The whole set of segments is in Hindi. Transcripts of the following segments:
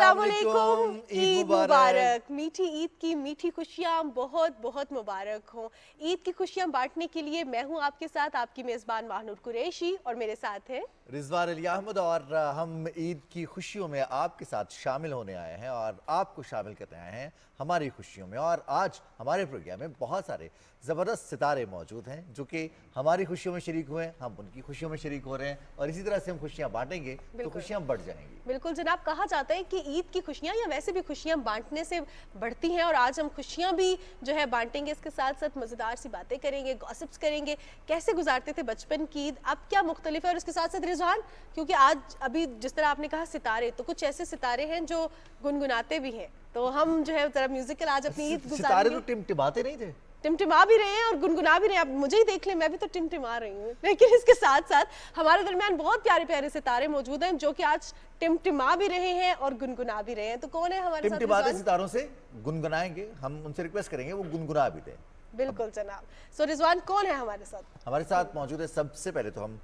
अस्सलामुअलैकुम, ईद मुबारक। मीठी ईद की मीठी खुशियाँ बहुत बहुत मुबारक हों। ईद की खुशियाँ बांटने के लिए मैं हूँ आपके साथ, आपकी मेज़बान माहनूर कुरैशी, और मेरे साथ है रिजवान अली अहमद। और हम ईद की खुशियों में आपके साथ शामिल होने आए हैं और आपको शामिल करने आए हैं हमारी खुशियों में। और आज हमारे प्रोग्राम में बहुत सारे ज़बरदस्त सितारे मौजूद हैं जो कि हमारी खुशियों में शरीक हुए हैं, हम उनकी खुशियों में शरीक हो रहे हैं और इसी तरह से हम खुशियाँ बांटेंगे तो खुशियाँ बढ़ जाएंगी। बिल्कुल जनाब, कहा जाता है कि ईद की खुशियाँ या वैसे भी खुशियाँ बांटने से बढ़ती हैं, और आज हम खुशियाँ भी जो है बांटेंगे। इसके साथ साथ मज़ेदार सी बातें करेंगे, गॉसिप्स करेंगे, कैसे गुजारते थे बचपन की ईद, अब क्या मुख्तलिफ है। और इसके साथ साथ रिजवान, क्योंकि आज अभी जिस तरह आपने कहा सितारे, तो कुछ ऐसे सितारे हैं जो गुनगुनाते भी हैं, तो हम जो है जरा म्यूजिकल आज अपनी ईद गुजारेंगे। सितारे तो टिमटिमाते नहीं थे, टिमटिमा भी रहे हैं और गुनगुना भी रहे हैं। अब मुझे ही देख ले, मैं भी तो टिमटिमा रही हूँ। लेकिन इसके साथ साथ हमारे दरमियान बहुत प्यारे प्यारे सितारे मौजूद हैं जो कि आज टिमटिमा भी रहे हैं और गुनगुना भी रहे हैं। तो कौन है हमारे साथ? टिमटिमाते सितारों से गुनगुनाएंगे, हम उनसे रिक्वेस्ट करेंगे वो गुनगुना भी दें। बिल्कुल जनाब। सो रिजवान, कौन है हमारे साथ? हमारे साथ मौजूद है, सबसे पहले तो हम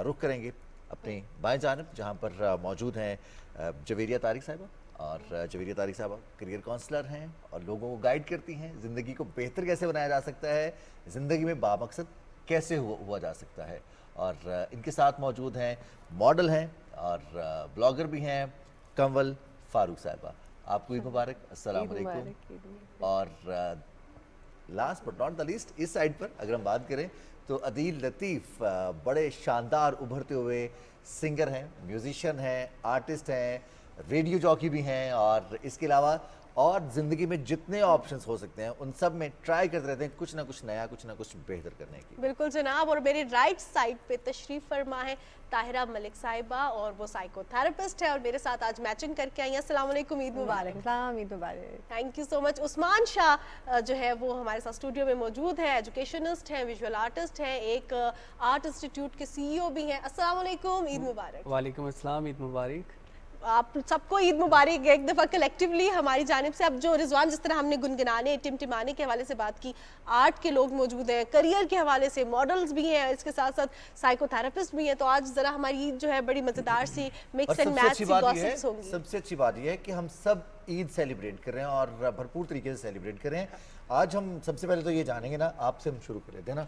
रुख करेंगे अपनी बाएं जानब जहाँ पर मौजूद हैं जवेरिया तारिक साहिबा। और जवेरिया तारिक साहबा करियर काउंसलर हैं और लोगों को गाइड करती हैं, ज़िंदगी को बेहतर कैसे बनाया जा सकता है, ज़िंदगी में बामकसद कैसे हुआ जा सकता है। और इनके साथ मौजूद हैं मॉडल हैं और ब्लॉगर भी हैं कंवल फारूक साहिबा। आपको ईद मुबारक, अस्सलाम वालेकुम। और last but not the least, इस साइड पर अगर हम बात करें तो अदील लतीफ़ बड़े शानदार उभरते हुए सिंगर हैं, म्यूजिशियन हैं, आर्टिस्ट हैं, रेडियो जॉकी भी हैं, और इसके अलावा और ज़िंदगी में जितने ऑप्शंस हो सकते हैं उन सब में ट्राई करते रहते हैं कुछ ना कुछ नया, कुछ ना कुछ बेहतर करने की। बिल्कुल जनाब। और मेरे राइट साइड पे तशरीफ फरमा है ताहिरा मलिक साहिबा, और वो साइकोथेरेपिस्ट है और मेरे साथ आज मैचिंग करके आई हैं। अस्सलाम वालेकुम, ईद मुबारक। ईद मुबारक। Thank you so much. Usman Shah जो है वो हमारे साथ स्टूडियो में मौजूद है, एजुकेशनिस्ट हैं, विजुअल आर्टिस्ट हैं, एक आर्ट इंस्टीट्यूट के CEO भी हैं। अस्सलाम वालेकुम, ईद मुबारक। वालेकुम अस्सलाम, ईद मुबारक। आप सबको ईद मुबारक एक दफ़ा कलेक्टिवली हमारी जानिब से। अब जो रिजवान, जिस तरह हमने गुनगुनाने टिमटिमाने के हवाले से बात की, आर्ट के लोग मौजूद हैं, करियर के हवाले से मॉडल्स भी हैं, इसके साथ साथ साइकोथेरेपिस्ट भी हैं। तो आज ज़रा हमारी ईद जो है बड़ी मज़ेदार सी मिक्स एंड मैच सी गॉसिप्स होंगी। सबसे अच्छी बात यह है कि हम सब ईद सेलिब्रेट कर रहे हैं और भरपूर तरीके से सेलिब्रेट कर रहे हैं। आज हम सबसे पहले तो ये जानेंगे ना, आपसे हम शुरू कर लेते हैं ना,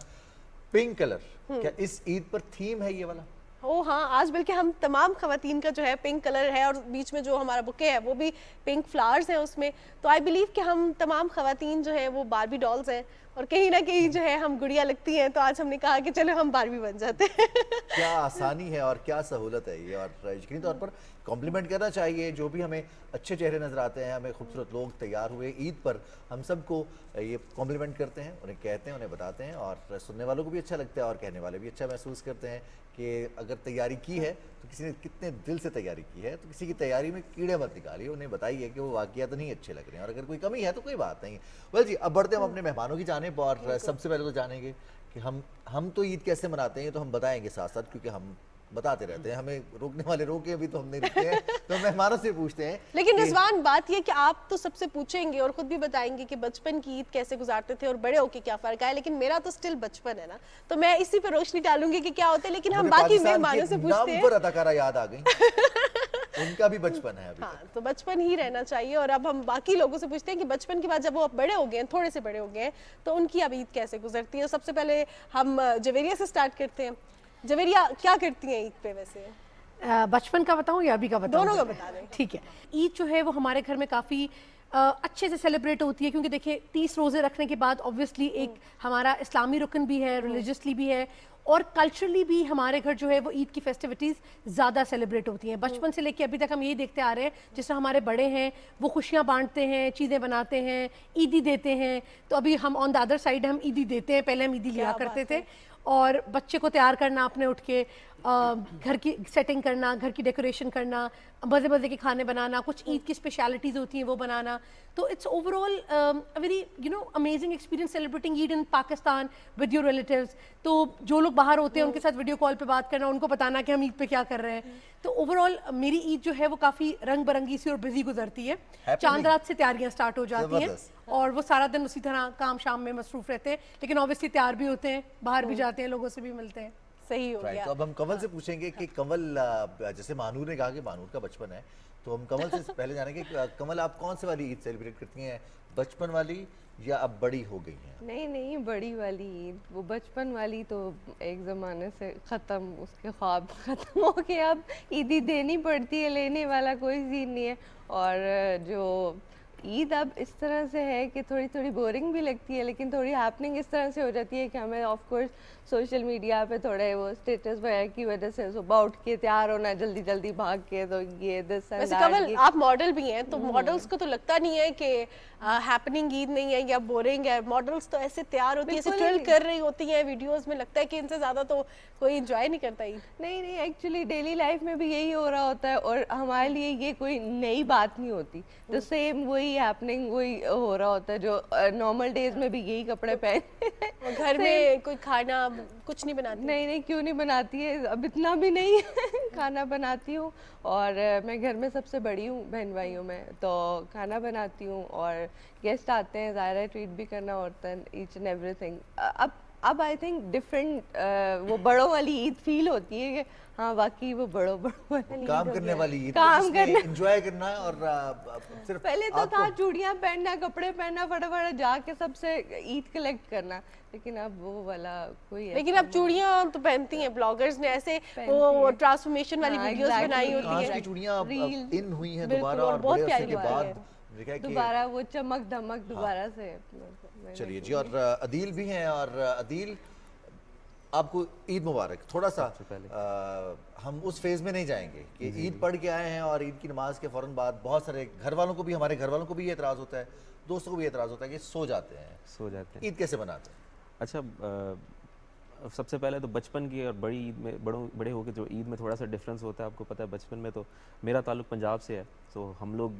पिंक कलर क्या इस ईद पर थीम है ये वाला? ओ हाँ, आज बल्कि हम तमाम खवातीन का जो है पिंक कलर है, और बीच में जो हमारा बुके है वो भी पिंक फ्लावर्स हैं उसमें। तो आई बिलीव कि हम तमाम खवातीन जो है वो बारबी डॉल्स हैं, और कहीं ना कहीं जो है हम गुड़िया लगती हैं। तो आज हमने कहा कि चलो हम बारबी बन जाते हैं। क्या आसानी है और क्या सहूलत है ये, और यकीनी तौर पर कॉम्प्लीमेंट करना चाहिए जो भी हमें अच्छे चेहरे नज़र आते हैं, हमें खूबसूरत लोग तैयार हुए ईद पर, हम सबको ये कॉम्प्लीमेंट करते हैं, उन्हें कहते हैं, उन्हें बताते हैं, और सुनने वालों को भी अच्छा लगता है और कहने वाले भी अच्छा महसूस करते हैं कि अगर तैयारी की है तो किसी ने कितने दिल से तैयारी की है। तो किसी की तैयारी में कीड़े मत निकालिए, उन्हें बताइए कि वो वाक़िया तो नहीं अच्छे लग रहे हैं, और अगर कोई कमी है तो कोई बात नहीं। वेल जी, अब बढ़ते हैं हम अपने मेहमानों की जानिब, और सबसे पहले तो जानेंगे कि हम तो ईद कैसे मनाते हैं, तो हम बताएंगे साथ साथ, क्योंकि हम बताते रहते हैं, हमें रोकने वाले रोके अभी तो हम नहीं रुकते हैं। तो मेहमानों से पूछते हैं। लेकिन रिजवान, बात ये कि आप तो सबसे पूछेंगे और खुद भी बताएंगे कि बचपन की ईद कैसे गुजारते थे और बड़े होके क्या फर्क है, लेकिन मेरा तो स्टिल बचपन है ना, तो मैं इसी पे रोशनी डालूंगी कि क्या होता है। लेकिन हम बाकी मेहमानों से पूछते हैं। अदाकारा याद आ गई। उनका भी बचपन है अभी। हाँ, तो बचपन ही रहना चाहिए। और अब हम बाकी लोगों से पूछते हैं कि बचपन के बाद जब वो बड़े हो गए हैं, थोड़े से बड़े हो गए हैं, तो उनकी अब ईद कैसे गुजरती है। सबसे पहले हम जवेरिया से स्टार्ट करते हैं। जवेरिया, क्या करती हैं ईद पे वैसे? बचपन का बताऊं या अभी का बताऊं? दोनों का बता दें। ठीक है। ईद जो है वो हमारे घर में काफ़ी अच्छे से सेलिब्रेट होती है, क्योंकि देखिए 30 रोज़े रखने के बाद ऑब्वियसली एक हमारा इस्लामी रुकन भी है, रिलीजियसली भी है, और कल्चरली भी हमारे घर जो है वो ईद की फेस्टिविटीज़ ज़्यादा सेलिब्रेट होती हैं। बचपन से लेके अभी तक हम यही देखते आ रहे हैं, जिस तरह हमारे बड़े हैं वो खुशियाँ बांटते हैं, चीज़ें बनाते हैं, ईदी देते हैं। तो अभी हम ऑन द अदर साइड हम ईदी देते हैं, पहले हम ईदी लिया करते थे। और बच्चे को तैयार करना, अपने उठ के घर की सेटिंग करना, घर की डेकोरेशन करना, मज़े मज़े के खाने बनाना, कुछ ईद की स्पेशलिटीज़ होती हैं वो बनाना। तो it's overall a very amazing experience celebrating Eid in Pakistan with your relatives. तो जो लोग बाहर होते हैं उनके साथ वीडियो कॉल पे बात करना, उनको बताना कि हम ईद पे क्या कर रहे हैं। तो ओवरऑल मेरी ईद जो है वो काफ़ी रंग बिरंगी सी और बिजी गुजरती है। चांद रात से तैयारियाँ स्टार्ट हो जाती हैं और वो सारा दिन उसी तरह काम शाम में मसरूफ रहते हैं, लेकिन ऑब्वियसली तैयार भी होते हैं, बाहर भी जाते हैं, लोगों से भी मिलते हैं। सही हो Right, गया। तो अब हम कंवल से पूछेंगे कि कंवल, जैसे मानूर ने कहा कि मानूर का बचपन है, तो हम कंवल से पहले जानेंगे कि कंवल आप कौन से वाली ईद सेलिब्रेट करती हैं, बचपन वाली या अब बड़ी हो गई हैं? नहीं नहीं, बड़ी वाली ईद, वो बचपन वाली तो एक ज़माने से ख़त्म, उसके ख्वाब ख़त्म हो गए। अब ईदी देनी पड़ती है, लेने वाला कोई सीन नहीं है। और जो ईद अब इस तरह से है कि थोड़ी थोड़ी बोरिंग भी लगती है, लेकिन थोड़ी हैपनिंग इस तरह से हो जाती है कि हमें ऑफ कोर्स सोशल मीडिया पे थोड़े वो स्टेटस वगैरह की वजह से सुबह उठ के तैयार होना, जल्दी जल्दी भाग के, तो ये दिस एंड वैसे कमल आप मॉडल भी हैं, तो मॉडल्स को तो लगता नहीं है कि हैपनिंग ईद नहीं है या बोरिंग है। मॉडल्स तो ऐसे तैयार होती है, ऐसे बिल्कुल ट्रिल कर रही होती हैं वीडियोस में, लगता है कि इनसे ज्यादा तो कोई एंजॉय नहीं करता ईद। नहीं नहीं, एक्चुअली डेली लाइफ में भी यही हो रहा होता है, और हमारे लिए ये कोई नई बात नहीं होती। तो सेम वही हैपनिंग वही हो रहा होता है, जो नॉर्मल डेज में भी यही कपड़े पहने और घर में कोई खाना कुछ नहीं बनाती? नहीं नहीं, क्यों नहीं बनाती है, अब इतना भी नहीं खाना बनाती हूँ। और मैं घर में सबसे बड़ी हूँ बहन भाइयों में, तो खाना बनाती हूँ, और गेस्ट आते हैं, ज़ाहिर है ट्रीट भी करना होता है, ईच एंड एवरीथिंग। अब आई थिंक डिफरेंट वो बड़ों वाली ईद फील होती है कि हाँ वाकई वो बड़ों वाली काम ईद हो करने गया। वाली ईद, काम करना, एंजॉय करना, और सिर्फ पहले तो आपको था चूड़ियाँ पहनना, कपड़े पहनना, फटाफट जाके सबसे ईद कलेक्ट करना, लेकिन अब वो वाला कोई लेकिन ऐसा अब चूड़ियां तो पहनती हैं, ब्लॉगर्स ने ऐसे पहनती वो हैं। ट्रांसफॉर्मेशन वाली हाँ, वीडियोस exactly। बनाई होती कांच हैं। की चूड़ियां Reels, इन हुई हैं बिल्कुल, दोबारा, और और बहुत बड़े अरसे प्यारी के लग रही बाद है। देखा है कि दोबारा वो चमक धमक दोबारा से मैंने चलिए जी। और अदील भी हैं, और अदील आपको ईद मुबारक। थोड़ा सा हम उस फेज में नहीं जाएंगे कि ईद पढ़ के आए हैं और ईद की नमाज के फौरन बाद बहुत सारे घर वालों को भी, हमारे घर वालों को भी ये एतराज़ होता है, दोस्तों को भी एतराज़ होता है कि सो जाते हैं। सो जाते हैं। ईद कैसे बनाते हैं? अच्छा, सबसे पहले तो बचपन की और बड़ी ईद में, बड़े होकर जो ईद में थोड़ा सा डिफरेंस होता है। आपको पता है बचपन में तो मेरा ताल्लुक़ पंजाब से है, तो हम लोग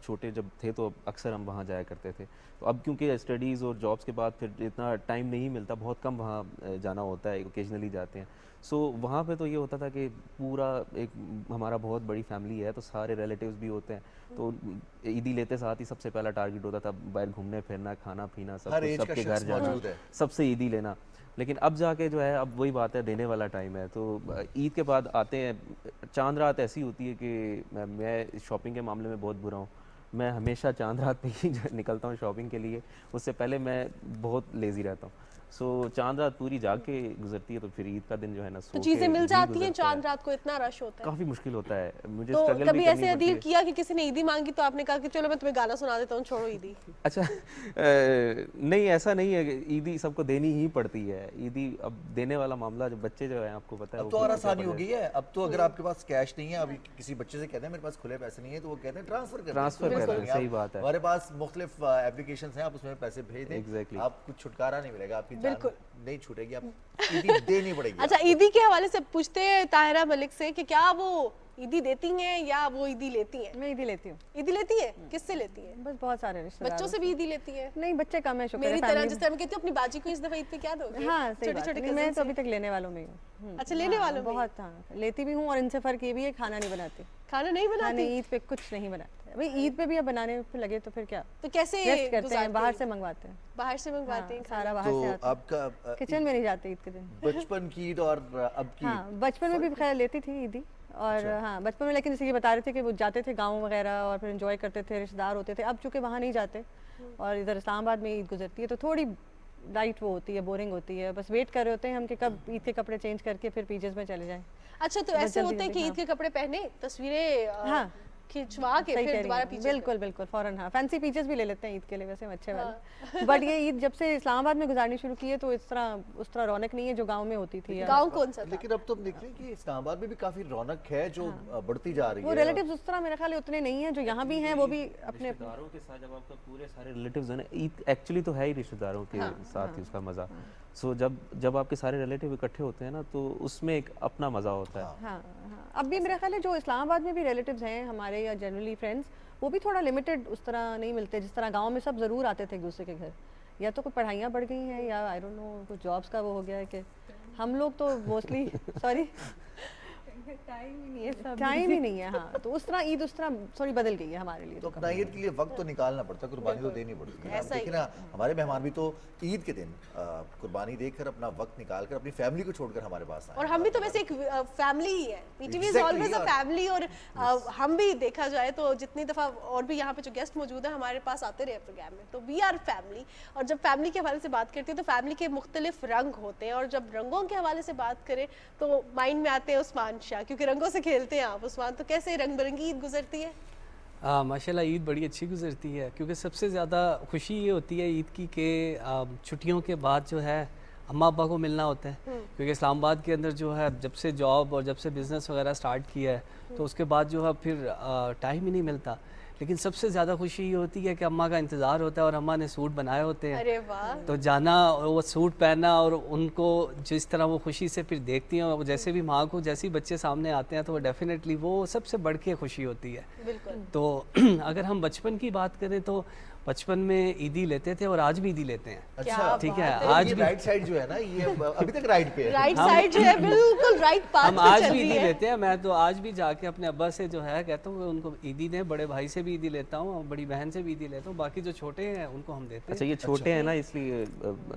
छोटे जब थे तो अक्सर हम वहाँ जाया करते थे। तो अब क्योंकि स्टडीज़ और जॉब्स के बाद फिर इतना टाइम नहीं मिलता, बहुत कम वहाँ जाना होता है, ओकेजनली जाते हैं। सो वहाँ पे तो ये होता था कि पूरा एक हमारा बहुत बड़ी फैमिली है, तो सारे रिलेटिव्स भी होते हैं, तो ईदी लेते साथ ही सबसे पहला टारगेट होता था बाहर घूमने फिरना, खाना पीना, सब हर कुछ, एज का सबके शख्स घर जाना, मौजूद है। सबसे ईदी लेना। लेकिन अब जाके जो है, अब वही बात है, देने वाला टाइम है। तो ईद के बाद आते हैं, चांद रात ऐसी होती है कि मैं शॉपिंग के मामले में बहुत बुरा हूँ। मैं हमेशा चांद रात पे ही निकलता हूँ शॉपिंग के लिए, उससे पहले मैं बहुत लेज़ी रहता हूँ। सो चांद रात पूरी जाग के गुजरती है, तो फिर ईद का दिन जो है ना, तो चीजें मिल जाती हैं चांद रात को, इतना रश होता है। काफ़ी मुश्किल होता है, मुझे तो स्ट्रगल कभी भी ऐसे करनी पड़ती अदील है। किया कि किसी ने ईदी मांगी तो आपने कहा कि चलो मैं तुम्हें गाना सुना देता हूँ, छोड़ो ईदी? अच्छा, नहीं ऐसा नहीं है, ईदी सबको देनी ही पड़ती है। ईदी अब देने वाला मामला, जो बच्चे जो है आपको पता है, अब वो तो और बहुत आसानी हो ज़बरदस्त- गई है। अब तो अगर आपके पास कैश नहीं है, अभी किसी बच्चे से कहते हैं मेरे पास खुले पैसे नहीं है, तो वो कहते हैं ट्रांसफर कर ट्रांसफर कर दें, सही बात है। हमारे पास मुख्तलिफ एप्लीकेशंस हैं, आप उसमें पैसे भेज दें, Exactly। आपको छुटकारा नहीं मिलेगा, आपकी जान बिल्कुल। नहीं छूटेगी, आप ईदी देनी पड़ेगी। अच्छा, ईदी के हवाले से पूछते हैं ताहिरा मलिक से कि क्या वो ईदी देती हैं या वो ईदी लेती हैं? मैं ईदी लेती हूँ, ईदी लेती है, किससे लेती है? बस बहुत सारे रिश्तेदार। बच्चों से भी ईदी लेती है? नहीं, बच्चे कम है, शुक्र है मेरी तरह, family जिस तरह मैं कहती हूँ अपनी बाजी को इस दफा ईद पे क्या दोगे? हाँ सही बात छोटे है। नहीं, मैं तो अभी तक लेने वालों में ही हूँ। अच्छा, लेने वालों में ही? बहुत, हाँ लेती भी हूँ, और इनसे फ़र्क ये भी है, खाना नहीं बनाती। खाना नहीं खाने बनाती? ईद पे कुछ नहीं बनाते। भाई ईद पे भी अब बनाने पे लगे तो फिर क्या, तो कैसे रेस्ट करते हैं, गुजारते बाहर हैं? से मंगवाते हैं। बाहर से मंगवाते हैं हाँ, खाना? सारा बाहर तो से आता है, आपका किचन में नहीं जाते ईद के दिन। बचपन की ईद और अब की हाँ, बचपन में भी खैर लेती थी ईदी, और हाँ बचपन में, लेकिन जैसे ये बता रहे थे कि वो जाते थे गांव वगैरह और फिर एंजॉय करते थे, रिश्तेदार होते थे। अब चूंकि वहाँ नहीं जाते और इधर इस्लामाबाद में ईद गुजरती है, तो थोड़ी लाइट वो होती है, बोरिंग होती है। बस वेट कर रहे होते हैं हम कि कब ईद के कपड़े चेंज करके फिर पीजेस में चले जाएं। अच्छा, तो बस ऐसे जल्दी होता है कि जल्दी, ईद के कपड़े पहने, तस्वीरें हाँ। खिंचवा के सही कह फिर रही दोबारा हैं, पीछे बिल्कुल बिल्कुल फौरन। हाँ, फैंसी पीचेस भी ले लेते हैं ईद के लिए वैसे हम, अच्छे वाले। बट ये ईद जब से इस्लामाबाद में गुजारनी शुरू की है, तो इस तरह उस तरह रौनक नहीं है जो गांव में होती थी। या गाँव कौन सा था? लेकिन अब तो हम देख रहे हैं कि इस्लामाबाद में भी काफी रौनक है जो बढ़ती जा रही वो है। रिलेटिव्स उस तरह मेरे ख्याल उतने नहीं हैं, जो यहाँ भी हैं वो भी अपने रिश्तेदारों के साथ, जब आपका पूरे सारे रिलेटिव्स हैं ना, ईद एक्चुअली तो है ही रिश्तेदारों के साथ ही उसका मज़ा। सो जब आपके सारे रिलेटिव इकट्ठे होते हैं ना, तो उसमें एक अपना मज़ा होता है। हाँ हाँ, अब भी मेरा ख्याल है जो इस्लामाबाद में भी रिलेटिव्स हैं हमारे, या जनरली फ्रेंड्स, वो भी थोड़ा लिमिटेड उस तरह नहीं मिलते जिस तरह गांव में सब ज़रूर आते थे एक दूसरे के घर। या तो कोई पढ़ाइयाँ बढ़ गई हैं, या आई डोंट नो कुछ जॉब्स का वो हो गया है कि हम लोग तो मोस्टली सॉरी टाइम ही नहीं है सब टाइम ही नहीं है। हाँ, तो उस तरह ईद उस तरह थोड़ी बदल गई है हमारे लिए। तो अपना ईद के लिए वक्त तो निकालना पड़ता है, कुर्बानी तो देनी पड़ती है। ऐसा ही। देखिए ना, हमारे मेहमान भी तो ईद के दिन कुर्बानी देकर अपना वक्त निकाल कर अपनी फैमिली को छोड़कर हमारे पास आए। और हम भी तो वैसे एक फैमिली ही है, PTV is Exactly, always a और- फैमिली। और हम भी देखा जाए तो जितनी दफ़ा और भी यहाँ पे जो गेस्ट मौजूद है हमारे पास आते रहे प्रोग्राम में, तो वी आर फैमिली। और जब फैमिली के हवाले से बात करती है तो फैमिली के मुख्तलिफ रंग होते हैं, और जब रंगों के हवाले से बात करें तो माइंड में आते हैं उस्मान शाह, क्योंकि रंगों से खेलते हैं आप उस्मान। तो कैसे रंग बिरंगी ईद गुजरती है? माशाल्लाह ईद बड़ी अच्छी गुजरती है, क्योंकि सबसे ज़्यादा खुशी ये होती है ईद की कि छुट्टियों के बाद जो है अम्मा अब्बा को मिलना होता है। क्योंकि इस्लामाबाद के अंदर जो है जब से जॉब और जब से बिज़नेस वगैरह स्टार्ट किया है तो उसके बाद जो है फिर टाइम ही नहीं मिलता। लेकिन सबसे ज़्यादा खुशी ये होती है कि अम्मा का इंतज़ार होता है और अम्मा ने सूट बनाए होते हैं, अरे वाह, तो जाना और वो सूट पहनना और उनको जिस तरह वो खुशी से फिर देखती हैं, और जैसे भी माँ को जैसे ही बच्चे सामने आते हैं तो वो डेफिनेटली वो सबसे बढ़ के खुशी होती है। बिल्कुल। तो अगर हम बचपन की बात करें तो बचपन में ईदी लेते थे और आज भी ईदी लेते हैं। अच्छा, ठीक है, तो आज ये भी राइट साइड जो है ना, ये अभी तक राइट पे है। राइट साइड जो है बिल्कुल राइट पाथ हम पे आज चल भी रही ईदी है। लेते हैं। मैं तो आज भी जाके अपने अब्बा से जो है कहता हूँ उनको ईदी दें, बड़े भाई से भी ईदी लेता हूँ और बड़ी बहन से भी ईदी लेता हूँ, बाकी जो छोटे हैं उनको हम देते अच्छा, हैं। ये छोटे हैं ना इसलिए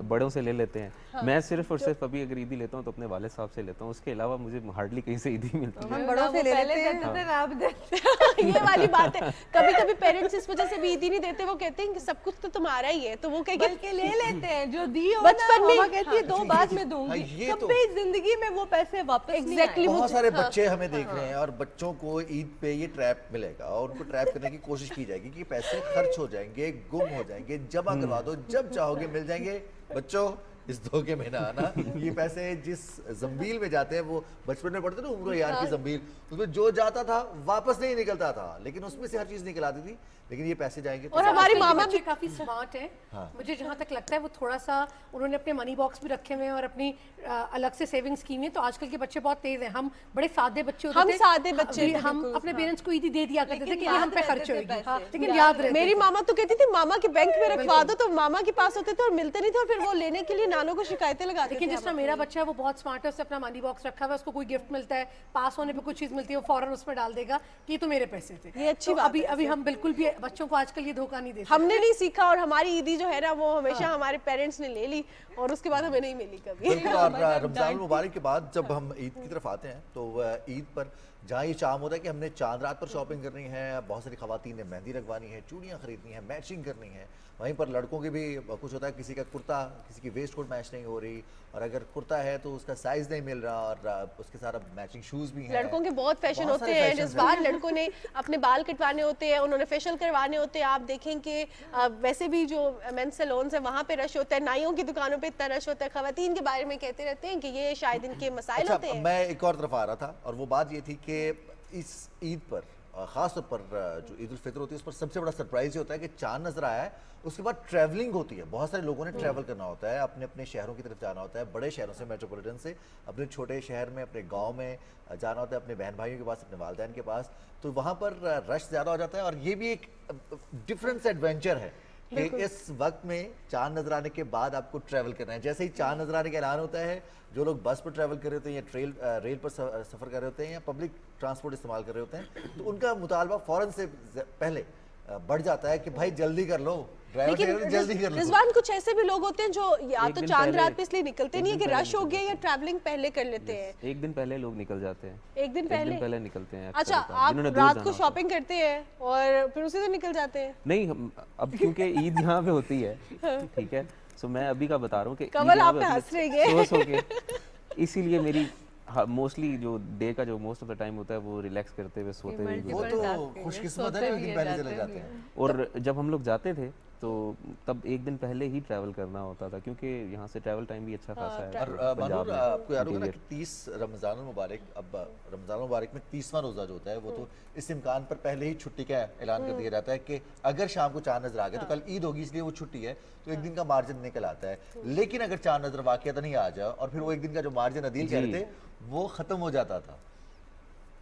बड़ों से ले लेते हैं। मैं सिर्फ और सिर्फ अभी अगर ईदी लेता हूँ तो अपने वाले साहब से लेता हूँ, उसके अलावा मुझे हार्डली कहीं से ईदी मिलती है। हम बड़ों से ले लेते हैं। देते थे ना, आप देते ये वाली बात है। कभी कभी पेरेंट्स इस वजह से भी ईदी नहीं देते, वो कहते हैं कि सब कुछ तो तुम्हारा ही है, तो वो कहेंगे बल्कि ले लेते हैं जो दी हो बचपन ना, में- मामा कहती है दो बाद में दूंगी। ये तो- कभी जिंदगी में वो पैसे वापस नहीं Exactly, आए। बहुत सारे बच्चे हमें देख रहे हैं और बच्चों को ईद पे ये ट्रैप मिलेगा और उनको ट्रैप करने की कोशिश की जाएगी कि पैसे खर्च हो जाएंगे, गुम हो जाएंगे, जमा करवा दो, जब चाहोगे मिल जाएंगे। बच्चों, इस धोखे में ना आना। ये पैसे जिस जंबील में जाते हैं, वो बचपन में पढ़ते ना उम्र यार की जंबील, उसमें जो जाता था वापस नहीं निकलता था, लेकिन उसमें से हर चीज निकल आती थी। लेकिन ये पैसे जाएंगे तो और हमारी आजकल के मामा बच्चे भी काफी स्मार्ट है। हाँ। मुझे जहाँ तक लगता है वो थोड़ा सा उन्होंने अपने मनी बॉक्स भी रखे हुए हैं और अपनी अलग से सेविंग्स की हुई है। तो आजकल के बच्चे बहुत तेज हैं। हम बड़े सादे बच्चे होते हम थे, सादे बच्चे थे, हम बिल्कुल, अपने पेरेंट्स को ईदी दे दिया करते थे लेकिन कि ये हम याद पे रहते खर्च थे होगी। पैसे। हाँ, लेकिन याद रहते मेरी थे। मामा तो कहती थी मामा के बैंक में रखवा दो, तो मामा के पास होते थे और मिलते नहीं थे, और फिर वो लेने के लिए नानों को शिकायतें लगाते थे। लेकिन जिस तरह मेरा बच्चा है वो बहुत स्मार्ट है, उससे अपना मनी बॉक्स रखा हुआ है, उसको कोई गिफ्ट मिलता है, पास होने पे कुछ चीज मिलती है, वो फौरन उसमें डाल देगा कि ये तो मेरे पैसे थे। ये अच्छी तो बात अभी है। अभी हम बिल्कुल भी बच्चों को आजकल ये धोखा नहीं दे सकते। हमने नहीं सीखा, और हमारी ईदी जो है ना वो हमेशा हमारे पेरेंट्स ने ले ली, और उसके बाद हमें नहीं मिली कभी। बिल्कुल। और रमजान मुबारक के बाद जब हम ईद की तरफ आते हैं तो ईद पर जहाँ ये चाम होता है कि हमने चांद रात पर शॉपिंग करनी है, बहुत सारी खवातीन ने मेहंदी लगवानी है, चूड़ियाँ खरीदनी है, मैचिंग करनी है। वहीं पर लड़कों के भी कुछ होता है, किसी का कुर्ता, किसी की वेस्ट कोट मैच नहीं हो रही, और अगर कुर्ता है तो उसका साइज नहीं मिल रहा, और उसके साथ मैचिंग शूज भी हैं। लड़कों के बहुत फैशन बहुत होते सारे हैं। fashions जिस बार लड़कों ने अपने बाल कटवाने होते हैं, उन्होंने फेशियल करवाने होते हैं, आप देखें कि वैसे भी जो मेंस सैलून्स है वहाँ पे रश होता है, नाइयों की दुकानों पे इतना रश होता है। खवातीन के बारे में कहते रहते हैं कि ये शायद इनके मसाइल होते अच्छा, हैं। मैं एक और तरफ आ रहा था, और वो बात ये थी कि इस ईद पर ख़ास तौर पर जो ईद उल फितर होती है उस पर सबसे बड़ा सरप्राइज ये होता है कि चांद नजर आया है, उसके बाद ट्रैवलिंग होती है। बहुत सारे लोगों ने ट्रैवल करना होता है, अपने अपने शहरों की तरफ जाना होता है, बड़े शहरों से, मेट्रोपॉलिटन से अपने छोटे शहर में, अपने गांव में जाना होता है, अपने बहन भाइयों के पास, अपने वालिदैन के पास। तो वहाँ पर रश ज़्यादा हो जाता है, और ये भी एक डिफरेंट एडवेंचर है कि इस वक्त में चांद नजर आने के बाद आपको ट्रैवल करना है। जैसे ही चांद नजर आने का ऐलान होता है, जो लोग बस पर ट्रैवल कर रहे होते हैं या रेल पर सफ़र कर रहे होते हैं या पब्लिक ट्रांसपोर्ट इस्तेमाल कर रहे होते हैं, तो उनका मुतालबा फ़ौरन से पहले बढ़ जाता है कि भाई जल्दी कर लो, ड्राइवर कह रहे हैं, जल्दी कर लो। रिजवान, कुछ ऐसे भी लोग होते हैं जो या एक तो दिन चांद पहले- रात पे इसलिए निकलते एक नहीं है दिन कि पहले रश हो निकलते गया, या ट्रैवलिंग पहले कर लेते हैं। एक दिन पहले लोग निकल जाते हैं। एक दिन पहले निकलते हैं अक्सर अच्छा, होता है, आप जिन्होंने दूर रात जाना को होता है। शॉपिंग करते हैं और फिर उसी दिन निकल जाते हैं। नहीं, अब क्योंकि ईद यहाँ पे होती है, ठीक है, सो मैं अभी का बता रहा हूँ कि कमल, आप पे हंस रही है। सो के इसीलिए मेरी मोस्टली जो डे का जो मोस्ट ऑफ द टाइम होता है वो रिलैक्स करते हुए सोते हुए वो गुजरता है। तो खुशकिस्मत है, लेकिन पहले चले जाते हैं। और जब हम लोग जाते थे तो तब एक दिन पहले ही ट्रैवल करना होता था, क्योंकि यहाँ से ट्रैवल टाइम भी अच्छा खासा है और पंजाब मानूर, में। आपको याद होगा ना कि इंटीरियर। 30 रमज़ान मुबारक, अब रमज़ान मुबारक में 30वां रोज़ा जो होता है वो तो इस इम्कान पर पहले ही छुट्टी का ऐलान कर दिया जाता है कि अगर शाम को चांद नजर आ गया तो कल ईद होगी, इसलिए वो छुट्टी है, तो एक दिन का मार्जिन निकल आता है। लेकिन अगर चांद नजर वाकई नहीं आ जाए और फिर वो एक दिन का जो मार्जिन अदील कह रहे थे वो ख़त्म हो जाता था।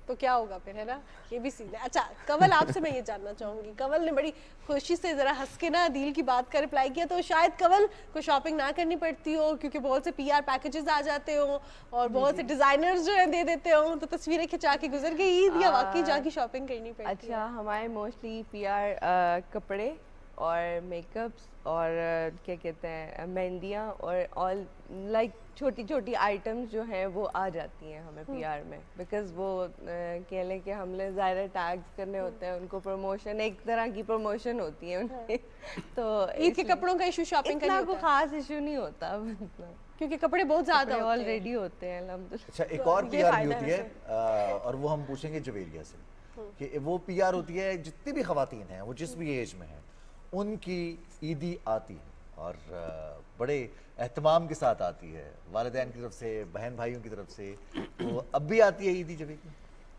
तो क्या होगा फिर, है ना, ये भी सीन है। अच्छा कंवल, आपसे मैं ये जानना चाहूंगी, कंवल ने बड़ी खुशी से जरा हंस के ना दिल की बात का रिप्लाई किया, तो शायद कंवल को शॉपिंग ना करनी पड़ती हो क्योंकि बहुत से पीआर पैकेजेस आ जाते हो और बहुत से डिजाइनर्स जो है दे देते हो, तो तस्वीरें खिंचा के गुजर गई ईद, या वाकई जाके शॉपिंग करनी पड़ती है? अच्छा, हमारे मोस्टली पीआर कपड़े और मेकअप्स और क्या कहते हैं मेहंदियाँ और ऑल लाइक छोटी छोटी आइटम्स जो हैं वो आ जाती हैं हमें पीआर में, बिकॉज वो कह लें कि हमने ज़ाहिर टैग्स करने होते हैं, उनको प्रमोशन, एक तरह की प्रमोशन होती है उनकी। तो ईद के कपड़ों का इशू शॉपिंग का इतना नहीं कोई होता खास इशू नहीं होता, मतलब क्योंकि कपड़े बहुत ज्यादा होते हैं। ऑलरेडी होते हैं अल्हम्दुलिल्लाह। अच्छा, एक तो और ये पीआर भी फायदा होती है है और वो हम पूछेंगे जवेरिया से कि वो पीआर होती है जितनी भी खवातीन हैं वो जिस भी एज में हैं उनकी ईदी आती है और बड़े एहतमाम के साथ आती है, वालिदैन की तरफ से, बहन भाइयों की तरफ से, तो अब भी आती है ईदी जवेरिया।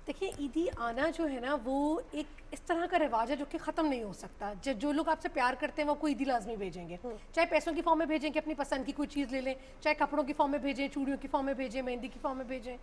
देखिए ईदी आना जो है ना वो एक इस तरह का रिवाज है जो कि ख़त्म नहीं हो सकता। जो लोग आपसे प्यार करते हैं वो आपको ईदी लाजमी भेजेंगे, चाहे पैसों की फॉर्म में भेजें कि अपनी पसंद की कोई चीज़ ले लें, चाहे कपड़ों की फॉर्म में भेजें, चूड़ियों की फॉर्म में भेजें, मेहंदी की फॉर्म में भेजें,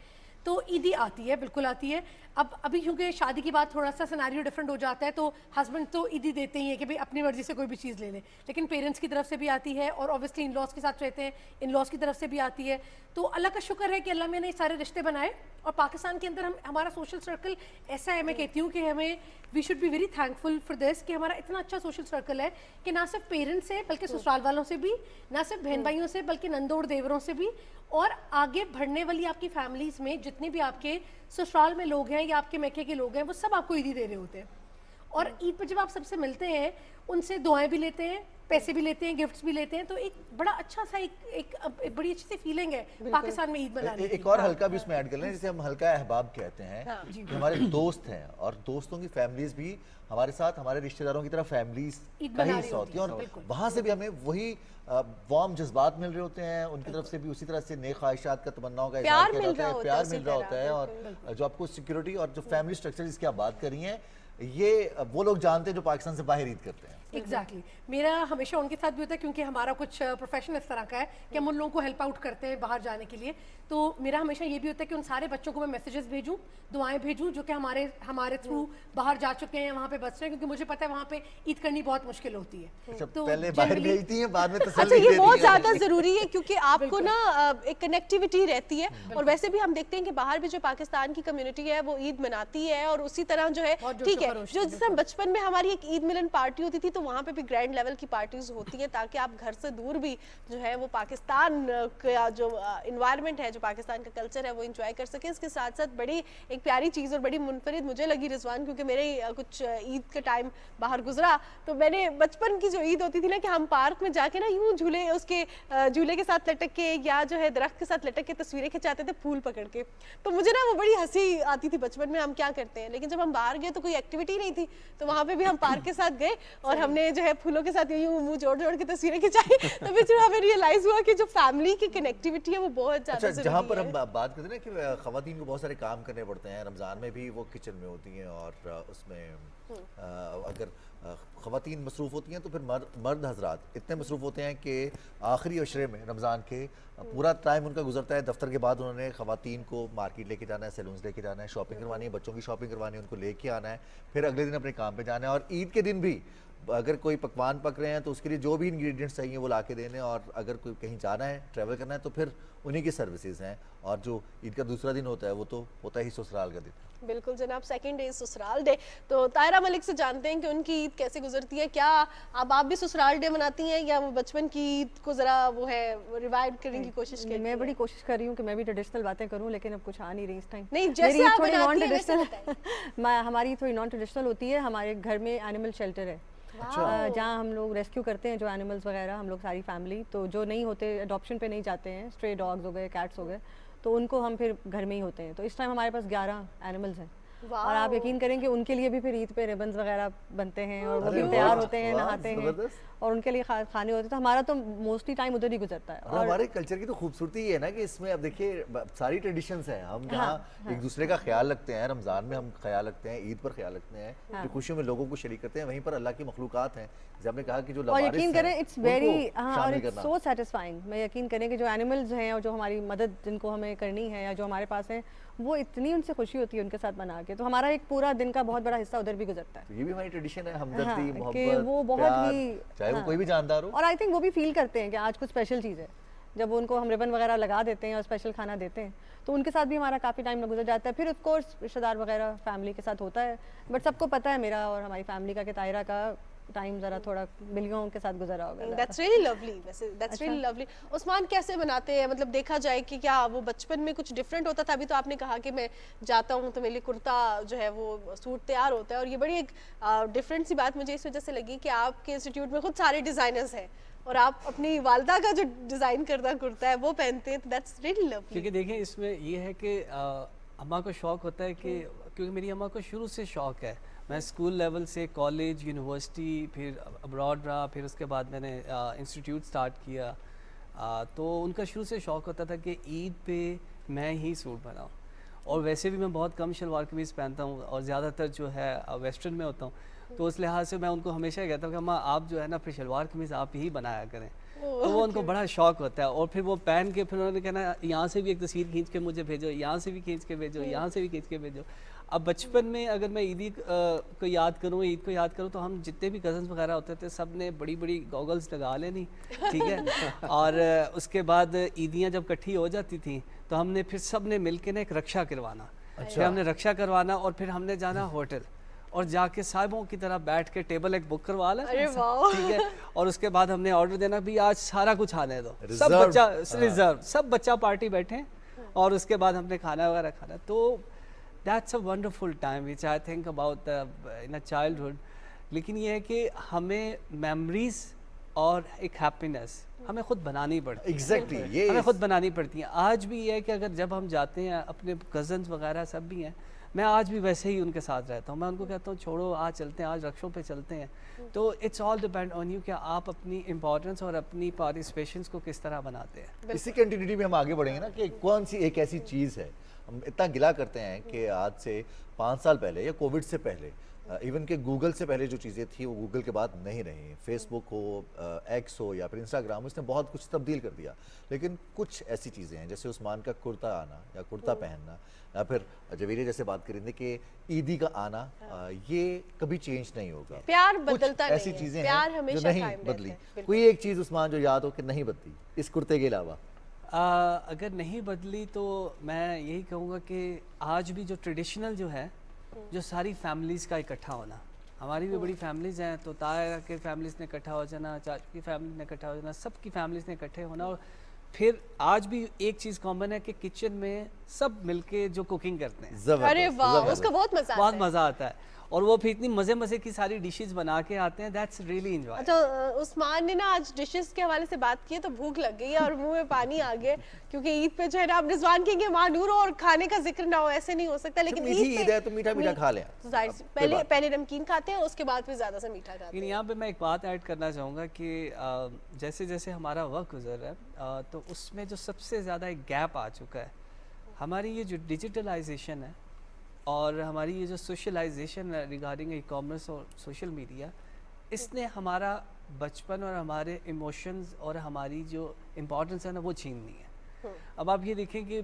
तो ईदी आती है, बिल्कुल आती है। अब अभी क्योंकि शादी की बात थोड़ा सा सिनेरियो डिफरेंट हो जाता है, तो हस्बैंड तो ईदी देते ही हैं कि भाई अपनी मर्जी से कोई भी चीज़ ले लें, लेकिन पेरेंट्स की तरफ से भी आती है और ऑब्वियसली इन लॉज के साथ रहते हैं, इन लॉज की तरफ से भी आती है। तो अल्लाह का शुक्र है कि अल्लाह ने ये सारे रिश्ते बनाए और पाकिस्तान के अंदर हमारा सोशल सर्कल ऐसा है, मैं कहती हूँ कि हमें we should be very thankful for this कि हमारा इतना अच्छा सोशल सर्कल है कि ना सिर्फ पेरेंट्स से बल्कि ससुराल वालों से भी, ना सिर्फ बहन भाइयों से बल्कि नंदोड़ देवरों से भी, और आगे बढ़ने वाली आपकी फैमिलीज में जितने भी आपके ससुराल में लोग हैं या आपके मैके के लोग हैं वो सब आपको ईदी दे रहे होते हैं। और ईद पर जब आप सबसे मिलते हैं उनसे दुआएं भी लेते हैं, पैसे भी लेते हैं, गिफ्ट्स भी लेते हैं, तो एक बड़ा अच्छा सा एक बड़ी अच्छी सी फीलिंग है पाकिस्तान में ईद मनाने की। एक और हल्का भी उसमें ऐड कर लें, जिसे हम हल्का अहबाब कहते हैं कि हमारे दोस्त हैं और दोस्तों की फैमिलीज भी हमारे साथ, हमारे रिश्तेदारों की तरह फैमिलीज ईद का ही मना रही हिस्सा होती है और बिल्कुल। वहाँ से भी हमें वही वार्म जज्बात मिल रहे होते हैं, उनकी तरफ से भी उसी तरह से नेक ख्वाहिशात का, तमन्नाओं का प्यार इज़हार किया मिल जाता रहा है, होता है प्यार उसी मिल रहा तरह, होता है। और जो आपको सिक्योरिटी और जो फैमिली स्ट्रक्चर जिसकी आप बात कर रही हैं, ये वो लोग जानते हैं जो पाकिस्तान से बाहर ईद करते हैं। एग्जैक्टली मेरा हमेशा उनके साथ भी होता है क्योंकि हमारा कुछ प्रोफेशन इस तरह का है कि हम उन लोगों को हेल्प आउट करते हैं बाहर जाने के लिए। तो मेरा हमेशा ये भी होता है कि उन सारे बच्चों को मैं मैसेजेस भेजूं, दुआएं भेजूं जो कि हमारे थ्रू बाहर जा चुके हैं, वहाँ पे बच रहे हैं, क्योंकि मुझे पता है वहाँ पे ईद करनी बहुत मुश्किल होती है। अच्छा, तो पहले बाहर generally- भेजती हैं, बाद में अच्छा, तसल्ली ये देती बहुत हैं। ज्यादा जरूरी है क्योंकि आपको ना एक कनेक्टिविटी रहती है, और वैसे भी हम देखते हैं कि बाहर भी जो पाकिस्तान की कम्युनिटी है वो ईद मनाती है, और उसी तरह जो है बहुत ठीक है, जोशो-खरोश जो से, जिस तरह बचपन में हमारी एक ईद मिलन पार्टी होती थी तो वहाँ पे भी ग्रैंड लेवल की पार्टीज होती है ताकि आप घर से दूर भी जो है वो पाकिस्तान का जो इन्वायरमेंट है, जो पाकिस्तान का कल्चर है वो इंजॉय कर सके। इसके साथ साथ बड़ी एक प्यारी चीज़ और बड़ी मुनफरिद मुझे लगी रिजवान, क्योंकि मेरे कुछ ईद का टाइम बाहर गुजरा, तो मैंने बचपन की जो ईद होती थी ना कि हम पार्क में जाके ना यूं झूले उसके झूले के साथ लटक के या जो है दरख्त के साथ लटक के तस्वीरें खिंचाते थे फूल पकड़ के, तो मुझे ना वो बड़ी हंसी आती थी बचपन में हम क्या करते हैं। लेकिन जब हम बाहर गए तो कोई एक्टिविटी नहीं थी, तो वहाँ पे भी हम पार्क के साथ गए और हमने जो है फूलों के साथ यूं मुंह जोड़ जोड़ के तस्वीरें खिंचाई, तो फिर हमें रियलाइज हुआ कि जो फैमिली की कनेक्टिविटी है वो बहुत ज्यादा अच्छा, जहाँ पर जरूरी हम है। बात करते हैं ना कि खवातीन को बहुत सारे काम करने पड़ते हैं, रमज़ान में भी वो किचन में होती हैं और उसमें अगर खवातीन मसरूफ़ होती हैं तो फिर मर्द हजरात इतने मसरूफ़ होते हैं कि आखिरी अशरे में रमज़ान के पूरा टाइम उनका गुजरता है दफ्तर के बाद उन्होंने खवातीन को मार्केट लेके जाना है, सैलून्स लेके जाना है, शॉपिंग करवानी है, बच्चों की शॉपिंग करवानी है, उनको लेके आना है, फिर अगले दिन अपने काम पे जाना है। और ईद के दिन भी अगर कोई पकवान पक रहे हैं तो उसके लिए जो भी इंग्रेडिएंट्स चाहिए वो ला के देने, और अगर कोई कहीं जाना है, ट्रैवल करना है तो फिर उन्हीं की सर्विसेज हैं। और जो ईद का दूसरा दिन होता है वो तो होता ही ससुराल का दिन। बिल्कुल जनाब, सेकंड डे ससुराल डे। तो तायरा मलिक से जानते हैं कि उनकी ईद कैसे गुजरती है, क्या अब आप भी ससुराल डे मनाती हैं या वो बचपन की ईद को जरा वो है रिवाइव करने की कोशिश करती मैं हैं? बड़ी कोशिश कर रही हूँ कि मैं भी ट्रेडिशनल बातें करूँ, लेकिन अब कुछ आ नहीं रही इस टाइम। नहीं, जैसे मेरी आप थोड़ी बनाती नॉन हैं वैसे ट्रेडिशनल हमारी थोड़ी नॉन ट्रेडिशनल होती है। हमारे घर में एनिमल शेल्टर है जहाँ हम लोग रेस्क्यू करते हैं जो एनिमल्स वगैरह, हम लोग सारी फैमिली, तो जो नहीं होते अडॉप्शन पे नहीं जाते हैं, स्ट्रे डॉग्स हो गए, कैट्स हो गए, तो उनको हम फिर घर में ही होते हैं। तो इस टाइम हमारे पास 11 एनिमल्स हैं और आप यकीन करेंगे उनके लिए भी फिर ईद पे रिबन्स वगैरह बनते हैं और वो अरे भी तैयार वाह, होते हैं, वाह, नहाते हैं जबरदस्त। और उनके लिए खाने होते हैं। तो हमारा तो मोस्टली टाइम उधर ही गुजरता है। और हमारे कल्चर की तो खूबसूरती ये है ना कि इसमें अब देखिए सारी ट्रेडिशंस हैं, हम जहाँ एक दूसरे का ख्याल रखते हैं, रमज़ान में हम ख्याल रखते हैं, ईद पर ख्याल रखते हैं, जो खुशियों में लोगों को शरीक करते हैं, वहीं पर अल्लाह की मखलूक़ात हैं, जैसे आपने कहा कि जो और लवारिस यकीन हैं, करें इट्स वेरी उनको और शामिल इट्स करना। सो सेटिस्फाइंग। मैं यकीन करें कि जो एनिमल्स हैं और जो हमारी मदद जिनको हमें करनी है या जो हमारे पास है, वो इतनी उनसे खुशी होती है उनके साथ बना के, तो हमारा एक पूरा दिन का बहुत बड़ा हिस्सा उधर भी गुजरता है। तो ये भी हमारी ट्रेडिशन है, हाँ, हमदर्दी, कि मोहब्बत, वो बहुत प्यार, ही चाहे वो हाँ। कोई भी जानदार हो। और आई थिंक वो भी फील करते हैं कि आज कुछ स्पेशल चीज़ है। जब उनको हम रिबन वगैरह लगा देते हैं और स्पेशल खाना देते हैं, तो उनके साथ भी हमारा काफ़ी टाइम गुजर जाता है। फिर ऑफ कोर्स रिश्तेदार वगैरह फैमिली के साथ होता है, बट सबको पता है मेरा और हमारी फैमिली का कि तायरा का टाइम ज़रा थोड़ा बिल्लियों के साथ गुजरा होगा। That's really lovely. वैसे दैट्स रियली लवली। उस्मान कैसे बनाते हैं, मतलब देखा जाए कि क्या वो बचपन में कुछ डिफरेंट होता था? अभी तो आपने कहा कि मैं जाता हूँ तो मेरे लिए कुर्ता जो है वो सूट तैयार होता है, और ये बड़ी एक डिफरेंट सी बात मुझे इस वजह से लगी कि आपके इंस्टीट्यूट में खुद सारे डिज़ाइनर्स हैं और आप अपनी वालदा का जो डिज़ाइन करदा कुर्ता है वो पहनते हैं, तो दैट्स रियली लवली। क्योंकि देखें इसमें ये है कि अम्मा को शौक़ होता है कि क्योंकि मेरी अम्मा को शुरू से शौक़ है, मैं स्कूल लेवल से कॉलेज, यूनिवर्सिटी, फिर अब्रॉड रहा, फिर उसके बाद मैंने इंस्टीट्यूट स्टार्ट किया, तो उनका शुरू से शौक़ होता था कि ईद पे मैं ही सूट बनाऊँ। और वैसे भी मैं बहुत कम शलवार कमीज़ पहनता हूँ और ज़्यादातर जो है वेस्टर्न में होता हूँ, तो उस लिहाज से मैं उनको हमेशा कहता हूँ कि अम्मा आप जो है ना फिर शलवार कमीज़ आप ही बनाया करें। तो वो उनको बड़ा शौक़ होता है और फिर वो पहन के फिर उन्होंने कहना यहाँ से भी एक तस्वीर खींच के मुझे भेजो, यहाँ से भी खींच के भेजो, यहाँ से भी खींच के भेजो। अब बचपन में अगर मैं ईदी को याद करूँ, ईद को याद करूँ, तो हम जितने भी कज़न्स वगैरह होते थे सब ने बड़ी बड़ी गॉगल्स लगा लेनी, ठीक है। और उसके बाद ईदियाँ जब इकट्ठी हो जाती थी तो हमने फिर सब ने मिल के ना एक रक्षा करवाना, फिर हमने रक्षा करवाना और फिर हमने जाना होटल और जाके साहिबों की तरह बैठ के टेबल एक बुक करवा लें, अरे वाह। ठीक है। और उसके बाद हमने ऑर्डर देना भी आज सारा कुछ आने दो, सब Reserved, बच्चा रिजर्व, सब बच्चा पार्टी बैठे और उसके बाद हमने खाना वगैरह खाना। तो that's a wonderful time which I think about in a childhood. लेकिन ये है कि हमें मेमोरीज और एक हैप्पीनेस हमें खुद बनानी पड़ती है। एग्जैक्टली, ये हमें खुद बनानी पड़ती है। आज भी ये है कि अगर जब हम जाते हैं, अपने कज़न्स वगैरह सब भी हैं, मैं आज भी वैसे ही उनके साथ रहता हूँ। मैं उनको कहता हूँ छोड़ो आज चलते हैं, आज रक्षों पे चलते हैं। तो it's all depend on you कि आप अपनी इम्पोर्टेंस और अपनी पार्टिसिपेशंस को किस तरह बनाते हैं। इसी कंटिन्यूटी में हम आगे बढ़ेंगे ना कि कौन सी एक ऐसी चीज़ है, हम इतना गिला करते हैं कि आज से 5 साल पहले या कोविड से पहले, इवन के गूगल से पहले जो चीज़ें थी वो गूगल के बाद नहीं रही। फेसबुक हो, एक्स हो या फिर इंस्टाग्राम, उसने बहुत कुछ तब्दील कर दिया। लेकिन कुछ ऐसी चीज़ें हैं जैसे उस्मान का कुर्ता आना या कुर्ता पहनना, या फिर जवेरिया जैसे बात करेंगे कि ईदी का आना, ये कभी चेंज नहीं होगा। प्यार कुछ बदलता नहीं ऐसी है, चीज़ें प्यार हैं जो हमेशा नहीं कायम रहता बदली। है, बिल्कुल। कोई एक चीज़ उस्मान जो याद हो कि नहीं बदली इस कुर्ते के अलावा? अगर नहीं बदली तो मैं यही कहूँगा कि आज भी जो ट्रेडिशनल जो है, जो सारी फैमिलीज़ का इकट्ठा होना, हमारी भी बड़ी फैमिलीज़ हैं, तो ताया के फैमिलीज़ ने इकट्ठा हो जाना, चाचू की फैमिली ने इकट्ठा हो जाना, सबकी फैमिलीज़ ने इकट्ठे होना। और फिर आज भी एक चीज़ कॉमन है कि किचन में सब मिलके जो कुकिंग करते हैं, जबरदस्त, अरे वाह, जबरदस्त। उसका बहुत मजा बहुत आता है। मज़ा आता है। और वो फिर इतनी मज़े मज़े की सारी डिशेस बना के आते हैं, दैट्स रियली एंजॉय। अच्छा, उस्मान ने ना आज डिशेस के हवाले से बात की है तो भूख लग गई है और मुंह में पानी आ गया, क्योंकि ईद पे जो है ना, आप रिजवान कहेंगे मानूर हो और खाने का जिक्र ना हो, ऐसे नहीं हो सकता। लेकिन मीठी ईद है तो मीठा मीठा खा लें। तो जाहिर सी अब पहले कोई बात पहले नमकीन खाते हैं, उसके बाद फिर ज्यादा से मीठा खाते लेकिन हैं। यहाँ पे मैं एक बात ऐड करना चाहूँगा कि जैसे जैसे हमारा वक्त गुजर रहा है, तो उसमें जो सबसे ज़्यादा एक गैप आ चुका है, हमारी ये जो डिजिटलाइजेशन है और हमारी ये जो सोशलाइजेशन है रिगार्डिंग ई कॉमर्स और सोशल मीडिया, इसने हमारा बचपन और हमारे इमोशंस और हमारी जो इम्पोर्टेंस है ना वो छीन ली है। अब आप ये देखें कि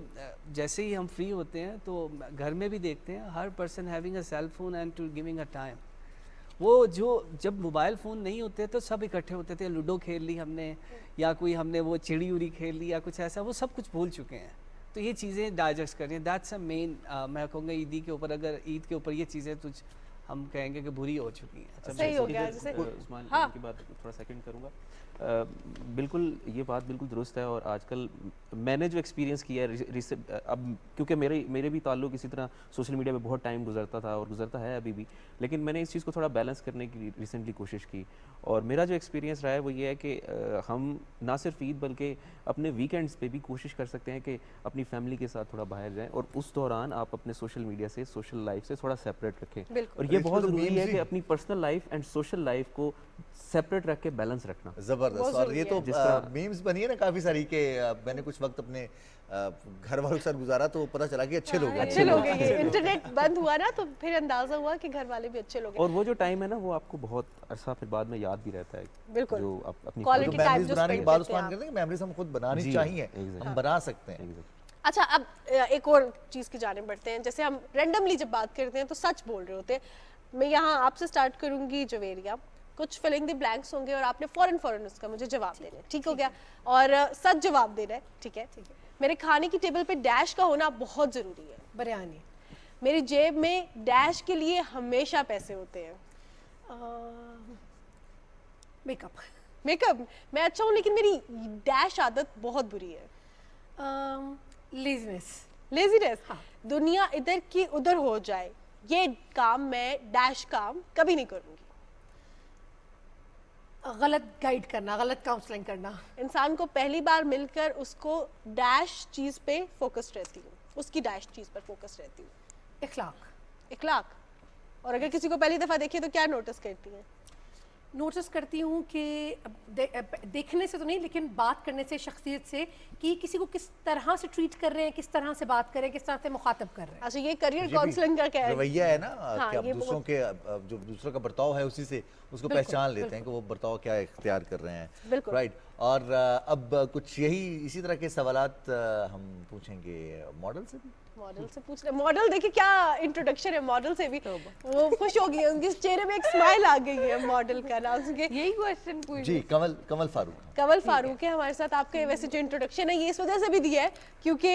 जैसे ही हम फ्री होते हैं तो घर में भी देखते हैं हर person having a cell phone and to giving a time. वो जो जब मोबाइल फ़ोन नहीं होते तो सब इकट्ठे होते थे, लूडो खेल ली हमने या कोई हमने वो चिड़ी उड़ी खेल ली या कुछ ऐसा, वो सब कुछ भूल चुके हैं। तो ये चीज़ें डाइजेस्ट करें, दैट्स अ मेन। मैं कहूँगा ईदी के ऊपर, अगर ईद के ऊपर ये चीज़ें कुछ हम कहेंगे कि बुरी हो चुकी हैं। अच्छा, सही मैं हो इधर, गया, जैसे- उस्मान हाँ। की बात थोड़ा सेकंड करूंगा। बिल्कुल ये बात बिल्कुल दुरुस्त है, और आजकल मैंने जो एक्सपीरियंस किया है अब, क्योंकि मेरे भी ताल्लुक इसी तरह सोशल मीडिया पे बहुत टाइम गुजरता था और गुजरता है अभी भी, लेकिन मैंने इस चीज़ को थोड़ा बैलेंस करने की रिसेंटली कोशिश की, और मेरा जो एक्सपीरियंस रहा है वो ये है कि हम ना सिर्फ ईद बल्कि अपने वीकेंड्स पे भी कोशिश कर सकते हैं कि अपनी फैमिली के साथ थोड़ा बाहर जाएं, और उस दौरान आप अपने सोशल मीडिया से, सोशल लाइफ से थोड़ा सेपरेट रखें। बिल्कुल। और ये इसमें बहुत तो ज़रूरी memes है कि भी- अपनी personal life and social life को सेपरेट रख के बैलेंस रखना। बहुत जबरदस्त। और ज़रूरी ये तो है। जिस तरह- मीम्स बनी है ना काफी सारी के मैंने कुछ वक्त अपने घर वालों के साथ गुजारा तो पता चला कि अच्छे लोग हैं। अच्छे लोग हैं ये। इंटरनेट बंद हुआ ना तो फिर अंदाजा हुआ कि घर वाले भी अच्छे लोग हैं। और वो जो टाइम है ना वो आपको बहुत अरसा फिर बाद में याद भी रहता है। बिल्कुल। जो आप अपनी Quality तो time मेमोरीज जो बनाने की spend बात करते हैं उस्मान करते हैं, मेमोरीज हम खुद बनानी जी, चाहिए, exactly. हम बना सकते हैं। Exactly. अच्छा, अब एक और चीज़ की जाने बढ़ते हैं। जैसे हम रैंडमली जब बात करते हैं तो सच बोल रहे होते हैं। मैं यहाँ आपसे स्टार्ट करूँगी जवेरिया, कुछ फिलिंग द ब्लैंक्स होंगे और आपने फौरन उसका मुझे जवाब देना है, ठीक हो गया? और सच जवाब देना है, ठीक है? मेरे खाने की टेबल पे डैश का होना बहुत ज़रूरी है। बिरयानी। मेरी जेब में डैश के लिए हमेशा पैसे होते हैं। मेकअप। मेकअप मैं अच्छा हूँ लेकिन मेरी डैश आदत बहुत बुरी है। लेजीनेस। लेजीनेस। दुनिया इधर की उधर हो जाए, ये काम मैं डैश काम कभी नहीं करूँगी। गलत गाइड करना, गलत काउंसलिंग करना। इंसान को पहली बार मिलकर उसको डैश चीज़ पे फोकस रहती हूँ, उसकी डैश चीज़ पर फोकस रहती हूँ। इखलाक। इखलाक। और अगर किसी को पहली दफ़ा देखिए तो क्या नोटिस करती हैं? नोटिस करती हूँ कि देखने से तो नहीं लेकिन बात करने से, शख्सियत से, कि किसी को किस तरह से ट्रीट कर रहे हैं, किस तरह से बात कर रहे हैं, किस तरह से मुखातब कर रहे हैं। अच्छा, ये करियर ये भी काउंसलिंग का क्या है? रवैया है ना हाँ, कि आप ये दूसरों के जो दूसरों का बर्ताव है उसी से उसको पहचान लेते हैं कि वो बर्ताव क्या इख्तियार कर रहे हैं। बिल्कुल। राइट। और अब कुछ यही इसी तरह के सवालात हम पूछेंगे मॉडल से भी। मॉडल से पूछ रहे, मॉडल देखिए क्या इंट्रोडक्शन है मॉडल से भी। वो खुश हो गई, उनके चेहरे में एक स्माइल आ गई है मॉडल का नाम सुन के। यही क्वेश्चन पूछ जी, कमल फारूक। कंवल फारूक है हमारे साथ। आपके वैसे जो इंट्रोडक्शन है ये इस वजह से भी दिया है क्योंकि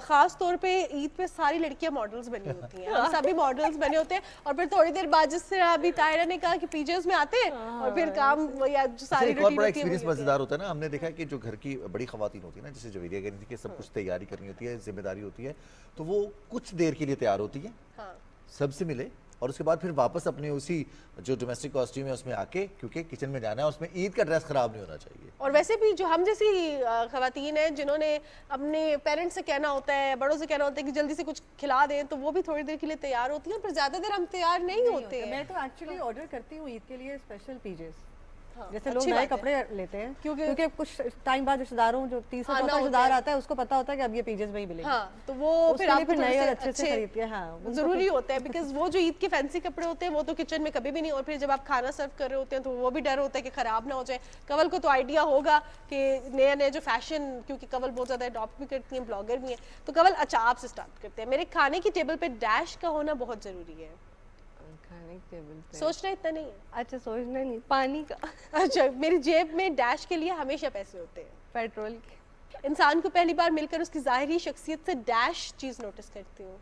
खास तौर पे ईद पे सारी लड़कियां मॉडल्स बनी होती हैं, हम सभी मॉडल्स बने होते हैं, और फिर थोड़ी देर बाद जिस तरह अभी तायरा ने कहा कि पीजेस में आते हैं और फिर काम या जो अच्छा, सारी एक और रूटीन बड़ा होती है एक्सपीरियंस वही होती है। मजेदार होता है ना, हमने देखा कि जो घर की बड़ी खवातीन होती है ना, जैसे जवेरिया कह रही थी कि सब कुछ तैयारी करनी होती है, जिम्मेदारी होती है, तो वो कुछ देर के लिए तैयार होती है, हाँ। सबसे मिले और उसके बाद फिर वापस अपने उसी जो डोमेस्टिक कॉस्ट्यूम है उसमें आके, क्योंकि किचन में जाना है, उसमें ईद का ड्रेस खराब नहीं होना चाहिए। और वैसे भी जो हम जैसी खवातीन हैं जिन्होंने अपने पेरेंट्स से कहना होता है, बड़ों से कहना होता है कि जल्दी से कुछ खिला दें, तो वो भी थोड़ी देर के लिए तैयार होती हैं, पर ज़्यादा देर हम तैयार नहीं होते हैं। मैं तो एक्चुअली ऑर्डर करती हूँ ईद के लिए स्पेशल पीजेस। हाँ, जैसे लोग अच्छी नए बात है। कपड़े लेते हैं क्योंकि- क्योंकि कुछ टाइम बाद रिश्तेदारों जो 30 हाँ, ना चौथा होते रिश्तेदार हैं। आता है उसको पता होता है कि अब ये पीजेस में ही मिलेंगे। हाँ, तो वो उसके फिर लिए आपको फिर थोड़े नए और से अच्छे से खरीदते हैं। हाँ, उनको जरूरी होता है बिकॉज वो जो ईद के फैंसी कपड़े होते हैं वो तो किचन में कभी भी नहीं, और फिर जब आप खाना सर्व कर रहे होते हैं तो वो भी डर होता है कि खराब ना हो जाए। कंवल को तो आइडिया होगा कि नया नया जो फैशन, क्योंकि कंवल बहुत ज्यादा अडॉप्ट भी करती हैं, ब्लॉगर भी हैं, तो कंवल अच्छा आपसे स्टार्ट करते हैं। मेरे खाने की टेबल पे डैश का होना बहुत जरूरी है। खाने के टेबल पे। सोचना इतना नहीं है। अच्छा, सोचना नहीं, पानी का, अच्छा, मेरी जेब में डैश के लिए हमेशा पैसे होते हैं। पेट्रोल के। इंसान को पहली बार मिलकर उसकी ज़ाहिरी शख्सियत से डैश चीज़ नोटिस करती हूँ।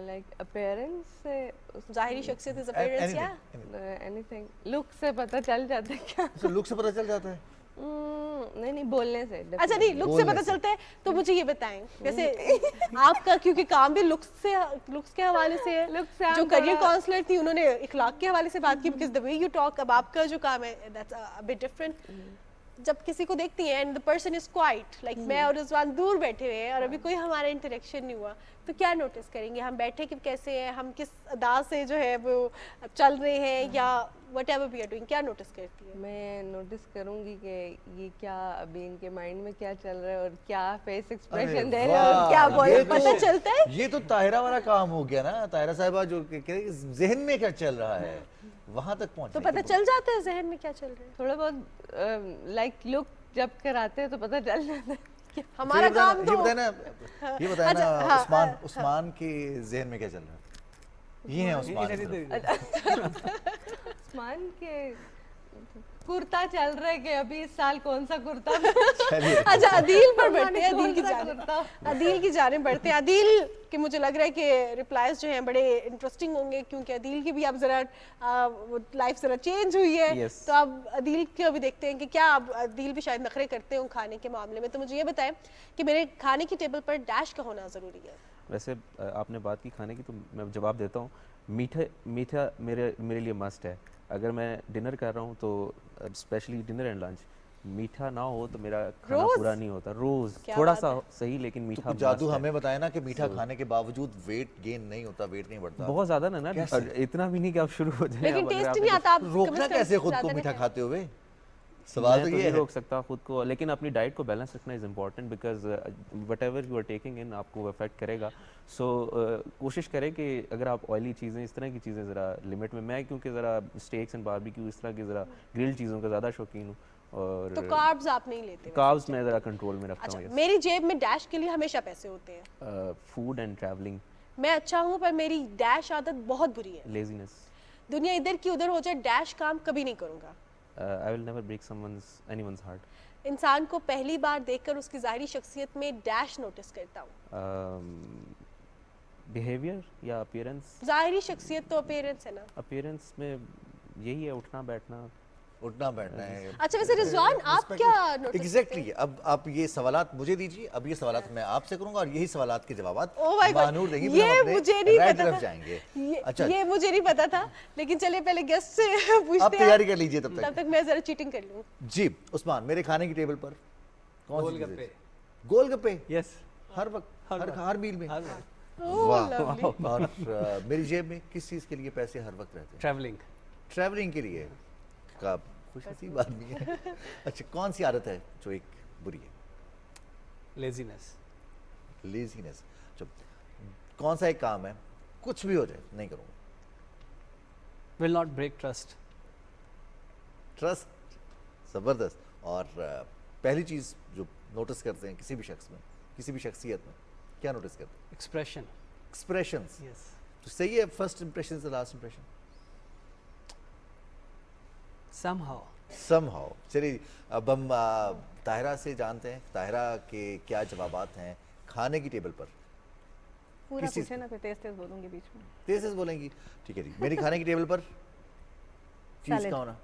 लाइक अपीयरेंस से, ज़ाहिरी शख्सियत इज अपीयरेंस या एनीथिंग, लुक से पता चल जाता है क्या? लुक से पता चल जाता है। नहीं, बोलने से। अच्छा, नहीं, लुक से पता चलता है तो मुझे ये बताएं, जैसे आपका क्योंकि काम भी लुक्स के हवाले से है, Looks से जो हम करियर थोड़ा- काउंसलर थी उन्होंने इखलाक के हवाले से बात की because the way you talk, अब आपका जो काम है दैट्स अ बिट डिफरेंट। जब किसी को देखती हैं and the person is quite, like मैं और रिजवान दूर बैठे हुए हैं और अभी कोई हमारा इंटरेक्शन नहीं हुआ, तो क्या नोटिस करेंगे? हम बैठे कि कैसे हैं, हम किस अदा से जो है वो चल रहे हैं, या whatever we are doing, क्या नोटिस करती है? मैं नोटिस करूंगी कि ये क्या अभी इनके माइंड में क्या चल रहा है और क्या फेस एक्सप्रेशन दे रहे हैं और क्या बोल ये पता चलता है? ये तो ताहिरा वाला काम हो गया ना, ताहिरा साहिबा जो कह रही है जहन में क्या चल रहा है वहां तक पहुंच। तो पता चल जाता है जहन में क्या चल रहा है। थोड़ा बहुत लाइक लुक जब कराते हैं तो पता चल जाता है। हमारा काम तो ये बताया ना, ये बताया अच्छा, ना हाँ, उस्मान के जहन में क्या चल रहा है। ये है उस्मान की तरफ। उस्मान के कुर्ता चल रहा है कि अभी इस साल कौन सा कुर्ता चलिए अच्छा अदील पर बढ़ते हैं, कौन अदील की सा जाने कुर्ता? अदील की जाने बढ़ते हैं। अदील के मुझे लग रहा है कि रिप्लाईज जो हैं बड़े इंटरेस्टिंग होंगे, क्योंकि अदील की भी अब जरा लाइफ जरा चेंज हुई है। Yes. तो अब अदील के अभी देखते हैं कि क्या अब अदील भी शायद नखरे करते हो खाने के मामले में। तो मुझे ये बताएं कि मेरे खाने की टेबल पर डैश का होना ज़रूरी है। वैसे आपने बात की खाने की, तो मैं जवाब देता हूँ। मीठा मेरे लिए मस्ट है। अगर मैं डिनर कर रहा हूँ तो स्पेशली डिनर एंड लंच, मीठा ना हो तो मेरा खाना रोज़? पूरा नहीं होता। रोज क्या थोड़ा बात सा है। सही, लेकिन तो मीठा कुछ जादू must है। हमें बताया ना कि मीठा खाने के बावजूद वेट गेन नहीं होता, वेट नहीं बढ़ता। बहुत ज्यादा ना कैसे? और इतना भी नहीं कि आप शुरू हो जाए। लेकिन टेस्ट ही नहीं आता। आप रोकना कम से कम कैसे खुद ज़्यादा को ना मीठा खाएं। खाते हुए? सवाल तो ये नहीं है। रोक सकता खुद को, लेकिन अपनी डाइट को बैलेंस रखना is important, because whatever you are taking in आपको अफेक्ट करेगा। सो कोशिश करें कि अगर आप ऑयली चीज़ें, इस तरह की चीज़ें ज़रा लिमिट में। मैं क्योंकि ज़रा स्टेक्स एंड बारबेक्यू इस तरह की ज़रा ग्रिल्ड चीज़ों का ज़्यादा शौकीन हूँ, और तो कार्ब्स आप नहीं लेते वैसे? कार्ब्स मैं ज़रा कंट्रोल में रखता अच्छा, हूँ। मेरी जेब में डैश के लिए हमेशा पैसे होते हैं। फूड एंड ट्रैवलिंग, मैं अच्छा हूँ पर मेरी डैश आदत बहुत बुरी है। लेजीनेस। दुनिया इधर की उधर हो जाए, डैश काम कभी नहीं करूँगा। I will never break anyone's heart. इंसान को पहली बार देखकर उसकी ज़ाहिरी शख्सियत में डैश नोटिस करता हूँ। बिहेवियर या अपीयरेंस। ज़ाहिरी शख्सियत तो अपीयरेंस है ना। अपीयरेंस में यही है, उठना बैठना। उठना बैठना है। अच्छा वैसे रिजवान आप क्या नोटिस एग्जैक्टली अब आप ये सवालात मुझे दीजिए, अब ये सवालात मैं आपसे करूंगा और यही सवालात के जवाबात Oh my God, महानूर देंगी। फिर ये हम अपने मुझे नहीं राइट पता तरफ था। जाएंगे। ये, अच्छा ये मुझे नहीं पता था, लेकिन चलिए पहले गेस्ट से आप पूछते हैं। तैयारी कर लीजिए तब तब तक। तक मैं जरा चीटिंग कर लूँ। जी उस्मान, मेरे खाने की टेबल पर कौन सी गोलगप्पे। चीज़ें? गोलगप्पे यस हर वक्त, हर मील में। हर वाह। और मेरी जेब में किस चीज़ के लिए पैसे हर वक्त रहते हैं? ट्रैवलिंग। ट्रैवलिंग के लिए। का खुश नसीब आदमी है। अच्छा, कौन सी आदत है जो एक बुरी है? लेजीनेस। लेजीनेस। जब कौन सा एक काम है कुछ भी हो जाए नहीं करूँगा? Will not break trust. Trust, ज़बरदस्त। और पहली चीज़ जो नोटिस करते हैं किसी भी शख्स में, किसी भी शख्सियत में, क्या नोटिस करते हैं? एक्सप्रेशन। एक्सप्रेशंस। यस। तो सही है, first impression is the last impression. Somehow. Somehow. चलिए अब हम ताहिरा से जानते हैं ताहिरा के क्या जवाबात हैं खाने की टेबल पर। पूरा किस चीज़ पूछे ना, फिर तेज तेज बोलूंगी बीच में। तेज तेज बोलेंगी, ठीक है जी। मेरी खाने की टेबल पर चीज़ सैलेड। का होना,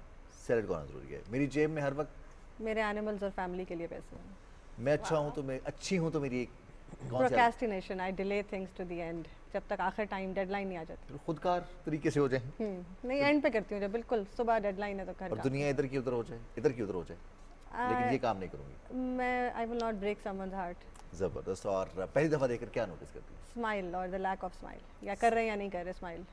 सैलेड का होना जरूरी है। मेरी जेब में हर वक्त मेरे एनिमल्स और फैमिली के लिए पैसे हैं। मैं अच्छा हूँ तो मैं अच्छी हूँ तो मेरी एक कौन सी आदत? Procrastination, I delay things to the end, जब तक आखिर टाइम डेडलाइन नहीं आ जाती। फिर खुदकार तरीके से हो जाए नहीं, एंड पे करती हूँ जब बिल्कुल सुबह डेडलाइन है तो घर और का। दुनिया इधर की उधर हो जाए, इधर की उधर हो जाए, लेकिन ये काम नहीं करूँगी। मैं I will not break someone's heart. ज़बरदस्त। और पहली दफ़ा देखकर क्या नोटिस करती है? स्माइल और द लैक ऑफ स्माइल, या कर रहे हैं या नहीं कर रहे स्माइल।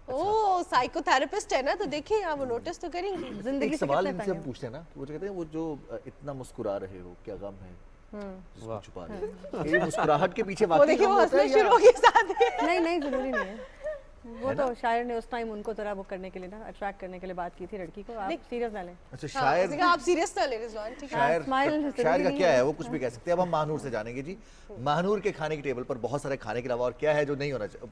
ओ साइकोथेरेपिस्ट है ना, तो देखिए आप वो नोटिस तो करेंगी। जिंदगी एक से सवाल कितने इनसे पहले हम हो? पूछते हैं ना, वो जो कहते हैं वो जो इतना मुस्कुरा रहे हो, क्या गम है जिसको छुपा रहे हो? ये मुस्कुराहट के पीछे वो वाकई देखिए गम वो होता है हंसना या- शुरू हो गए साथ में। नहीं नहीं, जरूरी नहीं है। वो तो शायर ने उस टाइम उनको जरा वो करने के लिए ना, अट्रैक्ट करने के लिए बात की थी लड़की को। आप सीरियस ना लें। अच्छा, हाँ, शायर उसने कहा, आप सीरियस ना ले रिजवान, ठीक है। शायर स्माइल शायर जरूरी का नहीं क्या है। है वो कुछ भी कह सकते हैं। अब हम महानूर से जानेंगे जी, महानूर के खाने की टेबल पर बहुत सारे खाने के अलावा और क्या है जो नहीं होना चाहिए,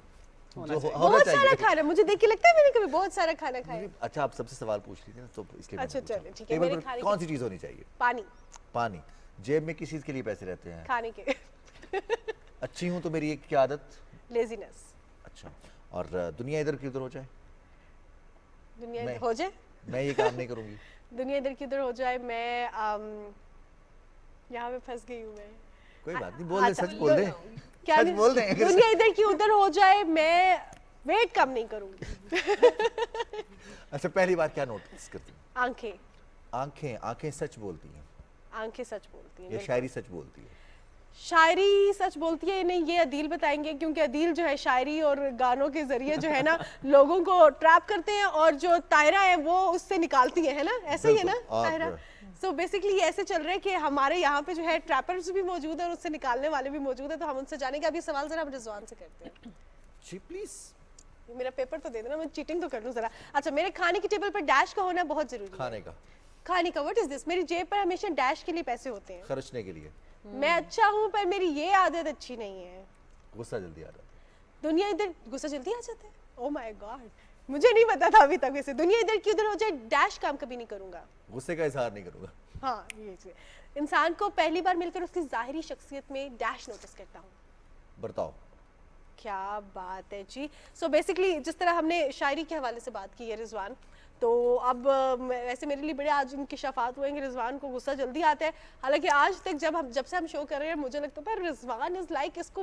जो होना बहुत सारा चाहिए? खाना, मुझे देख के लगता है मैंने कभी बहुत सारा खाना खाया। अच्छा, आप सबसे सवाल पूछ लीजिए ना, तो इसलिए मैंने अच्छा, पूछा। चलिए, ठीक है, टेबल मेरे पर खाने कौन की- सी चीज़ होनी चाहिए? पानी। पानी। जेब में किस चीज़ के लिए पैसे रहते हैं? खाने के। अच्छी हूँ तो मेरी एक क्या आदत? लेजीनेस। अच्छा। और दुनिया इधर की उधर हो जाए, दुनिया मैं- हो जाए, मैं ये काम नहीं करूँगी। दुनिया इधर की उधर हो जाए, मैं यहाँ पे फंस गई हूँ मैं। कोई बात नहीं, बोल दे, अच्छा, सच बोल दे, क्या सच नहीं- बोल दे। अगर दुनिया इधर की उधर हो जाए, मैं वेट कम नहीं करूंगी। अच्छा, पहली बात क्या नोटिस करती हैं? आंखें। आंखें। आंखें सच बोलती हैं आंखें सच बोलती हैं। या शायरी सच बोलती है? शायरी सच बोलती है नहीं, ये अदील बताएंगे, क्योंकि अदील जो है शायरी और गानों के जरिए जो है ना लोगों को ट्रैप करते हैं, और जो तायरा है वो उससे निकालती है ना, ऐसा ही है ना बिल्कुल, और- तायरा। सो बेसिकली ऐसे चल रहा है कि हमारे यहाँ पे जो है ट्रैपर्स भी मौजूद है और उससे निकालने वाले भी मौजूद है, तो हम उनसे जानेंगे। अब ये सवाल जरा हम रिजवान से करते हैं। जी प्लीज। मेरा पेपर तो दे देना, मैं चीटिंग तो कर लूँ जरा। अच्छा, मेरे खाने की टेबल पर डैश का होना बहुत जरूरी है। खाने का, खाने का, व्हाट इज दिस? मेरी जेब पर हमेशा डैश के लिए पैसे होते हैं। खर्चने के लिए। मैं अच्छा हूँ पर मेरी ये आदत अच्छी नहीं है। गुस्सा जल्दी आ जाता है। दुनिया इधर गुस्सा जल्दी आ जाता है। ओह माय गॉड, मुझे नहीं पता था अभी तक, वैसे दुनिया इधर की उधर हो जाए डैश काम कभी नहीं करूंगा। गुस्से का इजहार नहीं करूंगा। हाँ ये चीज़। इंसान को पहली बार मिलकर उसकी ज़ाहिरी शख्सियत में डैश नोटिस करता हूँ। बर्ताओ। क्या बात है जी। सो बेसिकली जिस तरह हमने शायरी के हवाले से बात की है रिजवान, तो अब वैसे मेरे लिए बड़े आज इंकिशाफात हुए हैं कि रिजवान को गुस्सा जल्दी आता है। हालांकि आज तक जब से हम शो कर रहे हैं मुझे लगता था रिजवान इज लाइक इसको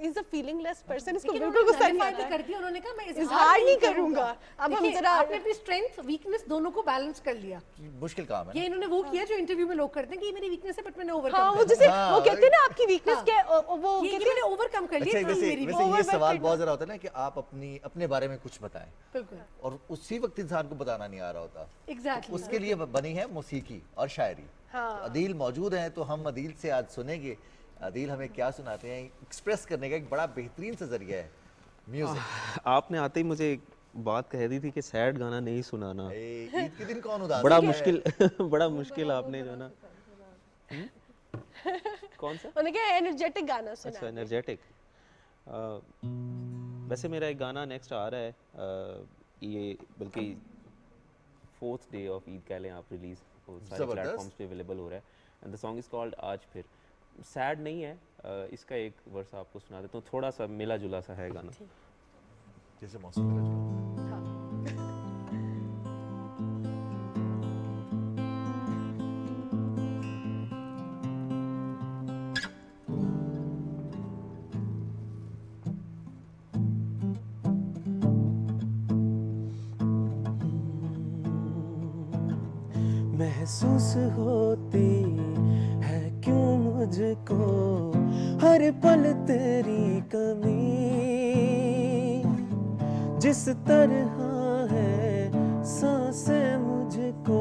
इज अ फीलिंगलेस पर्सन, इसको बिल्कुल गुस्सा नहीं आता है। कर दिया उन्होंने कहा मैं इजहार नहीं करूंगा। अब हम जरा आपने अपनी स्ट्रेंथ वीकनेस दोनों को बैलेंस कर लिया। मुश्किल काम है ये इन्होंने वो किया जो इंटरव्यू में लोग करते हैं कि ये मेरी वीकनेस है बट मैंने ओवरकम हाँ वो कर जैसे हाँ, वो कहते हैं ना आपकी वीकनेस हाँ। क्या वो ये कहते मैंने ओवरकम कर अच्छा लिया तो वैसे मेरी वैसे ये overwork सवाल करना। बहुत ज़रा होता है ना कि आप अपने बारे में कुछ बताएं बिल्कुल और उसी वक्त इंसान को बताना नहीं आ रहा होता। एग्जैक्टली उसके लिए बनी है मौसीकी और शायरी। हाँ। तो अदील मौजूद हैं तो हम अदील से आज सुनेंगे अदील हमें क्या सुनाते हैं। एक्सप्रेस करने का एक बड़ा बेहतरीन सा जरिया है म्यूजिक। आपने आते ही मुझे एक बात कह दी थी कि सैड गाना नहीं सुनाना। ईद के दिन कौन उदास बड़ा होता है? मुश्किल बड़ा मुश्किल आपने जो ना कौन सा? उन्होंने क्या एनर्जेटिक गाना अच्छा सुना। एनर्जेटिक। वैसे मेरा एक गाना नेक्स्ट आ रहा है, ये बल्कि 4th डे ऑफ ईद कह लें आप, रिलीज सारे जबरदस्त। प्लेटफॉर्म्स पे अवेलेबल हो रहा है and the song is called आज फिर। सैड नहीं है, इसका एक वर्स आपको सुना देता हूँ, थोड़ा सा मिला जुला सा है गाना। जैसे मौसम मिला जुला। महसूस होती है क्यों मुझको हर पल तेरी कमी, जिस तरह है सांसें मुझको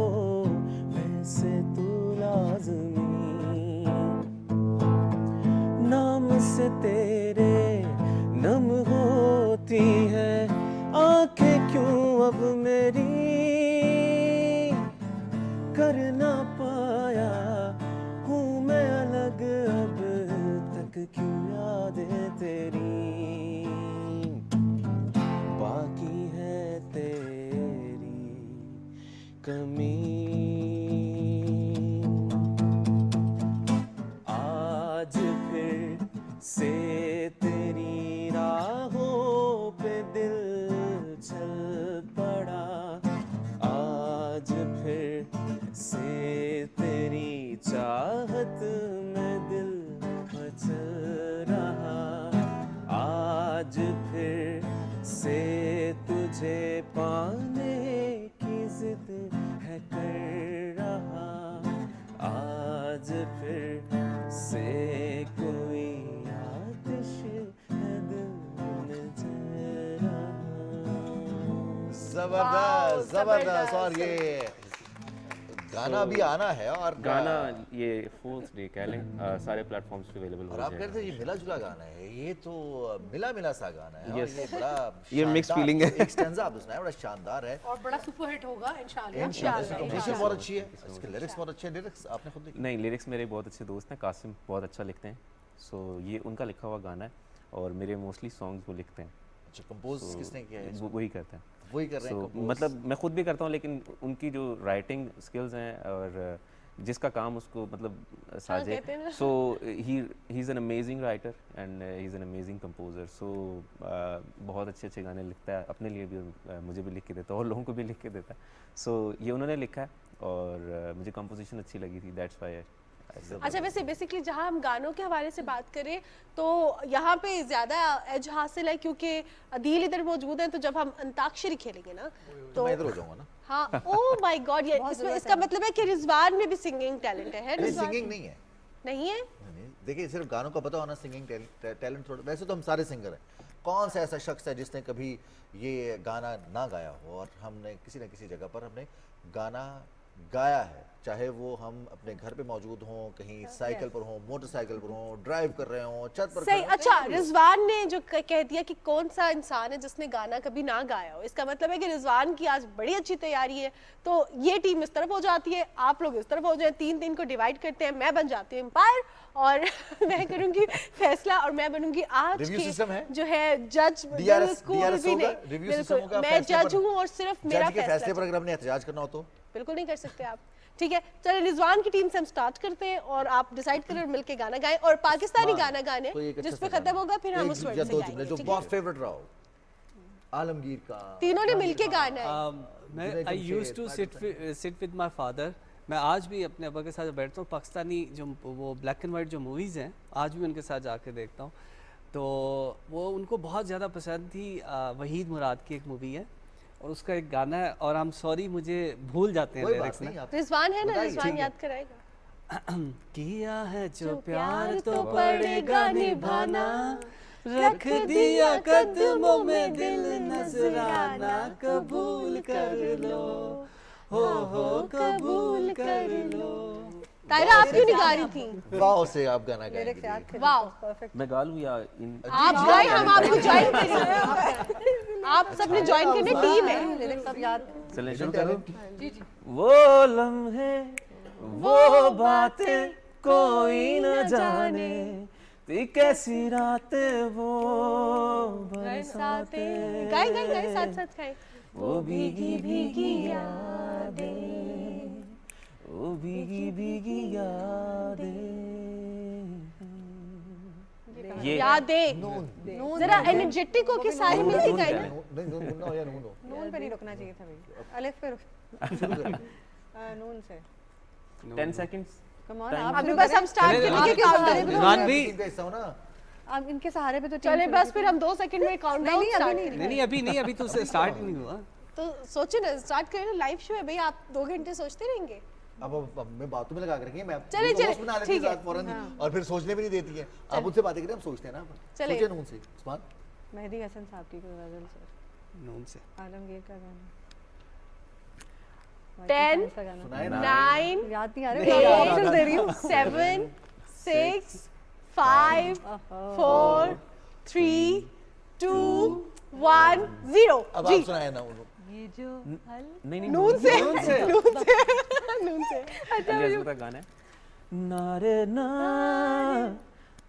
वैसे तू लाज़मी। नाम से तेरे नम होती है आंखें क्यों अब मेरी, कर ना पाया हूँ मैं अलग अब तक क्यों यादें तेरी बाकी है तेरी कमी। आज फिर से तेरी राहों पे दिल चल पड़ा, आज फिर से तेरी चाहत में दिल मचल रहा, आज फिर से तुझे पाने की जिद है कर रहा, आज फिर से कोई आतिश है दिल में जल रहा। जबरदस्त जबरदस्त। और ये गाना भी आना है और गाना ये 4th डे कह लें सारे प्लेटफॉर्म्स पे अवेलेबल हो और आप जाएगा। कहते हैं ये मिला जुला गाना है, ये तो मिला मिला सा गाना है। और Yes. ये बड़ा ये mixed शानदार- feeling है। एक स्टैंजा आपने सुनाया बड़ा शानदार है। और बड़ा सुपर हिट होगा इंशाल्लाह। कंपोजिशन बहुत अच्छी है, इसके लिरिक्स बहुत अच्छे हैं। लिरिक्स आपने खुद लिखे? नहीं, लिरिक्स मेरे बहुत अच्छे दोस्त हैं, कासिम बहुत अच्छा लिखते हैं, सो ये उनका लिखा हुआ गाना है और मेरे मोस्टली सॉन्ग्स वो लिखते हैं। अच्छा कंपोज किसने किया है? वही करते हैं। वही कर रहे हैं So, compose? मतलब मैं खुद भी करता हूँ लेकिन उनकी जो राइटिंग स्किल्स हैं और जिसका काम उसको मतलब साजे, कहते हैं ना। So he is an amazing writer and he is an amazing composer. So बहुत अच्छे अच्छे गाने लिखता है, अपने लिए भी मुझे भी लिख के देता है और लोगों को भी लिख के देता है। सो ये उन्होंने लिखा है और मुझे कंपोजिशन अच्छी लगी थी, दैट्स व्हाई। अच्छा वैसे बेसिकली जहाँ हम गानों के हवाले से बात करें तो यहाँ पे ज़्यादा एज हासिल है क्योंकि अदील इधर मौजूद हैं, तो जब हम अंताक्षरी खेलेंगे ना तो मैं इधर हो जाऊंगा ना। हाँ ओह माय गॉड, ये इसका मतलब है कि रिजवान में भी सिंगिंग टैलेंट है नहीं रिजवान? सिंगिंग नहीं है। नहीं है? नहीं, देखिए सिर्फ गानों का पता होना सिंगिंग टैलेंट थोड़ा, वैसे तो हम सारे सिंगर हैं। कौन सा ऐसा शख्स है जिसने कभी ये गाना ना गाया हो, और हमने किसी न किसी जगह पर हमने गाना गाया है, चाहे वो हम अपने घर पे मौजूद हों, कहीं साइकिल पर हों, मोटरसाइकिल पर हों, ड्राइव कर रहे हों, छत पर सही। खड़े हों, अच्छा, कहीं भी हो। रिजवान ने जो कह दिया कि कौन सा इंसान है जिसने गाना कभी ना गाया हो, इसका मतलब है कि रिजवान की आज बड़ी अच्छी तैयारी है। तो ये टीम इस तरफ हो जाती है, आप लोग इस तरफ हो जाए, 3-3 को डिवाइड करते हैं, मैं बन जाती हूँ एम्पायर और मैं करूंगी फैसला और मैं बनूंगी आज Review system है? के जो है जज। DRS बिल्कुल भी होगा? नहीं, Review system बिल्कुल होगा? मैं फैसले जज पर- हूँ और सिर्फ मेरा जज के फैसले फैसला पर अगर हमने एहतजाज करना हो तो बिल्कुल नहीं कर सकते आप। ठीक है, चलिए रिजवान की टीम से हम स्टार्ट करते हैं और आप डिसाइड करें और मिलके गाना गाएं और पाकिस्तानी गाना गाने कोई एक अच्छा जिस पे सा खत्म गाना। होगा फिर हम एक उस वर्ड या से दो जुमले गाएंगे। जो ठीक है? बहुत फेवरेट रहा हो, आलमगीर का, तीनों ने मिलके गाना है। मैं Junaid I Jamshed, use to sit with my father. मैं आज भी अपने अब्बा के साथ बैठता हूँ, पाकिस्तानी जो वो ब्लैक एंड वाइट जो मूवीज़ हैं आज भी उनके साथ जाके देखता हूँ। तो वो उनको बहुत ज़्यादा पसंद थी। वहीद मुराद की एक मूवी है और उसका एक गाना है और हम सॉरी मुझे भूल जाते हैं कोई लिरिक्स बात में। नहीं, आप रिजवान है ना, बताइए, रिजवान ठीक है। याद कराएगा। किया है जो प्यार प्यार तो तो पड़ेगा पड़ेगा निभाना, रख दिया कदमों में दिल नजराना, कबूल कर लो हो कबूल कर लो। तायरा आप क्यों नहीं गा रही थी? वाह से आप गाना लिरिक्स याद गाएंगे। थे वाह, परफेक्ट। मैं गा लूँ या इन आप गाए, हम आपको ज्वाइन करेंगे। आप सबने ज्वाइन करने टीम है। लिरिक्स सब याद थे। चलें शुरू करूँ? वो लम्हे वो बातें कोई न जाने, थी कैसी रातें वो बरसाते, गाए गाए गाए, साथ साथ गाए। वो भीगी भीगी यादें, वो भीगी भीगी यादें। ये यादें जरा एनर्जेटिक हो के सारे मिलके गाए ना। नहीं, नून हो या नून हो, नून पे नहीं रुकना चाहिए था भाई, अलिफ पे शुरू करें। नून से। 10 seconds। Come on, Time. आप अभी शुरू बस करें। हम स्टार्ट चले, करने के आपके काउंट सहारे डाउन। पे तो- रिजवान भी टीम का हिस्सा हो ना। आप इनके सहारे पे तो चले टीम बस शुरू फिर हम 2 सेकंड में काउंट डाउन नहीं, अभी स्टार्ट नहीं। करेंगे। नहीं अभी तो स्टार्ट ही नहीं हुआ। तो सोचिए ना, स्टार्ट करें ना, लाइव शो है भाई, आप 2 घंटे सोचते रहेंगे। अब मैं बातों में लगा के रखेंगे, मैं चलिए, चलिए, दोस्त बना लेती है ठीक है। साथ फौरन और फिर सोचने भी नहीं देती है। आप मुझसे बातें करें, हम सोचते हैं ना। चलिए। सोचिए नून से उस्मान। मेहदी हसन साहब की कोई गजल सर, नून से आलमगीर का गाना, 10, का गाना। सुनाए ना। 9, याद नहीं आ Eight, रहा, मैं ऑप्शंस दे रही हूँ। 7, 6, 5, 4, 3, 2, 1, 0। अब जी, आप सुनाए ना उनको। ये जो नहीं नहीं नून से नून से नून से। अलियास का गाना है। नारे ना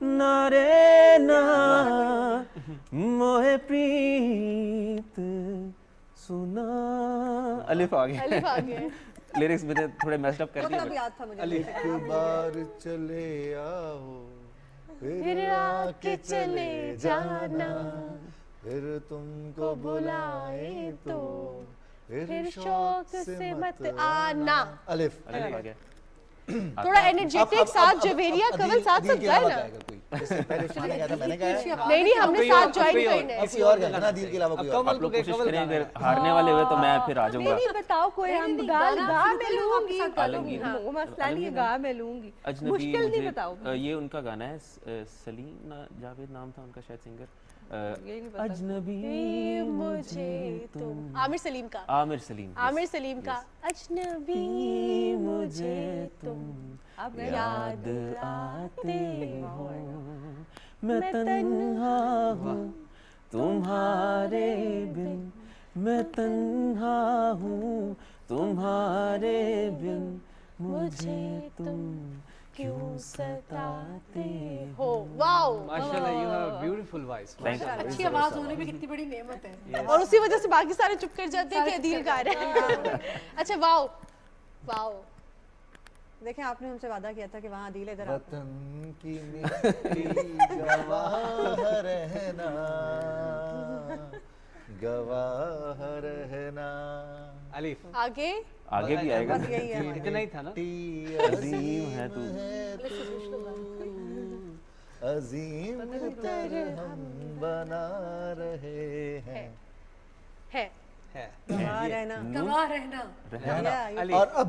नारे ना मोहे प्रीत सुना। अलिफ आ गया। अलिफ आ गया। लिरिक्स मैंने थोड़े मेस्ड अप कर मतलब दिए। याद था मुझे। एक बार चले आओ, फिर आके चले जाना, फिर तुमको बुलाए तो फिर शौक से मत आना। अलिफ। अलिफ आ गया। थोड़ा एनर्जेटिक साथ जवेरिया कवल साथ साथ गाए ना। जैसे पहले उस्मान ने गाया था, मैंने गाया है। नहीं नहीं, हमने कोई साथ और- ज्वाइन कोई और- करना है। किसी और गाना ना, दिल के अलावा कोई और। कमल आप लोग को कोशिश कमल करें, गाना अगर हारने वाले हुए तो मैं फिर आ जाऊंगा। नहीं बताओ कोई हम गा मैं लूंगी, आलमगीर। वो मसला नहीं है, गा मैं लूंगी। अजनबी मुश्किल नहीं मुझे बताओ। ये उनका गाना है, सलीम जावेद नाम था उनका शायद सिंगर। यही नहीं पता। अजनबी मुझे तुम, आमिर सलीम का, आमिर सलीम। आमिर सलीम का अजनबी मुझे तुम आप गए? याद आते हो, मैं तन्हा हूँ तुम्हारे बिन, मैं तन्हा हूँ तुम्हारे बिन, मुझे तुम क्यों सताते हो। वाओ, माशाल्लाह, you have a beautiful voice. अच्छी आवाज होने में कितनी बड़ी नेमत है। और उसी वजह से बाकी सारे चुप कर जाते हैं कि अदील गा रहे हैं। अच्छा, वाओ वाओ। देखें, आपने हमसे वादा किया था कि वहाँ अदील इधर आते हैं। वतन की मिट्टी गवाह रहना, गवाह रहना। अलिफ आगे आगे भी आएगा। बस यही है हमारा। इतना ही था ना। अजीम है तू। अजीम तर हम बना रहे हैं। है है। वहाँ रहना। गवाह रहना। रहना। अली। और अब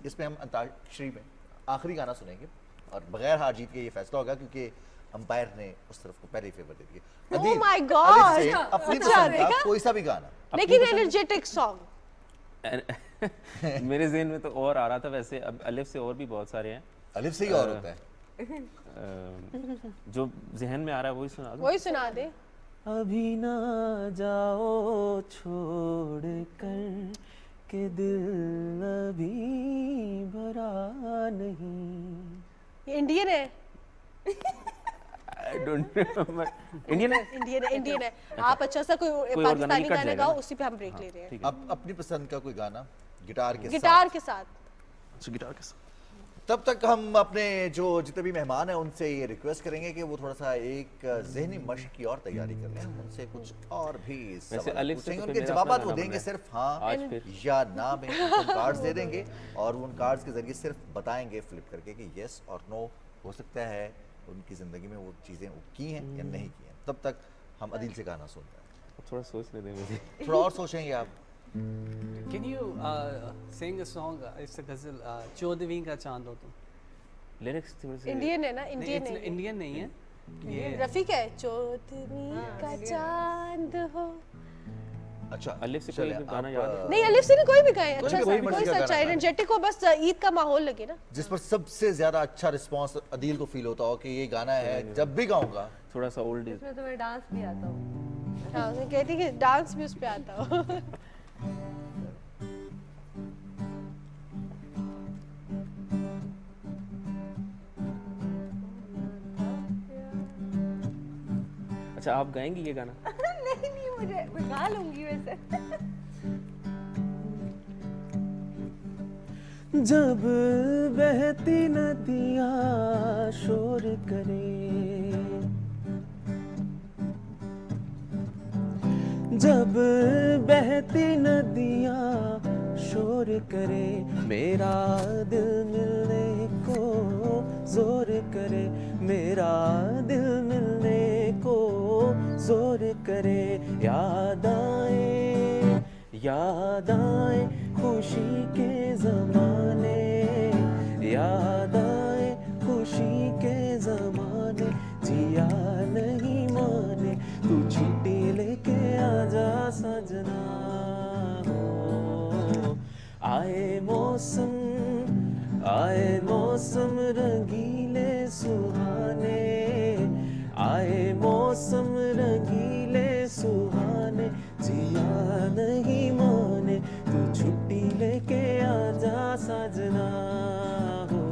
इसमें हम अंताक्षरी में आखिरी गाना सुनेंगे और बगैर हार जीत के ये फैसला होगा, क्योंकि अंपायर ने उस तरफ को पहले ही फेवर दे दिया। Oh my अदील से God! अपनी अच्छा, पसंद का देखा? कोई सा भी गाना। लेकिन एनर्जेटिक सॉन्ग। मेरे जहन में तो और आ रहा था वैसे, अब अलिफ से और भी बहुत सारे हैं। अलिफ से ही और होता है। जो जहन में आ रहा है वही सुना दो। वही सुना दे। अभी ना जाओ छोड़ कर के दिल अभी भरा नहीं। ये इंडियन है। I don't remember. इंडियन है? इंडियन है। आप अच्छा सा कोई कोई और गाना पाकिस्तानी नहीं कट गाना जाएगा गाओ, ना? उसी पे हम ब्रेक ले रहे हैं। ठीक है। अब अपनी पसंद का कोई गाना गिटार के गिटार साथ। के साथ। अच्छा, गिटार के साथ। तब तक हम अपने जो जितने भी मेहमान हैं उनसे ये रिक्वेस्ट करेंगे कि वो थोड़ा सा एक जहनी मश्क की और तैयारी कर लें। हम उनसे कुछ और भी सवाल अलिफ से पूछेंगे, तो उनके मेरा जवाब अपना वो गाना देंगे बना है। सिर्फ हाँ आज फिर। या ना में। उनको कार्ड्स दे देंगे और वो उन कार्ड्स के जरिए सिर्फ बताएंगे फ्लिप करके कि यस और नो। हो सकता है उनकी ज़िंदगी में वो चीज़ें की हैं या नहीं की हैं। तब तक हम अदील से गाना सुनते हैं। थोड़ा सोचने दें मुझे। थोड़ा और सोचेंगे आप। Can you sing a song? It's a ghazal. चौदहवीं का चांद हो तुम। लिरिक्स थोड़े से इंडियन है ना? नहीं, इंडियन है। इंडियन नहीं है ये। रफीक है। चौदहवीं का चांद हो। अच्छा, अलिफ से चलिए, कोई गाना आप, याद है? नहीं, अलिफ से नहीं, कोई भी गाए। कोई अच्छा भी, सा, कोई कोई मर्जी का सा गाना अच्छा गाएं। एनर्जेटिक हो, बस ईद का माहौल लगे ना। जिस पर सबसे ज्यादा अच्छा रिस्पांस अदील को फील होता हो कि ये गाना है जब भी गाऊंगा। थोड़ा सा ओल्ड इज। इसमें तो मैं डांस भी आता हूँ। हाँ, मैं कहती कि डांस भी उस पे आता हो। अच्छा, आप गाएंगी ये गाना? नहीं नहीं, मुझे मैं गा लूंगी वैसे। जब बहती नदियाँ शोर करे, जब बहती नदियाँ शोर करे, मेरा दिल मिलने को जोर करे, मेरा दिल मिलने को जोर करे। याद आए खुशी के ज़माने, याद आए खुशी के ज़माने, जिया नहीं माने, तू चिट्ठी लेके आजा सजना। हो आए मौसम रंगीले सुहाने, आए मौसम रंगीले सुहाने, जिया नहीं माने, तू छुट्टी लेके आजा सजना। हो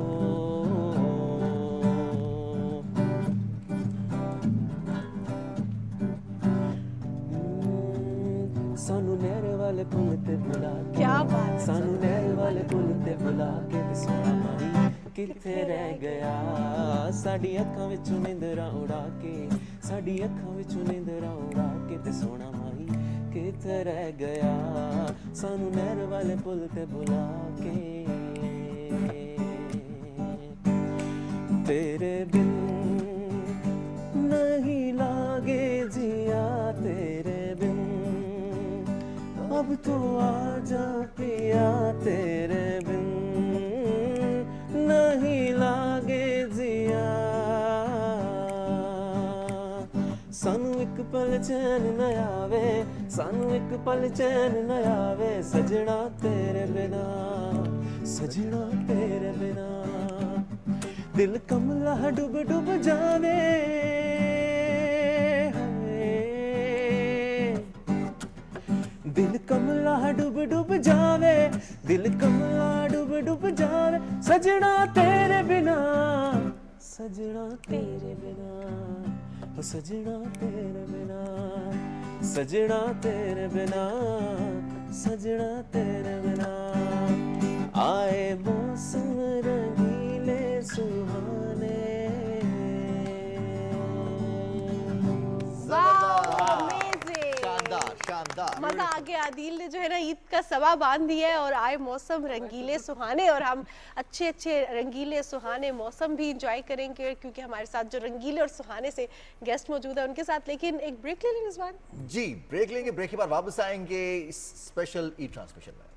सानू नहर वाले पुल ते बुला के, क्या बात है। सानू नहर वाले पुल ते बुला के ते सोना माई किथे रह गया, साडी अखां विचों नींदरां उड़ा के, साडी अखां विचों नींदरां उड़ा के ते सोना माई किथे रह गया, सानू नहर वाले पुल ते बुला के। तेरे बिन नहीं लागे जिया, तेरे बिन अब तो आजा पिया, तेरे बिन नहीं लागे जिया। सानू एक पल चैन न आवे, सानू एक पल चैन न आवे, सजना तेरे बिना, सजना तेरे बिना। दिल कमला डूब डूब जावे, दिल कमला डूब डूब जावे, दिल कमला डूब डूब जावे, सजना तेरे बिना, सजना तेरे बिना, ओ सजना तेरे बिना, सजना तेरे बिना, सजना तेरे बिना। आए मौसम रंगीले सुहाने। शानदार शानदार। मजा आ गया। आदिल ने जो है ना ईद का सवा बांध दिया है और आए मौसम रंगीले सुहाने, और हम अच्छे अच्छे रंगीले सुहाने मौसम भी इंजॉय करेंगे क्योंकि हमारे साथ जो रंगीले और सुहाने से गेस्ट मौजूद है उनके साथ। लेकिन एक ब्रेक ले लें इस बार। जी ब्रेक लेंगे, ब्रेक के बाद वापस आएंगे इस स्पेशल ई ट्रांसमिशन में।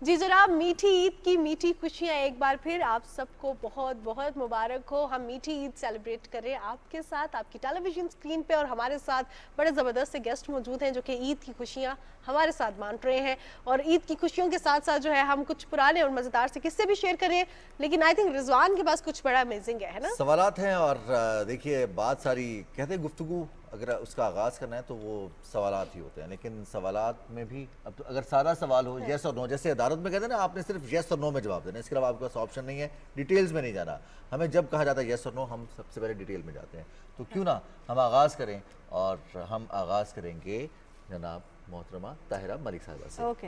जी जनाब, मीठी ईद की मीठी खुशियाँ एक बार फिर आप सबको बहुत बहुत मुबारक हो। हम मीठी ईद सेलिब्रेट कर रहे हैं आपके साथ, आपकी टेलीविजन स्क्रीन पे, और हमारे साथ बड़े ज़बरदस्त से गेस्ट मौजूद हैं जो कि ईद की खुशियाँ हमारे साथ बांट रहे हैं। और ईद की खुशियों के साथ साथ जो है हम कुछ पुराने और मज़ेदार से किस्से भी शेयर कर रहे हैं, लेकिन आई थिंक रिजवान के पास कुछ बड़ा अमेजिंग है ना? सवालात हैं और देखिए बात सारी कहते हैं गुफ्तगू अगर उसका आगाज़ करना है तो वो सवालात ही होते हैं, लेकिन सवालात में भी अब तो अगर सादा सवाल हो येस और नो, जैसे अदालत में कहते हैं ना आपने सिर्फ येस और नो में जवाब देना, इसके अलावा आपके पास ऑप्शन नहीं है, डिटेल्स में नहीं जाना। हमें जब कहा जाता है येस और नो हम सबसे पहले डिटेल में जाते हैं। तो क्यों ना हम आगाज़ करें, और हम आगाज़ करेंगे जनाब मोहतरमा ताहिरा मलिक साहिबा से। ओके,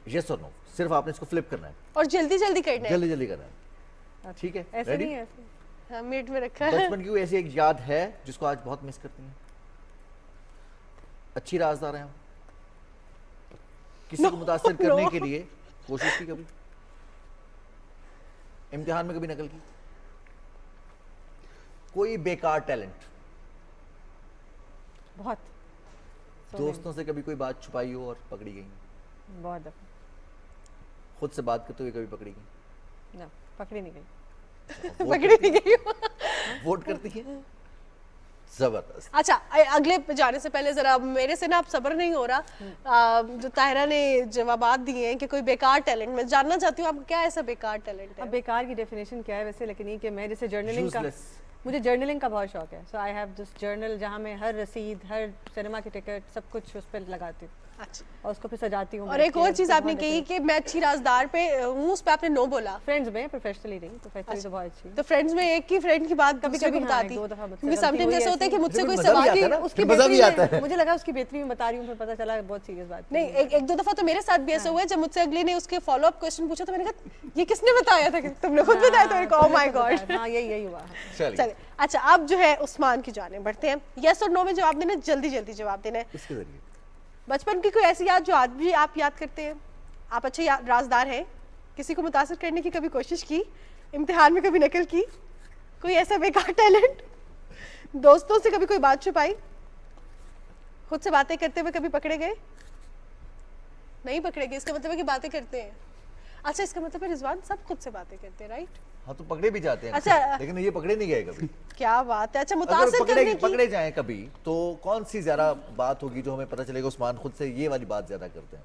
येस और नो, सिर्फ आपने इसको फ्लिप करना है, और जल्दी जल्दी करना है। जल्दी जल्दी करना है, ठीक है? ऐसे रेडी? नहीं है ऐसे। हाँ, मिनट में रखा है। बचपन की कोई ऐसी एक याद है जिसको आज बहुत मिस करती हैं? अच्छी राजदार हैं हम? किसी को मुतासिर करने के लिए कोशिश की कभी? इम्तिहान में कभी नकल की? कोई बेकार टैलेंट? बहुत दोस्तों से कभी कोई बात छुपाई हो और पकड़ी गई? बहुत दफा खुद से बात करते हुए कभी पकड़ी गई? ना, पकड़ी नहीं गई। पकड़ी नहीं गई हो। वोट करती है? जबरदस्त। अच्छा, अगले पे जाने से पहले जरा मेरे से ना अब सब्र नहीं हो रहा। जो ताहिरा ने जवाबात दिए हैं कि कोई बेकार टैलेंट, मैं जानना चाहती हूँ आपको क्या ऐसा बेकार टैलेंट है? अब बेकार की डेफिनेशन क्या है वैसे, लेकिन ये कि मैं जैसे जर्नलिंग का, Useless. मुझे जर्नलिंग का बहुत शौक है। सो आई हैव दिस जर्नल जहाँ मैं हर रसीद, हर सिनेमा की टिकट, सब कुछ उस पर लगाती हूँ अच्छा, और उसको फिर सजाती हूँ। और एक और चीज आपने कही कि मैं अच्छी राजदार पे हूँ, उस पे आपने नो बोला। फ्रेंड्स में, प्रोफेशनली नहीं, प्रोफेशनली तो बहुत अच्छी है। तो फ्रेंड्स में एक ही फ्रेंड की बात कभी दूसरे को कभी बता हाँ, दी, 1-2 दफा मुझसे क्योंकि गलती समटाइम्स हुई ऐसा ऐसी। होता है कि मुझसे कोई मजा भी सवाल आता है ना, उसकी मजा भी बेहतरी आता है। मुझे लगा उसकी बेहतरी में बता रही हूँ, फिर पता चला बहुत सीरियस बात नहीं, एक दो दफा तो मेरे साथ भी ऐसा हुआ है जब मुझसे अगले ने उसके फॉलो अप क्वेश्चन पूछा तो मैंने कहा ये किसने बताया था? कि तुमने खुद बताया था? मेरे को, ओह माय गॉड। हाँ, यही हुआ। चलिए चलिए, अच्छा अब जो है उस्मान की जाने बढ़ते हैं। यस और नो में जवाब देना, जल्दी जल्दी जवाब देना है। इसके जरिए बचपन की कोई ऐसी याद जो आज भी आप याद करते हैं? आप अच्छे राजदार हैं, किसी को मुतासिर करने की कभी कोशिश की, इम्तिहान में कभी नकल की, कोई ऐसा बेकार टैलेंट, दोस्तों से कभी कोई बात छुपाई, खुद से बातें करते हुए कभी पकड़े गए? नहीं पकड़े गए, इसका मतलब है कि बातें करते हैं। अच्छा, इसका मतलब है रिजवान सब खुद से बातें करते हैं, राइट? हाँ तो पकड़े भी जाते हैं अच्छा। लेकिन ये पकड़े नहीं गए कभी। क्या बात है। अच्छा, अगर मुतासिर करने की पकड़े जाएं कभी तो कौन सी ज्यादा बात होगी जो हमें पता चलेगा उस्मान खुद से ये वाली बात ज्यादा करते हैं?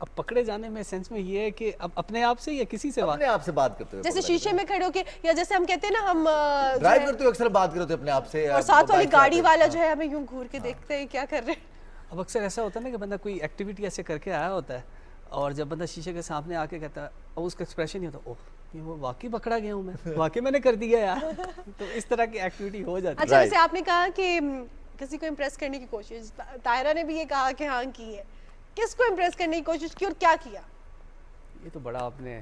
अब पकड़े जाने में सेंस में ये है कि अब अपने आप से या किसी से बात? अपने आप से बात करते हुए जैसे पकड़ा शीशे में खड़े होके, या जैसे हम कहते हैं ना हम जो ड्राइव है, करते हुए अक्सर बात करते हैं अपने आप से, और साथ वाली बाइक गाड़ी चलाते वाला हैं। जो है हमें यूं घूर के देखते हैं क्या कर रहे हैं। अब अक्सर ऐसा होता है ना कि बंदा कोई एक्टिविटी ऐसे करके आया होता है और जब बंदा शीशे के सामने आके कहता है और उसका एक्सप्रेशन नहीं होता, ओह ये वो वाकई पकड़ा गया हूँ मैं, वाकई मैंने कर दिया यार। तो इस तरह की एक्टिविटी हो जाती है। अच्छा, Right. जैसे आपने कहा कि किसी को इम्प्रेस करने की कोशिश, ताहिरा ने भी ये कहा कि हाँ की है, किसको इम्प्रेस करने की कोशिश की और क्या किया? ये तो बड़ा आपने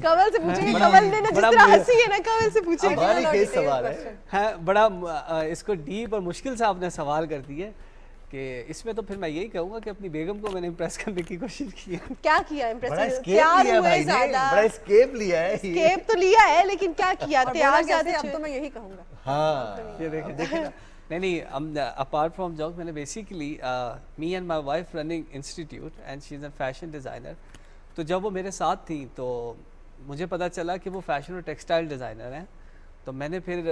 कमल से पूछेंगे, बड़ा- कमल ने ना जिस बड़ा तरह मुझे- हंसी है ना, कमल से पूछेंगे। हमारी केस सवाल है। है बड़ा इसको डीप और मुश्किल से आपने सवाल कर दिया कि इसमें तो फिर मैं यही कहूँगा कि अपनी बेगम को मैंने इम्प्रेस करने की कोशिश की है। क्या किया बड़ा इम्प्रेस? escape प्यार लिया हुए भाई ने, ज्यादा, बड़ा escape लिया है ये। escape तो लिया है, लेकिन क्या किया? और बोला तैयार कैसे, ज्यादा अब तो मैं यही कहूँगा। हाँ ये देखें ना। नहीं हम अपार्ट फ्रॉम जॉब मैंने basically me and my wife running institute and she is a fashion designer. तो जब वो मेरे साथ थी तो मुझे पता चला कि वो फैशन और टेक्सटाइल डिज़ाइनर हैं। तो मैंने फिर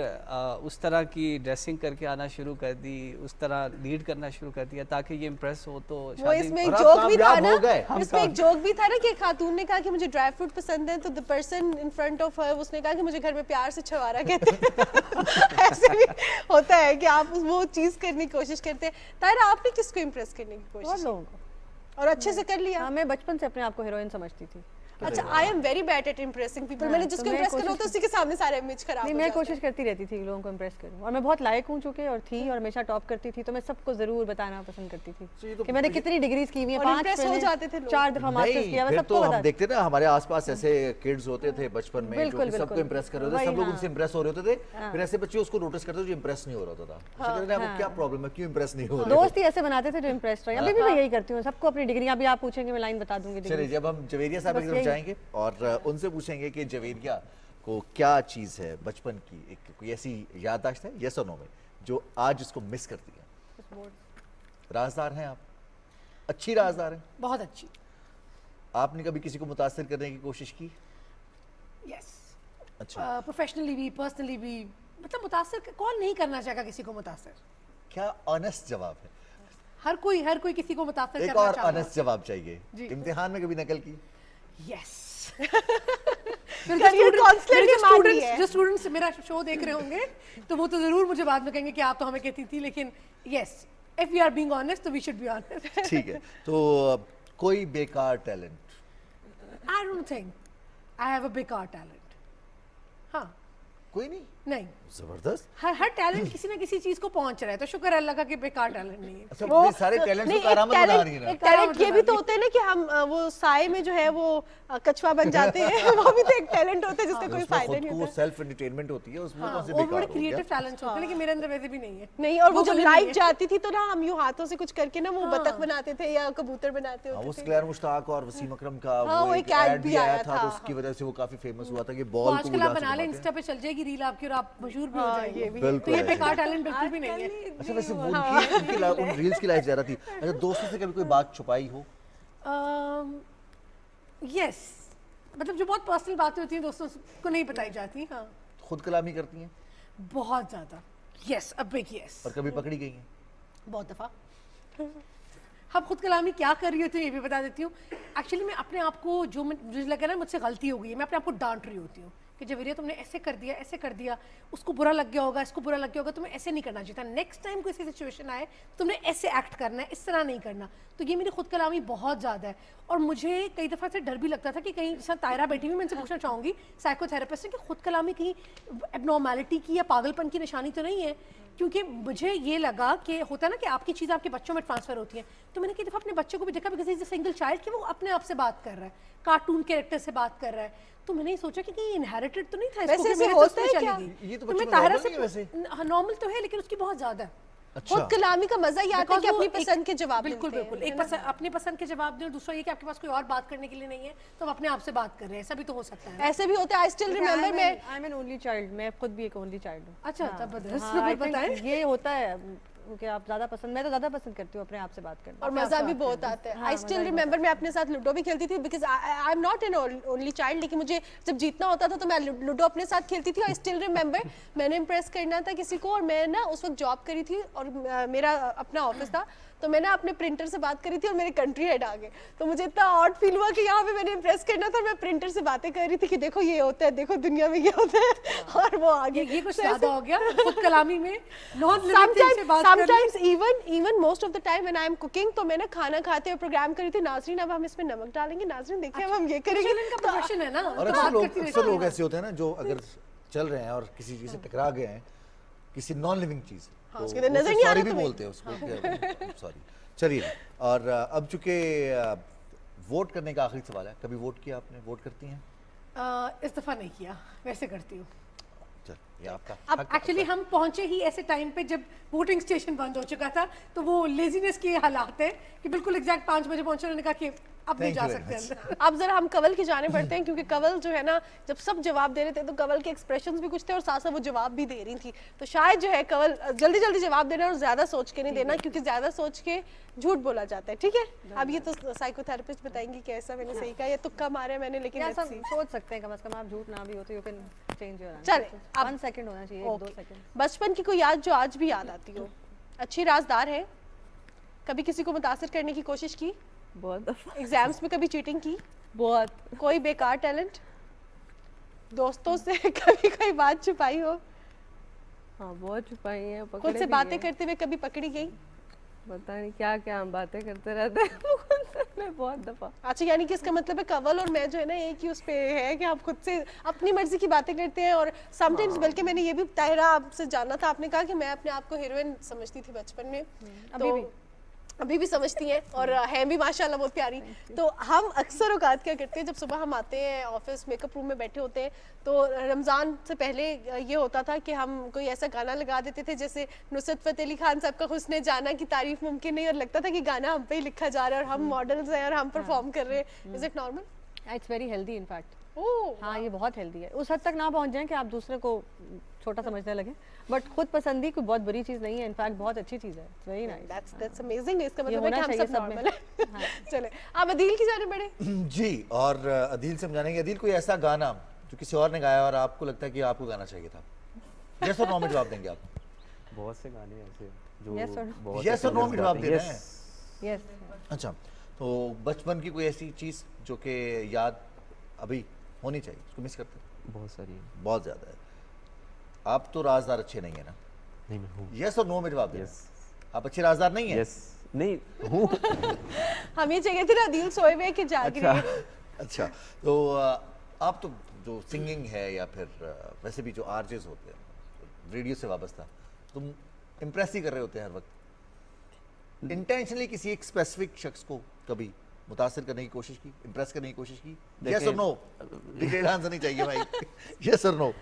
उस तरह की ड्रेसिंग करके आना शुरू कर दी, उस तरह लीड करना शुरू कर दिया ताकि ये इम्प्रेस हो। तो वो शादी इसमें एक और आप जोक भी था कामयाब ना, हो गए। इसमें एक जोक भी था ना कि खातून ने कहा कि मुझे ड्राई फ्रूट पसंद है, तो the person in front of her उसने कहा कि मुझे घर में प्यार से छवारा कहते हैं। ऐसे भी होता है कि आप वो चीज करने की कोशिश करते हैं। ताहिरा, आपने किसको इम्प्रेस करने की बहुत कोशिश लोगों को। और अच्छे से कर लिया? हाँ, मैं बचपन से अपने आप को हीरोइन समझती थी। अच्छा, I am very bad at impressing people. मैंने तो जिसको मैं इम्प्रेस करना कोशिश- होता है उसी के सामने सारे इमेज खराब नहीं, हो मैं जाते हैं। कोशिश करती रहती थी लोगों को इम्प्रेस करूं, और मैं बहुत लायक हूँ चूंकि और थी और हमेशा टॉप करती थी, तो मैं सबको जरूर बताना पसंद करती थी तो ये तो कि मैंने कितनी डिग्रीज की हुई हैं। और 5 impress हो मैंने जाते थे लोग। 4 दफा मास्टर्स नहीं, किया, मैं फिर सबको तो हम बता। देखते ना हमारे आसपास ऐसे किड्स होते थे बचपन में जो बिल्कुल, कि सबको बिल्कुल। इम्प्रेस कर रहे होते वही, सब लोग हाँ। उनसे इम्प्रेस हो रहे होते थे। फिर ऐसे बच्चे उसको नोटिस करते थे जो इम्प्रेस नहीं हो रहा होता था। उसे कहते थे, "आपको क्या प्रॉब्लम है, क्यों इम्प्रेस नहीं हो रहे?" दोस्त ही ऐसे बनाते थे जो इम्प्रेस रहे। अभी भी मैं यही करती हूँ, सबको अपनी डिग्री, अभी आप पूछेंगे मैं लाइन बता दूंगी चलिए, डिग्री। जब हम जवेरिया साहब की बस तरफ यही। जाएंगे और उनसे पूछेंगे कि जवेरिया को क्या चीज़ है बचपन की, एक कोई ऐसी याददाश्त है यस और नो में जो आज उसको मिस करती है? राजदार हैं आप, अच्छी राजदार है। बहुत अच्छी। आपने कभी किसी को मुतासिर करने की कोशिश की? यस, अच्छा, प्रोफेशनली भी, पर्सनली भी, मतलब मुतासिर कौन नहीं करना चाहेगा किसी को मुतासिर। क्या ऑनेस्ट जवाब है? हर कोई किसी को मुतासिर एक करना और चाहता है। ऑनेस्ट जवाब चाहिए। जी। इम्तिहान में कभी नकल की? यस। Career counselor की मानी है। जो स्टूडेंट्स मेरा शो देख रहे होंगे तो वो तो जरूर मुझे बाद में कहेंगे कि आप तो हमें कहती थी, लेकिन yes, if we are being honest तो वी शुड बी ऑनेस्ट। ठीक है, तो कोई बेकार talent? I don't think I have a बेकार टैलेंट। हाँ, कोई नहीं? नहीं, जबरदस्त। हर टैलेंट किसी ना किसी चीज को पहुंच रहा है, तो शुक्र है अल्लाह का कि बेकार टैलेंट नहीं है। अच्छा, ये सारे टैलेंट्स को करामत बना रही है ना? एक टैलेंट ये भी तो होता है ना कि हम वो साए में जो है वो कछुआ बन जाते हैं। वो भी तो एक टैलेंट होता है जिसका कोई उसमें फायदा खुद नहीं को होता। सेल्फ एंटरटेनमेंट होती है, उसमें कौन से वो बड़े बेकार हो क्रिएटिव गया? टैलेंट्स होते हैं, लेकिन मेरे अंदर वैसे भी नहीं है। नहीं, और वो जब कभी लाइट नहीं है। जाती थी तो ना हम यूं हाथों से कुछ करके ना वो बतख बनाते थे या कबूतर बनाते हाँ, वो होते थे। स्क्लेयर मुश्ताक और वसीम अकरम का हाँ, वो एक एक ad ऐड भी भी आया आया था, था, तो उसकी वजह से वो काफी फेमस हुआ था कि तो बॉल को आजकल आप उड़ा बना लें, सकते इंस्टा पे चल जाएगी रील आपकी और आप मशहूर भी हो जाएंगे। ये भी हैं। तो ये बिल्कुल बेकार ऐसे। टैलेंट बिल्कुल भी नहीं है। अच्छा, वैसे वो उन रील्स की लाइफ ज्यादा थी। अच्छा, दोस्तों से कभी कोई बात छुपाई हो? यस, मतलब जो बहुत पर्सनल बातें होती हैं दोस्तों को नहीं बताई जाती। हाँ, खुद कलामी करती हैं? बहुत ज्यादा। Yes, a big yes. और कभी पकड़ी गई हैं? बहुत दफा। हम खुद कलामी क्या कर रही होती हूँ ये भी बता देती हूँ। एक्चुअली मैं अपने आप को जो मुझे लगा ना मुझसे गलती हो गई है, मैं अपने आप को डांट रही होती हूँ कि जवेरिया तुमने ऐसे कर दिया, उसको बुरा लग गया होगा, इसको बुरा लग गया होगा, तुम्हें ऐसे नहीं करना चाहिए था। नेक्स्ट टाइम कोई ऐसी सिचुएशन आए तुमने ऐसे एक्ट करना है, इस तरह नहीं करना। तो ये मेरी खुद कलामी बहुत ज़्यादा है। और मुझे कई दफ़ा से डर भी लगता था कि कहीं जैसा तायरा बैठी हुई, मैं इनसे पूछना चाहूँगी साइकोथेरेपिस्ट से कि खुद कलामी कहीं एबनॉर्मैलिटी की या पागलपन की निशानी तो नहीं है। क्योंकि मुझे ये लगा कि होता है ना कि आपकी चीज़ आपके बच्चों में ट्रांसफर होती है। तो मैंने कई दफ़ा अपने बच्चों को भी देखा, because is a single child, कि वो अपने आप से बात कर रहा है, कार्टून कैरेक्टर से बात कर रहा है। तो मैंने ये सोचा कि ये इनहेरिटेड तो नहीं था इसको, वैसे कि ऐसे मेरे होता से है उसमें क्या? चली गई। ये तो तो बच्चों मैं में ताहिरा normal नहीं है वैसे। से नॉर्मल तो है, लेकिन उसकी बहुत ज़्यादा है। अच्छा, खुद कलामी का मजा ये आता है कि Because वो अपनी एक- पसंद के जवाब बिल्कुल मिलते हैं, बिल्कुल, है एक ना? अपनी पसंद के जवाब दें और दूसरा ये कि आपके पास कोई और बात करने के लिए नहीं है तो आप अपने आप से बात कर रहे हैं, ऐसा भी तो हो सकता है ना। ऐसे भी होता है। आई स्टिल रिमेंबर मैं I am an only child, मैं खुद भी एक ओनली चाइल्ड हूँ। अच्छा, जबरदस्त। हाँ, बिल्कुल I think बताएं। ये होता है कि आप ज़्यादा पसंद, मैं तो ज़्यादा पसंद करती हूँ अपने आप से बात करना। और मजा भी बहुत आता है। आई स्टिल रिमेंबर मैं अपने साथ लूडो भी खेलती थी, because I am not an only child, लेकिन मुझे जब जीतना होता था तो मैं लूडो अपने साथ खेलती थी। आई स्टिल रिमेंबर मैंने इम्प्रेस करना था किसी को, और मैं ना उस वक्त जॉब करी थी और मेरा अपना ऑफिस था, तो मैं ना अपने प्रिंटर से बात करी थी और मेरे कंट्री हेड आ गए। तो मुझे इतना ऑड फील हुआ कि यहाँ पे मैंने इम्प्रेस करना था, मैं प्रिंटर से बातें कर रही थी कि देखो ये होता है, देखो दुनिया में ये होता है, और वो आगे ये कुछ ज्यादा हो गया खुद कलामी में। नॉन लिविंग थिंग से बात कर रही। sometimes even most of the time when I am cooking, तो मैं ना खाना खाते हुए प्रोग्राम करी थी, नाजरीन अब हम इसमें नमक डालेंगे, नाजरीन देखिए अब हम ये करेंगे। इनका प्रोफेशन है ना, और तो अक्सर बात लोग करती अक्सर रहती लोग है। ऐसे होते हैं ना जो अगर चल रहे हैं और किसी चीज से टकरा गए हैं, किसी नॉन लिविंग चीज, हाँ, उसके अंदर नजर नहीं आ रहा सॉरी भी तुम्हें। बोलते हैं उसको, सॉरी। चलिए, और अब चूंकि वोट करने का आखिरी सवाल है, कभी वोट किया आपने? वोट करती हैं? इस दफा नहीं किया, वैसे करती हूँ। चल, ये आपका अब हक- एक्चुअली हम पहुंचे ही ऐसे टाइम पे जब वोटिंग स्टेशन बंद हो चुका था, तो वो लेजीनेस के हालात है कि बिल्कुल एग्जैक्ट 5 बजे पहुंचे, उन्होंने कहा कि अब नहीं Thank जा you सकते very अंदर। अब जरा हम कवल की जाने पड़ते हैं, क्योंकि कवल जो है ना जब सब जवाब दे रहे थे तो कवल के एक्सप्रेशंस भी कुछ थे और साथ साथ वो जवाब भी दे रही थी। तो शायद जो है कवल जल्दी जल्दी जवाब देना और ज्यादा सोच के नहीं देना, क्योंकि ज्यादा सोच के झूठ बोला जाता है। ठीक है, अब ये तो साइकोथेरेपिस्ट बताएंगी कैसा मैंने सही कहा या तुक्का मारा है मैंने, लेकिन क्या let's सब see। सोच सकते हैं, कम से कम आप झूठ ना भी हो तो यू कैन चेंज योर चले, अब- 1 सेकंड होना चाहिए, 1-2 Okay. सेकंड। बचपन की कोई याद जो आज भी याद आती हो, अच्छी राजदार है, कभी किसी को मुतासिर करने की कोशिश की, बहुत दफा, एग्जाम्स में कभी चीटिंग की, बहुत। कोई बेकार टैलेंट, दोस्तों से कभी कोई बात छुपाई हो, हाँ, बहुत छुपाई है, खुद पकड़े से भी बातें हैं। करते हुए कभी पकड़ी गई? पता नहीं क्या क्या हम बातें करते रहते हैं खुद से, मैं बहुत दफा। अच्छा, यानी कि इसका मतलब है कवल और मैं जो है ना एक ही उस पे है कि आप खुद से अपनी मर्जी की बातें करते हैं। और समटाइम्स बल्कि मैंने ये भी ताहिरा आपसे जानना था, आपने कहा कि मैं अपने आप को हीरोइन समझती थी बचपन में, तो अभी भी समझती हैं और हैं भी माशाल्लाह बहुत प्यारी। तो हम अक्सर औकात क्या करते हैं, जब सुबह हम आते हैं ऑफिस मेकअप रूम में बैठे होते हैं, तो रमज़ान से पहले ये होता था कि हम कोई ऐसा गाना लगा देते थे जैसे नुसरत फ़तेह अली खान साहब का हुस्ने जाना की तारीफ मुमकिन नहीं, और लगता था कि गाना हम पे ही लिखा जा रहा है और हम मॉडल्स हैं और हम परफॉर्म कर रहे हैं। Is it normal? It's very healthy in fact. Oh हाँ ये बहुत हेल्दी है। उस हद तक ना पहुंच जाएं कि आप दूसरे को छोटा समझने लगे, बट खुद पसंदी कोई बहुत बुरी चीज़ नहीं है, इनफैक्ट बहुत अच्छी चीज़ है। It's very nice. That's amazing. इसका ये मतलब है कि होना हम चाहिए सब सब में। नॉर्मल है। चले आप अदील की जाने बढ़े। जी, और अदील से हम जानेंगे, अदील कोई ऐसा गाना जो किसी और ने गाया और आपको लगता है कि आपको गाना चाहिए था? यस और नो में जवाब देंगे आप? बहुत से गाने ऐसे जो Yes or no? बहुत Yes से or no में singers जवाब गाते देना हैं। है? Yes। यस। अच्छा, तो बचपन की कोई ऐसी चीज़ जो कि याद अभी होनी चाहिए, उसको मिस करते हैं? बहुत सारी हैं। बहुत ज़्यादा है। आप तो राजदार अच्छे नहीं है ना? नहीं मैं हूँ। यस और नो में जवाब देना Yes। है। आप अच्छे राजदार नहीं है? यस नहीं हूँ। हम ये चाहिए थे ना अदील सोए हुए कि जाग रही है। अच्छा, तो आप तो जो सिंगिंग है या फिर वैसे भी जो आरजेस होते हैं रेडियो से वाबस्ता, तुम इम्प्रेस ही कर रहे होते हैं हर वक्त। इंटेंशनली किसी एक स्पेसिफिक शख्स को कभी मुतासिर करने की कोशिश की, इम्प्रेस करने की कोशिश की? यस और नो? डिटेल आंसर नहीं चाहिए भाई। यस और नो?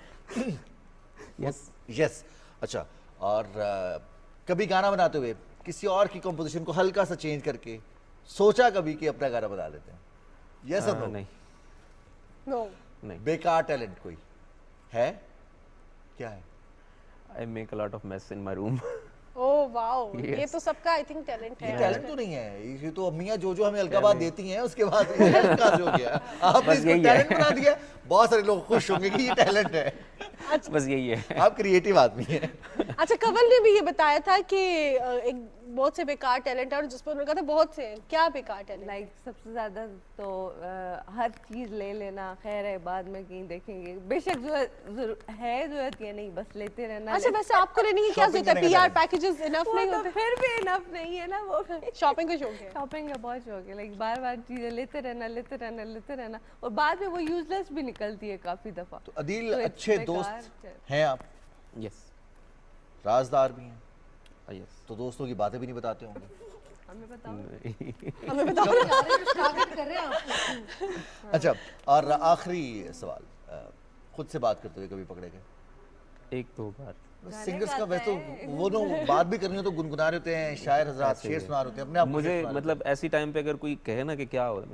यस। यस। अच्छा, और कभी गाना बनाते हुए किसी और की कंपोजिशन को हल्का सा चेंज करके सोचा कभी कि अपना गाना बना लेते हैं? यस और नो? नहीं नो। नहीं। बेकार टैलेंट कोई है? क्या है? I make a lot of mess in my room. Oh wow, ये Yes। तो सबका आई थिंक टैलेंट ये है। टैलेंट तो नहीं है, ये तो अम्मियाँ जो हमें अलगाबाद देती हैं उसके बाद ये टैलेंट कहाँ से हो गया? आपने बस इसको यही है। टैलेंट बना दिया, बहुत सारे लोग खुश होंगे कि ये टैलेंट है। बस यही है। आप क्रिएटिव आदमी हैं। अच्छा, कंवल ने भी ये बताया था कि एक बहुत से बेकार टैलेंट है और जिस पर उन्होंने कहा था बहुत से हैं। क्या बेकार टैलेंट? लाइक सबसे ज़्यादा तो हर चीज़ ले लेना, खैर है बाद में कहीं देखेंगे, बेशक जो है जरूरत है नहीं, बस लेते रहना। अच्छा, वैसे आपको लेने की क्या Shopping जरूरत है? करने का पीआर talent। पैकेजेस इनफ वो नहीं तो होते? फिर भी इनफ नहीं है ना वो। शॉपिंग का शौक है। शॉपिंग का बहुत शौक है, लाइक बार बार चीज़ें लेते रहना और बाद में वो यूजलेस भी निकलती है काफ़ी दफ़ा। तो अदील तो it's अच्छे बेकार दोस्त है। हैं आप, यस। राजदार भी हैं, यस। तो दोस्तों की बातें भी नहीं बताते होंगे। हमें बताओ। हमें बताओ। टारगेट कर रहे हैं आप। अच्छा, और आखिरी सवाल, खुद से बात करते हुए कभी पकड़े गए? एक दो बार। सिंगर्स का वैसे तो वो नो बात भी करनी हो तो गुनगुना रहे होते हैं, शायर हजरात ऐसे ही शेर है। सुना रहे होते हैं, अपने आप को मुझे शेर सुना रहे मतलब ऐसी टाइम पे अगर कोई कहे ना कि क्या हो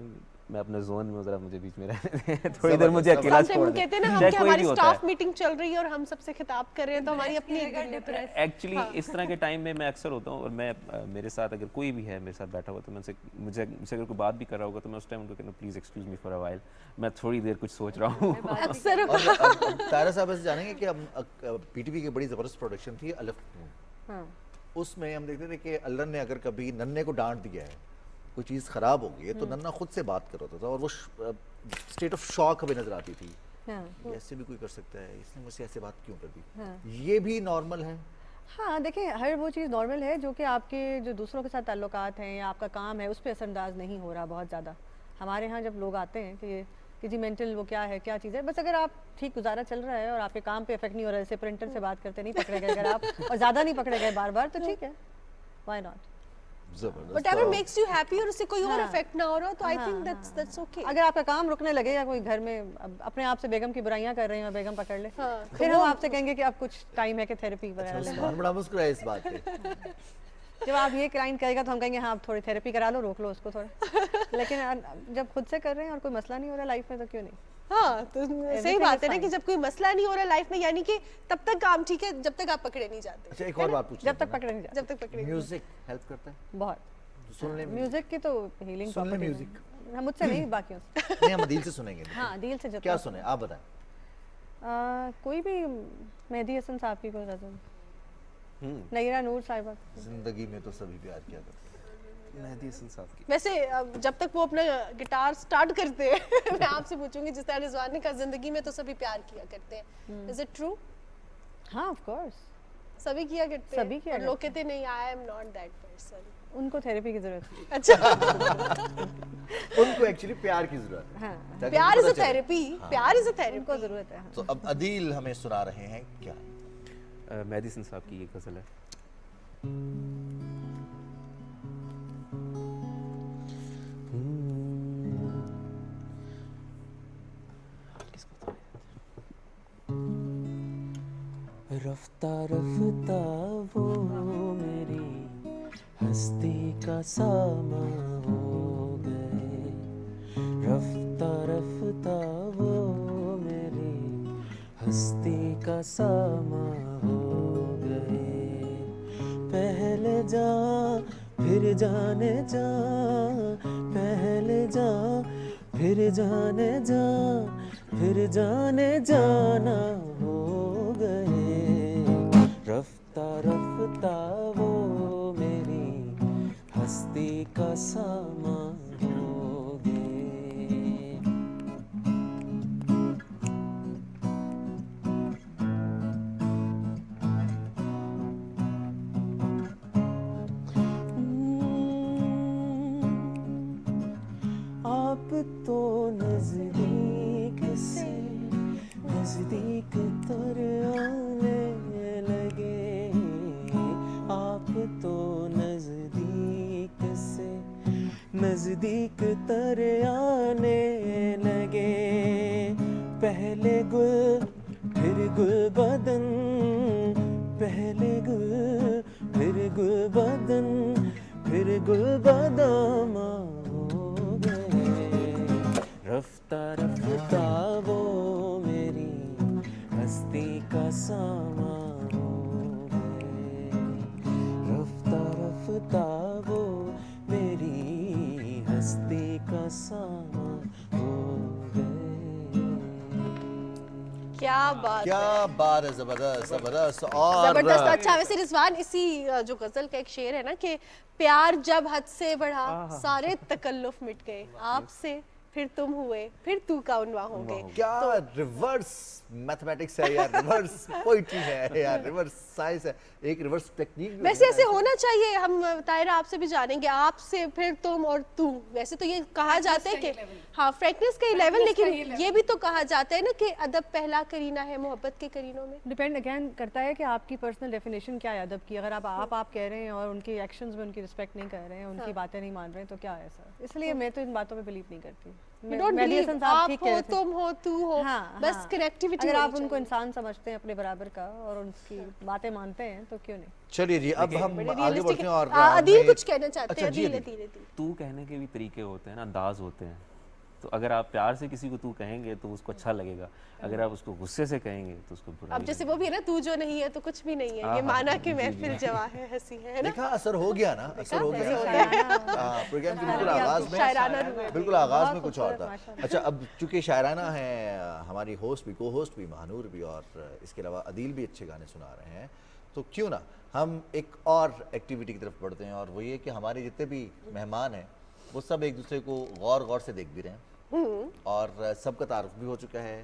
मैं अपने जोन में जरा मुझे बीच में रहने दें, थोड़ी देर मुझे अकेला Sometimes छोड़ हम दें। कहते हैं ना हम चाहे कि कोई हमारी भी होता स्टाफ है। मीटिंग चल रही है और हम सबसे खिताब कर रहे हैं तो हमारी अपनी एक दिन है। एक्चुअली इस तरह के टाइम में मैं अक्सर होता हूँ और मैं मेरे साथ अगर कोई भी है मेरे साथ बैठा हुआ तो मैं उनसे मुझसे अगर कोई बात भी कर रहा होगा तो मैं उस टाइम उनको कहना please excuse me for a while, मैं थोड़ी देर कुछ सोच रहा हूँ। अक्सर और अब तारा साहब ऐसे जानेंगे कि हम पीटीवी की बड़ी ज़बरदस्त प्रोडक्शन थी अलफ मून, हाँ उसमें हम देखते थे कि अल्लाह ने अगर कभी नन्हे को डांट दिया है, कोई चीज़ ख़राब हो गई है तो नन्ना खुद से बात कर होता था और वो स्टेट ऑफ शॉक हमें नज़र आती थी। हाँ ये ऐसे भी कोई कर सकता है, इसने मुझसे ऐसे बात क्यों कर दी? हाँ। ये भी नॉर्मल है? हाँ देखिए, हर वो चीज़ नॉर्मल है जो कि आपके जो दूसरों के साथ ताल्लुकात हैं या आपका काम है उस पर असरअंदाज नहीं हो रहा बहुत ज़्यादा। हमारे यहाँ जब लोग आते हैं कि जी मेंटल वो क्या है, क्या चीज़ है, बस अगर आप ठीक गुजारा चल रहा है और आपके काम पे इफेक्ट नहीं हो रहा है, जैसे प्रिंटर से बात करते नहीं पकड़े गए अगर आप और ज़्यादा नहीं पकड़े गए बार बार, तो ठीक है, वाई नॉट। ज़बरदस्त। व्हाटएवर मेक्स यू हैप्पी और उससे कोई और हाँ। इफेक्ट ना हो रहा हो तो आई हाँ, थिंक दैट्स ओके। अगर आपका काम रुकने लगे या कोई घर में अपने आप से बेगम की बुराइयां कर रहे हैं और बेगम पकड़ ले, हाँ, फिर हम आपसे कहेंगे कि अब कुछ टाइम है कि थेरेपी वगैरह लें। उस्मान बड़ा मुस्कुराया इस बात पे। जब आप ये क्लाइंट करेगा तो हम कहेंगे हाँ आप थोड़ी थेरेपी करा लो, रोक लो उसको थोड़ा। लेकिन जब खुद से कर रहे हैं और कोई मसला नहीं हो रहा लाइफ में तो क्यों नहीं। हाँ, तो सही Everything बात है is ना कि fine. जब कोई मसला नहीं हो रहा लाइफ में यानी कि तब तक काम ठीक है जब तक आप पकड़े नहीं जाते। अच्छा, एक और बात पूछ जब तक पकड़े नहीं जाते जब तक पकड़े नहीं म्यूजिक हेल्प करता है? बहुत। सुन ले म्यूजिक की तो हीलिंग सुन ले प्रॉपर्टी music. है। मुझसे नहीं, बाकियों से। नहीं, हम दिल से सुनेंगे। हाँ दिल से। क्या सुने आप बताएं। कोई भी, मेहदी हसन साहब की कोई गज़ल, नयरा नूर साहिबा। जिंदगी में तो सभी प्यार किया करते हैं। मेहदी हसन साहब की। वैसे जब तक वो अपना गिटार स्टार्ट करते हैं मैं आपसे पूछूंगी जिस तरह रिजवान ने कहा जिंदगी में तो सभी प्यार किया करते हैं, इज इट ट्रू? हाँ ऑफ कोर्स, सभी किया करते हैं। सभी किया और लोग करते कहते हैं नहीं I am not that person. उनको थेरेपी की जरूरत है। अच्छा, उनको एक्चुअली प्यार की जरूरत है। हाँ ताकि प्यार उनको इज अ पता चले। थेरेपी, प्यार इज अ उनको थेरेपी। जरूरत है। हाँ। तो अब अदील हमें सुना रहे हैं क्या? मेहदी हसन साहब की ये गज़ल है। रफ्ता रफ्ता वो मेरी हस्ती का सामा हो गए, रफ्ता रफ्ता रफ्ता वो मेरी हस्ती का सामा हो गए। पहले जा फिर जाने जा, पहले जा फिर जाने जा, फिर जाने जाना हो गए। रफ्ता रफ्ता वो मेरी हस्ती का सामा हो गए। आप तो नजदीक से नजदीक तर आने लगे, आप तो नजदीक से नजदीक तर आने लगे। पहले गुल फिर गुल बदन, पहले गुल फिर गुल बदन, फिर गुल बदामा हो गए। रफ्ता रफ्ता वो मेरी हस्ती का सामा हो गए। रफ्ता रफ्ता वो मेरी हस्ती का सामा हो गए। क्या बात क्या है, बात है, जबरदस्त जबरदस्त। और जबरदस्त। अच्छा वैसे रिजवान, इसी जो गजल का एक शेर है ना कि प्यार जब हद से बढ़ा सारे तकल्लुफ मिट गए, आपसे फिर तुम हुए, फिर तू का उनवा होंगे। क्या रिवर्स मैथमेटिक्स है यार, रिवर्स पोइट्री है यार, रिवर्स साइंस है, एक रिवर्स टेक्निक। वैसे ऐसे होना चाहिए। हम तायरा आपसे भी जानेंगे, आपसे फिर तुम और तू। वैसे तो ये कहा जाता है कि हाँ फ्रैंकनेस का लेवल, लेकिन ये भी तो कहा जाता है ना कि अदब पहला करीना है मोहब्बत के करीनों में। डिपेंड अगेन करता है कि आपकी पर्सनल डेफिनेशन क्या है अदब की। अगर आप कह रहे हैं और उनके एक्शंस में उनकी रिस्पेक्ट नहीं कर रहे हैं, उनकी बातें नहीं मान रहे हैं, तो क्या है सर? इसलिए मैं तो इन बातों पे बिलीव नहीं करती। You don't believe आप हो, तुम हो, तू हो, बस कनेक्टिविटी। अगर आप उनको इंसान समझते हैं अपने बराबर का और उनकी बातें मानते हैं तो क्यों नहीं। चलिए जी, अब हम आगे बढ़ते हैं। और अदील मैं- कुछ कहना चाहते अच्छा, हैं। जी, अदील, अदील। अदील, अदील। तू कहने के भी तरीके होते हैं ना, अंदाज होते हैं। तो अगर आप प्यार से किसी को तू कहेंगे तो उसको अच्छा लगेगा, अगर आप उसको गुस्से से कहेंगे तो उसको बुरा अब जैसे वो भी है ना, तू जो नहीं है तो कुछ भी नहीं है, ये माना कि महफिल जवा है, हंसी है ना। देखा, असर हो गया ना, असर हो गया। प्रोग्राम के बिल्कुल आगाज शायराना रूह में, है। बिल्कुल आगाज में बहुत कुछ और था। खूबसूरत, माशाल्लाह। अच्छा, अब चूंकि शायराना है, हमारी होस्ट भी, को होस्ट भी, महानूर भी, और इसके अलावा अदील भी अच्छे गाने सुना रहे हैं, तो क्यों ना हम एक और एक्टिविटी की तरफ बढ़ते हैं। और वो ये कि हमारे जितने भी मेहमान हैं वो सब एक दूसरे को गौर गौर से देख भी रहे हैं, और सबका तारुफ भी हो चुका है।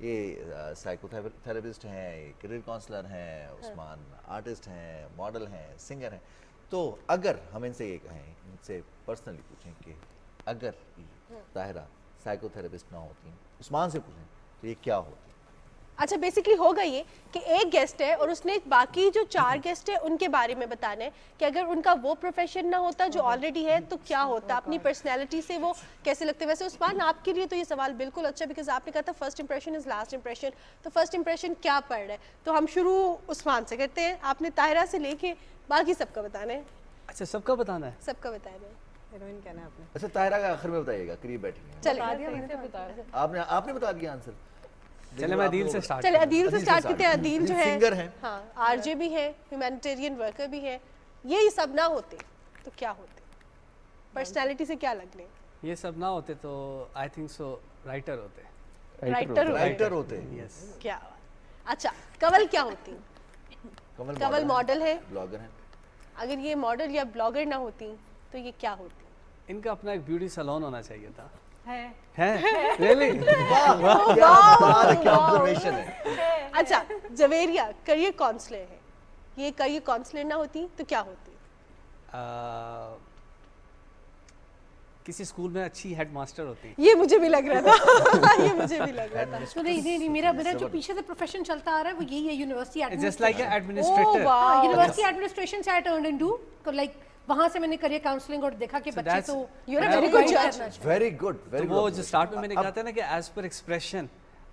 ये साइकोथेरेपिस्ट हैं, ये करियर काउंसलर हैं, उस्मान आर्टिस्ट हैं, मॉडल हैं, सिंगर हैं। तो अगर हम इनसे ये कहें, इनसे पर्सनली पूछें कि अगर ताहिरा साइकोथेरेपिस्ट ना होती, उस्मान से पूछें तो ये क्या होती? अच्छा, बेसिकली होगा ये कि एक गेस्ट है और उसने बाकी जो 4 गेस्ट है उनके बारे में बताना है कि अगर उनका वो प्रोफेशन ना होता जो ऑलरेडी है तो क्या होता, अपनी पर्सनैलिटी से वो कैसे लगते। वैसे उस्मान, आपके लिए तो ये सवाल बिल्कुल अच्छा, बिकॉज आपने कहा था first impression is last impression. तो फर्स्ट इंप्रेशन क्या पड़ रहा है, तो हम शुरू उस्मान से करते हैं। आपने ताहिरा से लेके बाकी सबका बताना है। अच्छा, सबका बताना है। सबका बताना है। हीरोइन कहना है आपने। अच्छा, ताहिरा का आखिर में बताइएगा, करीब बैठेंगे। चलिए आपने बता दिया आंसर। चले मैं अदील से स्टार्ट चले अदील से स्टार्ट करते हैं। अदील जो है सिंगर हैं, हाँ, आरजे भी है, ह्यूमैनिटेरियन वर्कर भी है। यही सब ना होते तो क्या होते? पर्सनालिटी से क्या लगने? ये सब ना होते तो आई थिंक सो राइटर होते। राइटर होते हैं। यस। क्या बात। अच्छा, कवल क्या होती? कवल मॉडल मॉडल है। ब्लॉगर हैं। अगर ये मॉडल या ब्लॉगर ना होती तो ये क्या होती? इनका अपना एक ब्यूटी सैलून होना चाहिए था। है रियली? क्या बात है, क्या ऑब्जर्वेशन है। अच्छा, जवेरिया करियर काउंसलर है, ये करियर काउंसलर ना होती तो क्या होती? किसी स्कूल में अच्छी हेडमास्टर होती। ये मुझे भी लग रहा था ये मुझे भी लग रहा था। तो नहीं, मेरा जो पीछे से प्रोफेशन चलता आ रहा है वो यही है, university just like Oh, administrator. wow. University administration से आई टर्न इनटू लाइक वहां से मैंने करियर काउंसलिंग और देखा कि So बच्चे that's- तो You're a very good judge. Very good, very तो वो जो स्टार्ट में मैंने कहा था ना कि एज पर एक्सप्रेशन,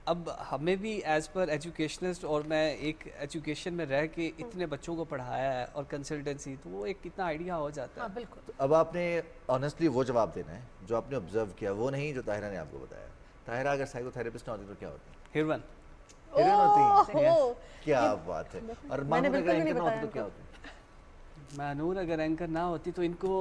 अब हमें भी एज पर एजुकेशनिस्ट, और मैं एक एजुकेशन में रह के इतने बच्चों को पढ़ाया है और कंसल्टेंसी, तो वो एक कितना आइडिया हो जाता है। बिल्कुल। अब आपने ऑनेस्टली वो जवाब देना है जो आपने ऑब्जर्व किया, वो नहीं जो ताहिरा ने आपको बताया। ताहिरा अगर साइकोथेरेपिस्ट ना होती तो क्या होती? हिरवन। हिरन होती? ओह, क्या बात है। और मानूर अगर बिल्कुल भी नहीं एंकर ना होती बताया तो क्या होती? मानूर अगर एंकर ना होती तो इनको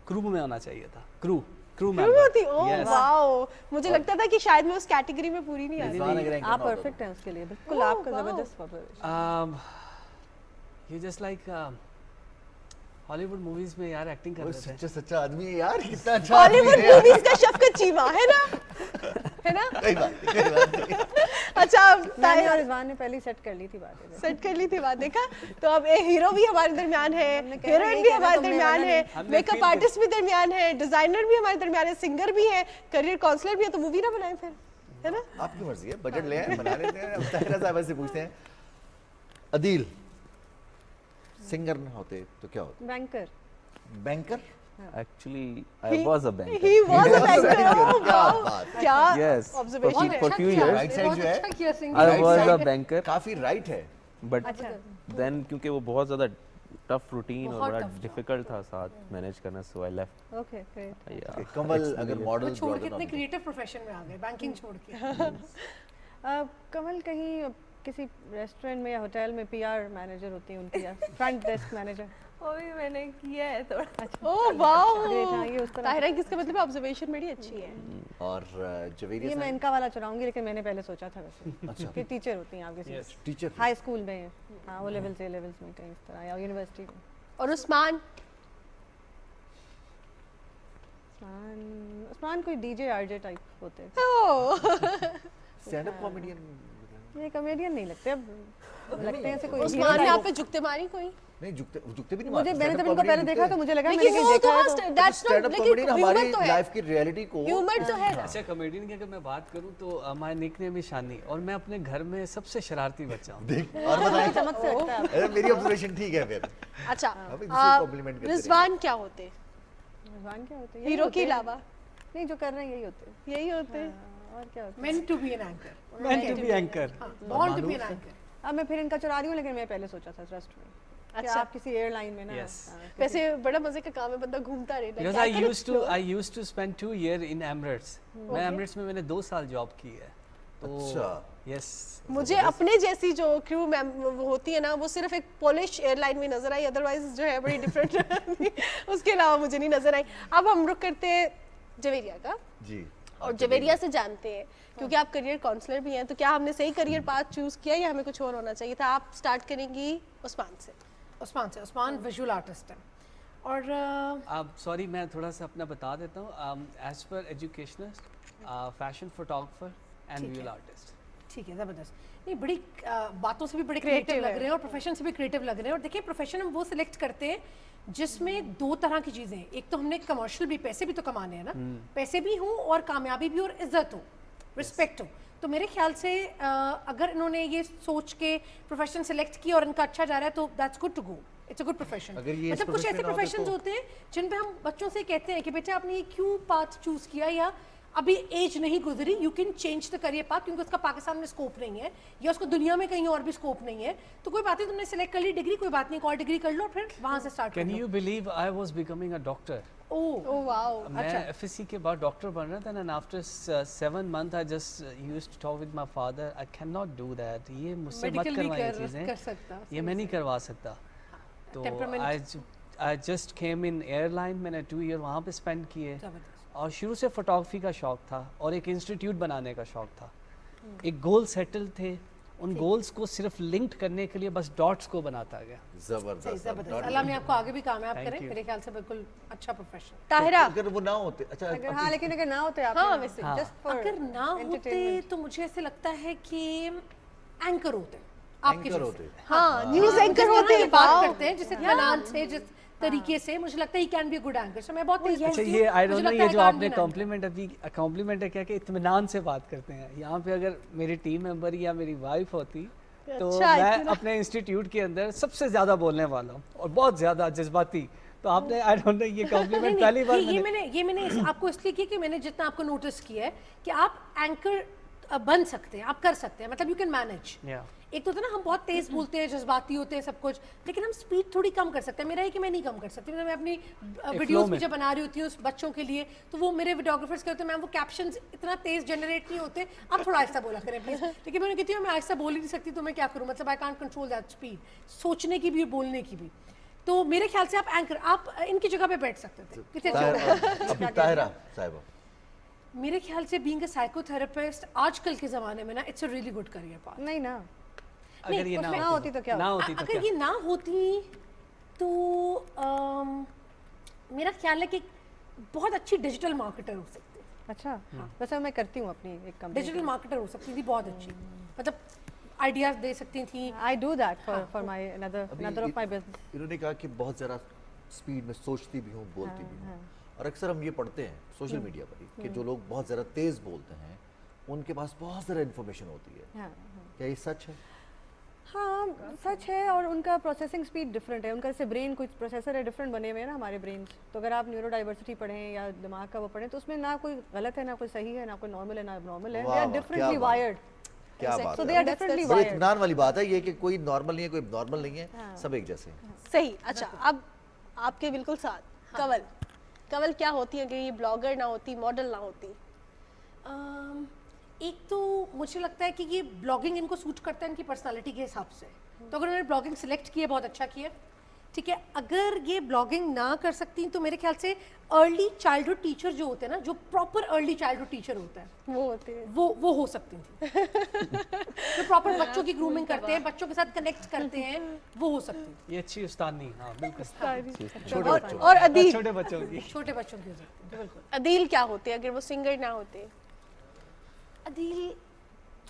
क्रू में आना चाहिए था। क्रू क्यों मेंबर। होती? ओह वाओ, मुझे लगता था कि शायद मैं उस कैटेगरी में पूरी नहीं आती। रिजवान अगर एंकर आप ना होता परफेक्ट हैं उसके लिए, बिल्कुल Oh, आपका wow. जबरदस्त परफेक्ट। ये जस्ट लाइक हॉलीवुड मूवीज में यार एक्टिंग तो कर वो रहे थे। सच्चा सच्चा आदमी है यार, कितना अच्छा हॉलीवुड आदमी है यार। मूवीज का शफकत चीमा है ना, है ना? कोई बात नहीं, कोई बात नहीं। अच्छा, मैंने ताहिरा और रिजवान ने पहले सेट कर ली थी बातें। सेट कर ली थी बात, देखा? तो अब ए हीरो भी हमारे दरमियान है, हमने कहा हीरोइन यही भी कहना हमारे तुमने, दरमियान वरना है, नहीं। हमने मेकअप feel आर्टिस्ट भी दरमियान है, डिजाइनर भी हमारे दरमियान है, सिंगर भी है, करियर काउंसलर भी है, तो मूवी ना बनाए फिर, है ना? आपकी मर्जी है, बजट ले आए, बना लेते हैं। अब ताहिरा साहब से पूछते हैं, अदील सिंगर ना होते तो क्या होता? Banker. Banker? Actually, I was a banker. He was a banker. Oh, क्या wow. बात है। क्या Yes, observation है। for few years. Right side जो है, अच्छा किया Singh I right was side a है, banker, काफी राइट है। but then क्योंकि वो बहुत ज़्यादा टफ रूटीन और बहुत बड़ा tough था। डिफिकल्ट था साथ मैनेज करना, so I left. Okay great. Yeah. कमल अगर वो मॉडल छोड़ के इतने क्रिएटिव प्रोफेशन में आ गए, बैंकिंग छोड़ के। कमल कहीं किसी रेस्टोरेंट में या होटल में पीआर मैनेजर होती है उनकी, या फ्रंट डेस्क मैनेजर। वो भी मैंने किया है थोड़ा। ओह वाओ, ग्रेट, हाँ, ये उस तरह ताहिरा की इसका मतलब ऑब्जर्वेशन बड़ी अच्छी है। और जवेरिया ये मैं साहब इनका वाला चुराऊंगी, लेकिन मैंने पहले सोचा था वैसे अच्छा कि टीचर होती हैं आप किसी Yes. टीचर हाई स्कूल में, हाँ वो लेवल से लेवल्स में कहीं इस तरह, या यूनिवर्सिटी में। और उस्मान उस्मान कोई डीजे आरजे टाइप होते हैं। ओह, स्टैंड अप कॉमेडियन। ये कॉमेडियन नहीं लगते, अब लगते हैं ऐसे कोई उस्मान ने आप पे झुकते मारी कोई? नहीं झुकते भी नहीं मुझे मारते, मैंने stand-up जब इनको comedy पहले देखा झुकते तो मुझे लगा मैंने लेकिन कहीं वो देखा तो है हाँ, तो that's not, stand up comedy लेकिन हमारी ह्यूमर तो है, लाइफ की रियलिटी को ह्यूमर तो है ना। अच्छा, कॉमेडियन की अगर मैं बात करूं तो माय निकनेम इज शानी, और मैं अपने घर में सबसे शरारती बच्चा हूं। देख और बताएं। चमक से लगता है आपको। अरे मेरी ऑब्जर्वेशन ठीक है फिर। अच्छा, अब एक दूसरे को compliment करते रिजवान क्या होते? भगवान क्या होते हैं? हीरो के अलावा नहीं, जो कर रहे हैं यही होते हैं। यही होते हैं। हाँ, और क्या होता है? Meant to be an anchor. Meant to be anchor. Born to be an anchor. अब मैं फिर इनका चुरा रही हूँ, लेकिन मैं पहले सोचा था ट्रस्ट में कि अच्छा। आप किसी एयरलाइन में ना, Yes. हाँ, वैसे बड़ा मजे का काम है, बंदा घूमता रहता है। Because क्या I करें? used to spend 2 years in Emirates. मैं Emirates में मैंने 2 साल जॉब की है। तो अच्छा। यस, मुझे अपने जैसी जो क्रू वो होती है ना, वो सिर्फ एक पोलिश एयरलाइन में नजर आई, अदरवाइज जो है बड़ी डिफरेंट उसके अलावा मुझे नहीं नजर आई। अब हम रुक करते हैं जवेरिया का, जी। और जवेरिया से जानते हैं, क्योंकि आप करियर काउंसलर भी हैं, तो क्या हमने सही करियर पाथ चूज किया या हमें कुछ और होना चाहिए था? आप स्टार्ट करेंगी उस्मान से। उस्मान विजुअल आर्टिस्ट है और अब सॉरी मैं थोड़ा सा अपना बता देता हूँ। एज पर educational, fashion photographer and visual artist. ठीक है, ज़बरदस्त। नहीं, बड़ी बातों से भी बड़े क्रिएटिव लग रहे हैं और प्रोफेशन से भी क्रिएटिव लग रहे हैं। और देखिए, प्रोफेशन हम वो सिलेक्ट करते हैं जिसमें 2 तरह की चीज़ें हैं। एक तो हमने कमर्शियल भी, पैसे भी तो कमाने हैं ना, पैसे भी हों और कामयाबी भी और इज्जत हो, रिस्पेक्ट हो। तो मेरे ख्याल से अगर इन्होंने ये सोच के प्रोफेशन सेलेक्ट किया और इनका अच्छा जा रहा है तो that's good to go, it's a good profession. अगर ये इस मतलब कुछ profession ऐसे में ना होते प्रोफेशन तो- होते हैं जिन पे हम बच्चों से कहते हैं कि बेटा आपने ये क्यों पाथ चूज किया, या अभी एज नहीं गुजरी, you can change the career path, क्योंकि उसका पाकिस्तान में स्कोप नहीं है या उसको दुनिया में कहीं और भी स्कोप नहीं है। तो कोई बात नहीं, तुमने सेलेक्ट कर ली डिग्री, कोई बात नहीं, एक और डिग्री कर लो और फिर वहां से स्टार्ट कैन कर यू लो। Believe I was becoming a doctor? Oh oh wow, मैं एफएससी के बाद डॉक्टर बन रहा था, and after 7 month I just used to talk with my father, I can not do that, ये मुझसे मत मेडिकल भी करवाइए कर चीज़ें, सकता, ये मैं नहीं करवा सकता। तो Temperament. I just came in airline, मैंने 2 ईयर वहाँ पे स्पेंड किए, जबरदस्त। और शुरू से फोटोग्राफी का शौक था और एक इंस्टीट्यूट बनाने का शौक था। एक गोल सेटल थे, उन गोल्स को सिर्फ लिंक्ड करने के लिए बस डॉट्स को बनाता गया। जबरदस्त। जबरदस्त। अल्लाह में आपको आगे भी कामयाब Thank करे, you. मेरे ख्याल से बिल्कुल अच्छा प्रोफेशन। ताहिरा, अगर वो ना होते, अच्छा अगर हाँ, लेकिन अगर ना होते आप, हाँ, वैसे हाँ। जस्ट फॉर अगर ना होते तो मुझे ऐसे लगता है कि एंकर होते आपके एंकर जैसे। होते। हाँ, न्यूज एंकर होते हैं, हैं, बात वाओ। करते हैं जिस इत्मीनान से, जिस तरीके से, मुझे लगता है he can be a good anchor. So मैं बहुत तेज अच्छा, बोलती ये हूँ, आई मुझे डोंट नो, लगता ये है जो I can't आपने be an anchor। कॉम्प्लीमेंट अभी कॉम्प्लीमेंट है क्या कि इत्मीनान से बात करते हैं। यहाँ पे अगर मेरी टीम मेंबर या मेरी वाइफ होती तो अच्छा, मैं इतना- अपने इंस्टीट्यूट के अंदर सबसे ज़्यादा बोलने वाला हूँ और बहुत ज़्यादा जज्बाती। तो आपने आई डोंट नो, ये कॉम्प्लीमेंट पहली बार ये मैंने मैंने आपको इसलिए किया कि मैंने जितना आपको नोटिस किया है कि आप एंकर बन सकते हैं, आप कर सकते हैं, मतलब यू कैन मैनेज। Yeah. एक तो होता है ना हम बहुत तेज बोलते हैं, जज्बाती होते हैं सब कुछ, लेकिन हम स्पीड थोड़ी कम कर सकते हैं। मेरा है कि मैं नहीं कम कर सकती, मतलब मैं अपनी वीडियोस में। भी जब बना रही होती हूँ उस बच्चों के लिए, तो वो मेरे वीडियोग्राफर्स के होते हैं, मैम वो कैप्शंस इतना तेज जनरेट नहीं होते, आप थोड़ा आहिस्ता बोला करें प्लीज। लेकिन मैं कहती हूँ मैं आहिस्ता बोल ही नहीं सकती, तो मैं क्या करूँ, मतलब I can't control that speed, सोचने की भी और बोलने की भी। तो मेरे ख्याल से आप एंकर, आप इनकी जगह पे बैठ सकते थे कितने अभी ताहिरा साहिबा, मेरे ख्याल से बीइंग अ साइकोथेरेपिस्ट आजकल के ज़माने में ना it's a really good career path. नहीं ना, अगर ये उसमें ना होती तो क्या ना होता? होती तो अगर क्या? ये ना होती तो मेरा ख्याल है कि बहुत अच्छी डिजिटल मार्केटर हो सकती है, अच्छा, वैसे मैं करती हूँ अपनी एक कंपनी। डिजिटल मार्केटर हो सकती थी बहुत अच्छी, मतलब आइडियाज दे सकती थी। I do that for my another of my business. इन्होंने कहा कि बहुत ज़रा स्पीड में सोचती भी हूँ, बोलती भी हूँ, और अक्सर हम ये पढ़ते हैं सोशल मीडिया पर ही कि जो लोग बहुत ज़रा तेज़ बोलते हैं उनके पास बहुत ज़रा इन्फॉर्मेशन होती है। क्या ये सच है? हाँ सच है, और उनका प्रोसेसिंग स्पीड डिफरेंट है, उनका जैसे ब्रेन कुछ प्रोसेसर है डिफरेंट बने हुए हैं ना हमारे ब्रेन। तो अगर आप न्यूरो डाइवर्सिटी पढ़ें या दिमाग का वो पढ़ें तो उसमें ना कोई गलत है, ना कोई सही है, ना कोई नॉर्मल है, ना एबनॉर्मल है, दे वाह, आर वाह, डिफरेंटली क्या बात। वायर्ड। क्या बात So है। they are differently बड़े wired. इत्मीनान वाली बात है ये कि कोई नॉर्मल नहीं है, कोई नॉर्मल नहीं है, सब एक जैसे हैं। सही। अच्छा, अब आपके बिल्कुल साथ कवल, कवल क्या होती है कि ये ब्लॉगर ना होती, मॉडल ना होती? एक तो मुझे लगता है कि ये ब्लॉगिंग इनको सूट करता है इनकी पर्सनालिटी के हिसाब से, तो अगर उन्होंने ब्लॉगिंग सिलेक्ट की है बहुत अच्छा किया, ठीक है। अगर ये ब्लॉगिंग ना कर सकती तो मेरे ख्याल से अर्ली चाइल्डहुड टीचर जो होते हैं ना, जो प्रॉपर अर्ली चाइल्डहुड टीचर होता है, वो होते हैं। वो हो सकती थी जो प्रॉपर बच्चों की ग्रूमिंग करते हैं, बच्चों के साथ कनेक्ट करते हैं, वो हो सकती थी। ये अच्छी उस्तादनी, हाँ बिल्कुल। छोटे बच्चों और अदील, छोटे बच्चों की। छोटे बच्चों की हो सकती थी, बिल्कुल। अदील क्या होते अगर वो सिंगर ना होते? अदील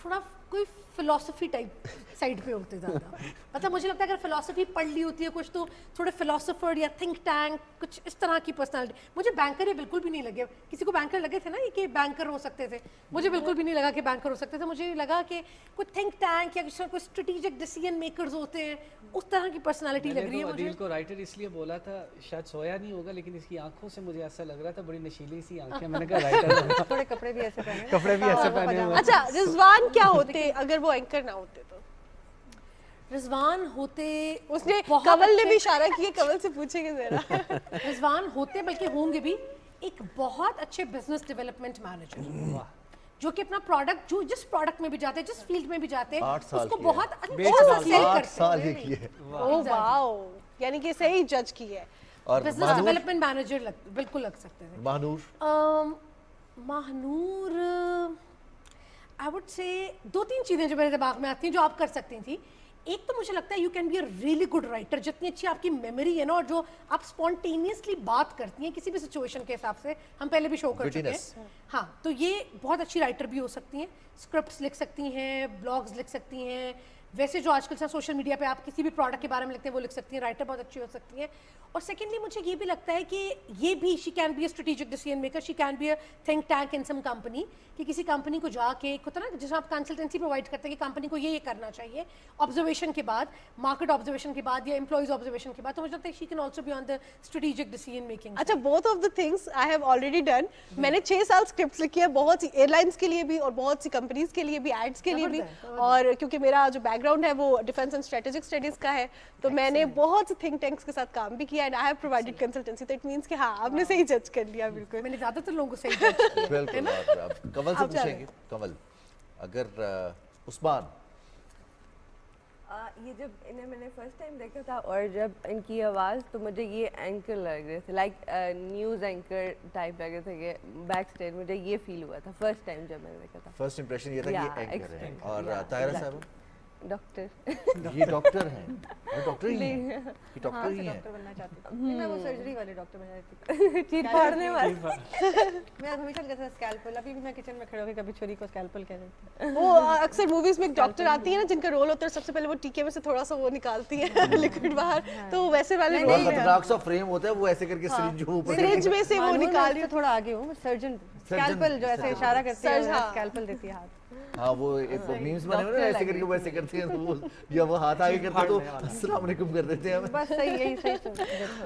थोड़ा कोई फिलोसफी टाइप साइड पे होते ज़्यादा, मतलब मुझे लगता है अगर फिलोसफी पढ़ ली होती है कुछ तो थोड़े फिलोसोफर या थिंक टैंक कुछ इस तरह की पर्सनालिटी। मुझे बैंकर ये बिल्कुल भी नहीं लगे, किसी को बैंकर लगे थे ना ये कि बैंकर हो सकते थे, मुझे बिल्कुल भी नहीं लगा कि बैंकर हो सकते थे। मुझे लगा कि कोई थिंक टैंक या कोई स्ट्रेटेजिक डिसीजन मेकर्स होते हैं, उस तरह की पर्सनालिटी लग रही है अदील मुझे। को राइटर इसलिए बोला था, शायद सोया नहीं होगा, लेकिन इसकी आंखों से मुझे ऐसा लग रहा था, बड़ी नशीली सी आंखें। मैंने कहा राइटर थोड़े कपड़े भी ऐसे पहने, कपड़े भी ऐसे पहने हुए। अच्छा, रिजवान क्या होते अगर वो एंकर ना होते तो? रिजवान होते, उसने बहुत कवल ने अच्छे- भी इशारा किया, कवल से पूछेंगे जरा। रिजवान होते बल्कि होंगे भी एक बहुत अच्छे बिजनेस डेवलपमेंट मैनेजर, जो कि अपना प्रोडक्ट, जो जिस प्रोडक्ट में भी जाते हैं, जिस फील्ड में भी जाते हैं, 8 साल उसको किया है। बहुत बेच अच्छा डालते सेल 8 करते साल हैं। ये किए। ओह वाओ, यानी कि सही जज की है। और बिजनेस महानूर, डेवलपमेंट मैनेजर बिल्कुल लग सकते थे। Mahnoor Mahnoor, I would say 2-3 चीज़ें जो मेरे दिमाग में आती हैं जो आप कर सकती थी। एक तो मुझे लगता है you can be a really good writer, जितनी अच्छी आपकी मेमोरी है ना, और जो आप स्पॉन्टेनियसली बात करती हैं किसी भी सिचुएशन के हिसाब से, हम पहले भी शो कर चुके Wittiness. हैं। हाँ, तो ये बहुत अच्छी राइटर भी हो सकती हैं, स्क्रिप्ट्स लिख सकती हैं, ब्लॉग्स लिख सकती हैं, वैसे जो आजकल सोशल मीडिया पे आप किसी भी प्रोडक्ट के बारे में लिखते हैं वो लिख सकती हैं, राइटर बहुत अच्छी हो सकती हैं। और सेकेंडली मुझे ये भी लगता है कि ये भी she can be a strategic decision maker, she can be a think tank in some company, कि किसी कंपनी को जाके एक होता है ना जैसे आप कंसल्टेंसी प्रोवाइड करते हैं कि कंपनी को ये करना चाहिए ऑब्जर्वेशन के बाद, मार्केट ऑब्जर्वेशन के बाद या एम्प्लॉइज ऑब्जर्वेशन के बाद, तो मुझे लगता है she can also be on the strategic decision making. अच्छा, both of the things I have already done. मैंने 6 साल स्क्रिप्ट्स लिखी है, बहुत सी एयरलाइंस के लिए भी और बहुत सी कंपनीज के लिए भी, एड्स के लिए भी, और क्योंकि मेरा जो बैकग्राउंड है वो डिफेंस एंड स्ट्रेटेजिक स्टडीज का है, तो मैंने बहुत से थिंक टैंक्स के साथ काम भी किया and I have provided consultancy. तो इट मींस कि हाँ, आपने सही जज कर लिया बिल्कुल। मैंने ज़्यादातर लोगों को सही जज किया। बिल्कुल। और अब कमल से अब जा रहे पूछेंगे, कमल अगर उस्मान, ये जब इन्हें मैंने फर्स्ट टाइम देखा था और जब इनकी आवाज़, तो मुझे ये एंकर लग रहे थे, लाइक न्यूज़ एंकर टाइप लग रहे थे कि बैक स्टेज, मुझे ये फील हुआ था फर्स्ट टाइम जब मैंने देखा था। फर्स्ट इंप्रेशन ये था कि Yeah, ये एंकर है। exactly. और Yeah, ताहिरा exactly. साहब, डॉक्टर ये डॉक्टर हैं, ये डॉक्टर ही हैं, ये हाँ, डॉक्टर ही हैं। डॉक्टर बनना चाहती थी। नहीं, मैं वो सर्जरी वाले डॉक्टर बनना चाहती थी। चीर फाड़ने वाले। मैं हमेशा कहता स्कैल्पल, अभी भी मैं किचन में खड़े होकर कभी छुरी को स्कैल्पल कह रही थी। वो अक्सर मूवीज में एक डॉक्टर आती है ना जिनका रोल होता है, सबसे पहले वो टीके में से थोड़ा सा वो निकालती है लिक्विड बाहर, तो वैसे वाले बड़ा रोल में खतरनाक सा फ्रेम होता है, वो ऐसे करके सिरिंज जो ऊपर सिरिंज में से वो मानूर, मैं निकाल उससे थोड़ा आगे हूँ, मैं सर्जन, स्कैल्पल जो ऐसे इशारा करती है, हाँ। स्कैल्पल देती है हाथ। हाँ, वो एक मीम्स बने हुए ना, ऐसे करके वो ऐसे करते हैं, तो वो या वो हाथ आगे करते हैं तो अस्सलाम वालेकुम कर देते हैं हमें। बस सही, यही सही सोच।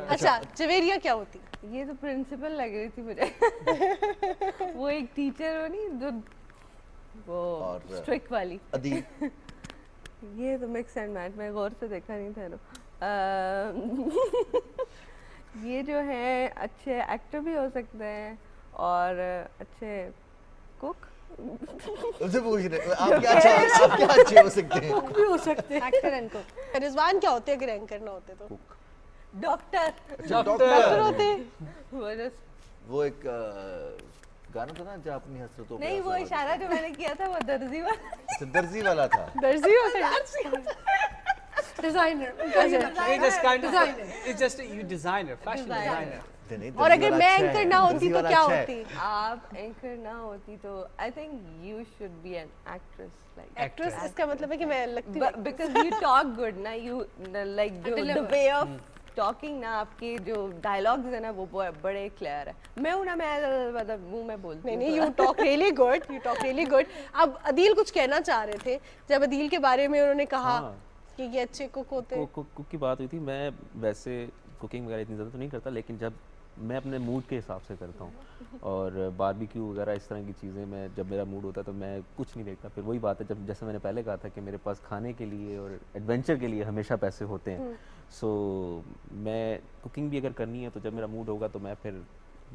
अच्छा, जवेरिया क्या होती? ये तो प्रिंसिपल लग रही थी मुझे वो एक टीचर हो नहीं जो वो और स्ट्रिक वाली। अदील ये तो मिक्स एंड मैच, मैं गौर से देखा नहीं था ना। ये जो है अच्छे एक्टर भी हो सकते हैं और अच्छे कुक उनसे पूछ रहे आप क्या अच्छे हो सकते हैं? भी हो सकते हैं। एक्टर एंड को रिजवान क्या होते अगर एंकर ना होते तो? डॉक्टर। डॉक्टर होते। वो just- वो एक गाना था ना जो अपनी हसरतों पे नहीं, वो आफत इशारा जो मैंने किया था वो दर्जी वाला। अच्छा, दर्जी वाला था। दर्जी होते designer It's just kind of, it's just a you designer, fashion designer. नहीं, और दर्जी अगर वाला मैं अच्छा है, एंकर ना होती दर्जी तो वाला क्या अच्छा है। होती? आप एंकर ना होती तो I think you should be an actress like actress इसका मतलब है कि मैं लगती हूँ। बिकॉज यू टॉक गुड ना, you like the way of talking ना, आपकी जो डायलॉग्स है ना वो बड़े क्लियर है। मैं हूं ना, मैं मतलब मुंह में बोलती नहीं हूँ नहीं, थोड़ा। You talk really good, you talk really good. अब अदील कुछ कहना चाह रहे थे, जब अदील के बारे में उन्होंने कहा हाँ। कि ये अच्छे कुक होते हैं। कुक की बात हुई थी। मैं वैसे कुकिंग वगैरह इतनी ज़्यादा तो नहीं करता, लेकिन जब मैं अपने मूड के हिसाब से करता हूँ और बारबेक्यू वगैरह इस तरह की चीज़ें, मैं जब मेरा मूड होता है तो मैं कुछ नहीं देखता। फिर वही बात है, जब जैसे मैंने पहले कहा था कि मेरे पास खाने के लिए और एडवेंचर के लिए हमेशा पैसे होते हैं। सो मैं कुकिंग भी अगर करनी है तो जब मेरा मूड होगा तो मैं फिर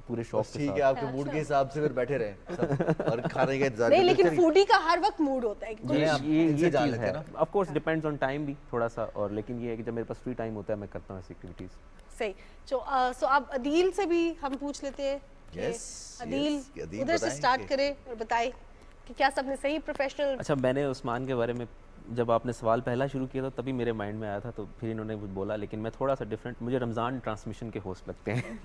पूरे शौक बस के ठीक है, साथ। आपके मूड के हिसाब से फिर बैठे रहे सब और खाने का इंतजार नहीं, करते लेकिन चलिए। फूडी का हर वक्त मूड होता है। चलिए, आप इनसे जान चीज़ लेते है। हैं ना। Of course depends on time भी थोड़ा सा, और लेकिन ये है कि जब मेरे पास फ्री टाइम होता है मैं करता हूँ ऐसी एक्टिविटीज़। सही। सो अब अदील से भी हम पूछ लेते हैं कि Yes, अदील yes, अदील उधर से बताएं स्टार्ट कि- करें और बताएं कि क्या सबने सही प्रोफेशनल। अच्छा, मैंने उस्मान के बारे में जब आपने सवाल पहला शुरू किया था तभी मेरे माइंड में आया था, तो फिर इन्होंने कुछ बोला, लेकिन मैं थोड़ा सा डिफरेंट, मुझे रमज़ान ट्रांसमिशन के होस्ट लगते हैं।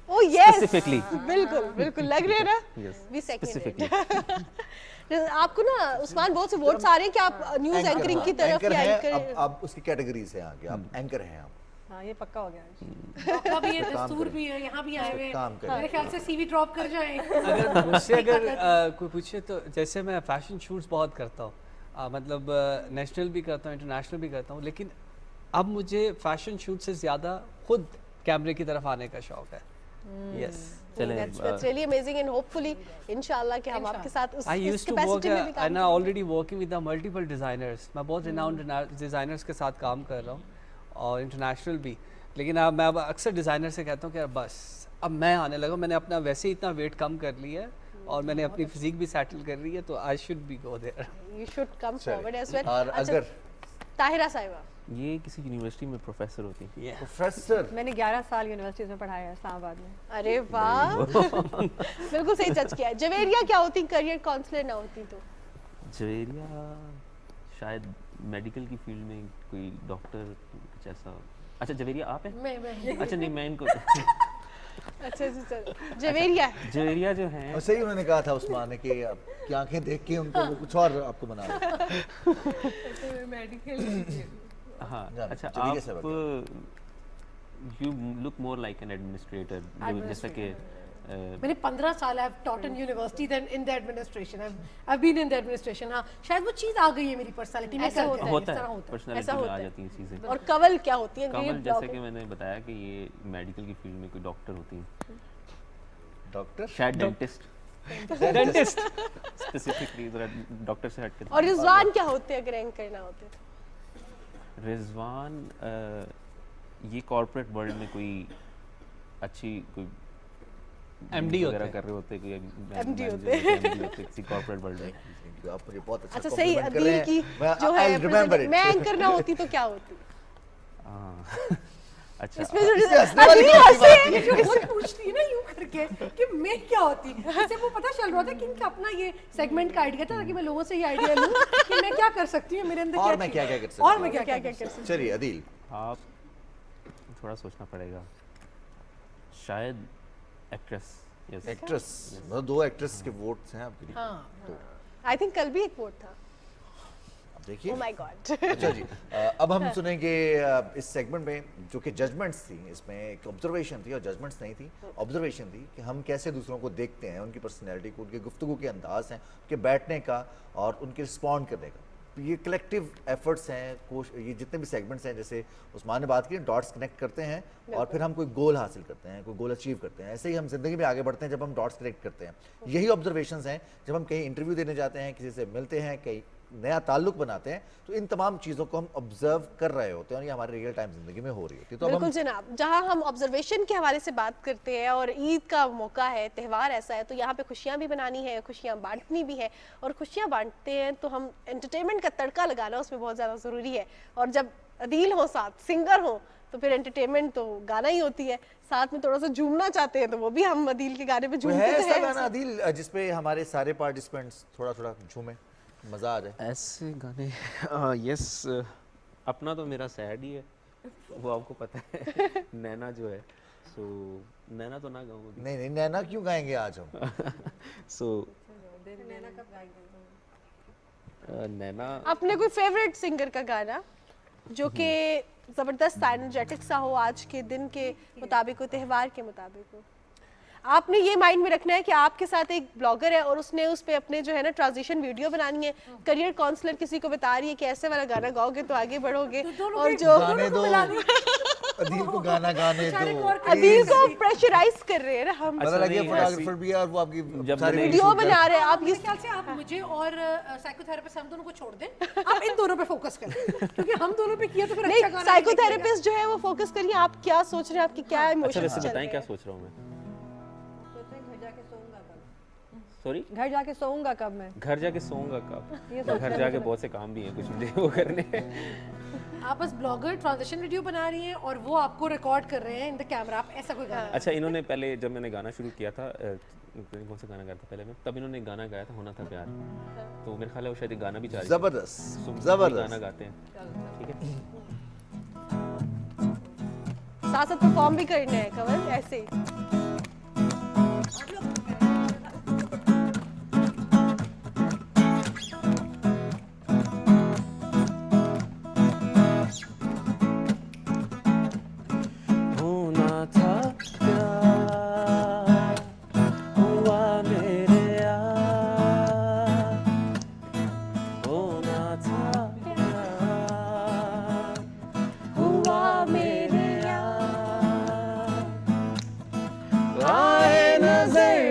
Oh yes, Specifically. बिल्कुल बिल्कुल लग रहे हैं ना। Yes, we second specifically. आपको ना उस्मान बहुत से वोट्स आ रहे हैं कि आप न्यूज़ एंकर, एंकरिंग हाँ, की तरफ एंकर या हैं, एंकर। अब उसकी कैटेगरी से आगे आप एंकर हैं आप। हाँ ये पक्का हो गया। मौका भी है, काम दस्तूर करें। भी है, यहाँ भी आए हुए काम हैं। करें। मेरे ख्याल से सीवी ड्रॉप कर जाएं। अगर मुझसे कोई पूछे तो जैसे मैं फैशन शूट्स बहुत करता हूँ, मतलब नेशनल भी करता हूँ, इंटरनेशनल भी करता हूँ, लेकिन अब मुझे फैशन शूट से ज़्यादा खुद कैमरे की तरफ आने का शौक है। यस, चलें, That's really amazing and hopefully इंशाल्लाह कि हम आपके साथ उस I इस used to work capacity में भी काम and I करेंगे। already working with the multiple designers. मैं बहुत renowned designers के साथ काम कर रहा हूँ और इंटरनेशनल भी, लेकिन अब मैं अक्सर डिज़ाइनर से कहता हूँ कि यार बस अब मैं आने लगा, मैंने अपना वैसे ही इतना वेट कम कर लिया है और मैंने अपनी फिजिक भी सेटल कर ली है, तो I should be go there. You should come चलिए। forward as well। और अच्छा, अगर ताहिरा साहिबा ये किसी यूनिवर्सिटी में प्रोफेसर होती हैं। प्रोफेसर मैंने 11 साल यूनिवर्सिटीज में पढ़ाया है इस्लामाबाद में। अरे वाह बिल्कुल सही जज किया है। जवेरिया क्या होती करियर काउंसलर ना होती तो? जवेरिया शायद मेडिकल की फील्ड में कोई डॉक्टर कुछ ऐसा। अच्छा, जवेरिया आप हैं? मैं अच्छा नहीं, मैं इनको अच्छा अच्छा चलो, जवेरिया है। जवेरिया जो हैं और सही उन्होंने कहा था उस्मान ने कि की आंखें देख के उनको वो कुछ और आपको बना रहे। हाँ, जान, अच्छा जवेरिया से आप you look more like an administrator, जैसा कि मैंने 15 साल I have taught in university then in the administration I have been in the administration. हाँ, शायद वो चीज़ आ गई है मेरी पर्सनालिटी में। ऐसा करके, होता इस तरह है, होता है। ऐसा पर्सनालिटी में होता आ है। जाती हैं चीज़ें। और कवल क्या होती है? कमल, ग्रेट जैसे ब्लॉक कि मैंने बताया कि ये मेडिकल की फील्ड में कोई डॉक्टर होती हैं, डॉक्टर शायद डेंटिस्ट डेंटिस्ट। स्पेसिफिकली डॉक्टर से हट के। और रिजवान क्या होते अगर एंकर ना होते तो? रिजवान ये कॉर्पोरेट वर्ल्ड में कोई अच्छी कोई MD वगैरह होते हैं। कर रहे होते, कोई MD MD होते किसी कॉर्पोरेट वर्ल्ड में। आप मुझे बहुत अच्छा अच्छा सही, compliment कर रहे अदील हैं। की मैं- जो है I'll remember it. मैं एंकर ना होती तो क्या होती? हाँ। अच्छा, इसमें जो इससे हंसने वाली अदील कौन सी बात हंसे। थी? वो पूछती है ना यूं करके कि मैं क्या होती, इससे वो पता चल रहा था कि इनका अपना ये सेगमेंट का आइडिया था, ताकि मैं लोगों से ये आइडिया लूं कि मैं क्या कर सकती हूँ, मेरे अंदर और क्या मैं चीज़ क्या है। क्या कर सकती और हूँ। मैं क्या क्या क्या क्या कर कर सकते? चलिए अदील, आप थोड़ा सोचना पड़ेगा, शायद एक्ट्रेस। यस, एक्ट्रेस, मतलब 2 एक्ट्रेस के वोट्स हैं आपके लिए। हाँ, आई थिंक कल भी एक वोट था। अब देखिए। Oh my God. अच्छा जी, अब हम सुनेंगे इस सेगमेंट में जो कि जजमेंट्स थी, इसमें एक ऑब्जर्वेशन थी और जजमेंट्स नहीं थी, ऑब्जर्वेशन थी कि हम कैसे दूसरों को देखते हैं, उनकी पर्सनैलिटी को, उनके गुफ्तगू के अंदाज हैं, उनके बैठने का और उनके रिस्पॉन्ड करने का। ये कलेक्टिव एफर्ट्स हैं, ये जितने भी सेगमेंट्स हैं, जैसे उस्मान ने बात की, डॉट्स कनेक्ट करते हैं और फिर हम कोई गोल हासिल करते हैं, कोई गोल अचीव करते हैं। ऐसे ही हम जिंदगी में आगे बढ़ते हैं जब हम डॉट्स कनेक्ट करते हैं। यही ऑब्जर्वेशंस हैं जब हम कहीं इंटरव्यू देने जाते हैं, किसी से मिलते हैं, कहीं नया ताल्लुक बनाते हैं, तो इन तमाम चीज़ों को हम ऑब्जर्व कर रहे होते हैं और ये हमारे रियल टाइम जिंदगी में हो रही होती है। तो अब बिल्कुल हम जनाब, जहां हम ऑब्जर्वेशन के हवाले से बात करते हैं और ईद का मौका है, त्यौहार ऐसा है, तो यहाँ पे खुशियाँ भी बनानी है, खुशियाँ बांटनी भी है, और खुशियाँ बांटते हैं तो हम एंटरटेनमेंट का तड़का लगाना उसमें बहुत ज़्यादा ज़रूरी है। और जब अदील हो साथ, सिंगर हो, तो फिर एंटरटेनमेंट तो गाना ही होती है। साथ में थोड़ा सा झूमना चाहते हैं तो वो भी हम अदील के गाने पे कोई झूमते है तो ऐसा हैं। गाना अदील जिसपे हमारे सारे पार्टिसिपेंट्स थोड़ा थोड़ा झूमे, मजा आ जाए? ऐसे गाने यस, अपना तो मेरा सैड ही है, वो आपको पता है। नैना जो है, सो नैना तो ना गाऊँ नहीं नहीं, नैना क्यों गाएंगे आज हम? सो नैना अपने कोई फेवरेट सिंगर का गाना जो कि जबरदस्त एनर्जेटिक सा हो, आज के दिन के मुताबिक हो, त्यौहार के मुताबिक हो। आपने ये माइंड में रखना है कि आपके साथ एक ब्लॉगर है और उसने उस पे अपने जो है ना ट्रांजिशन वीडियो बनानी है। करियर काउंसलर किसी को बता रही है कि ऐसे वाला गाना गाओगे तो आगे बढ़ोगे, और जो गाने दो, अदील को गाना गाने दो। अदील को प्रेशराइज कर रहे हैं ना हम। पता लगे नहीं, फोटोग्राफर भी है और वो आपकी जब सारी मैंने वीडियो बना रहे हैं आप। मेरे ख्याल से आप मुझे और साइकोथेरेपिस्ट हम दोनों को छोड़ दें, आप इन दोनों पे फोकस करें, क्योंकि हम दोनों पे किया तो फिर अच्छा नहीं, गाना साइकोथेरेपिस्ट जो है वो फोकस करिए, आप क्या सोच रहे हैं, आपकी क्या अच्छा इमोशंस वैसे चल बताएं रहे क्या हैं। सोच रहा हूँ मैं। सॉरी, घर जाके सोऊंगा कब मैं? घर जाके सोऊंगा कब? ये घर जाके बहुत से काम भी हैं कुछ मुझे वो करने। आप बस ब्लॉगर ट्रांजिशन वीडियो बना रही हैं और वो आपको रिकॉर्ड कर रहे हैं इन द कैमरा, आप ऐसा कोई गाना। अच्छा, इन्होंने पहले जब मैंने गाना शुरू किया था, कौन सा गाना गाया था पहले मैं, तब इन्होंने एक गाना गाया था, होना था प्यार, तो मेरे ख्याल है वो शायद एक गाना भी चाह जबरदस्त गाना जबरदस्त। गाते हैं, ठीक है। साथ साथ परफॉर्म भी करना है कवल, ऐसे ही। होना था प्यार, हुआ मेरे यार, होना था प्यार, हुआ मेरे यार, आए नजर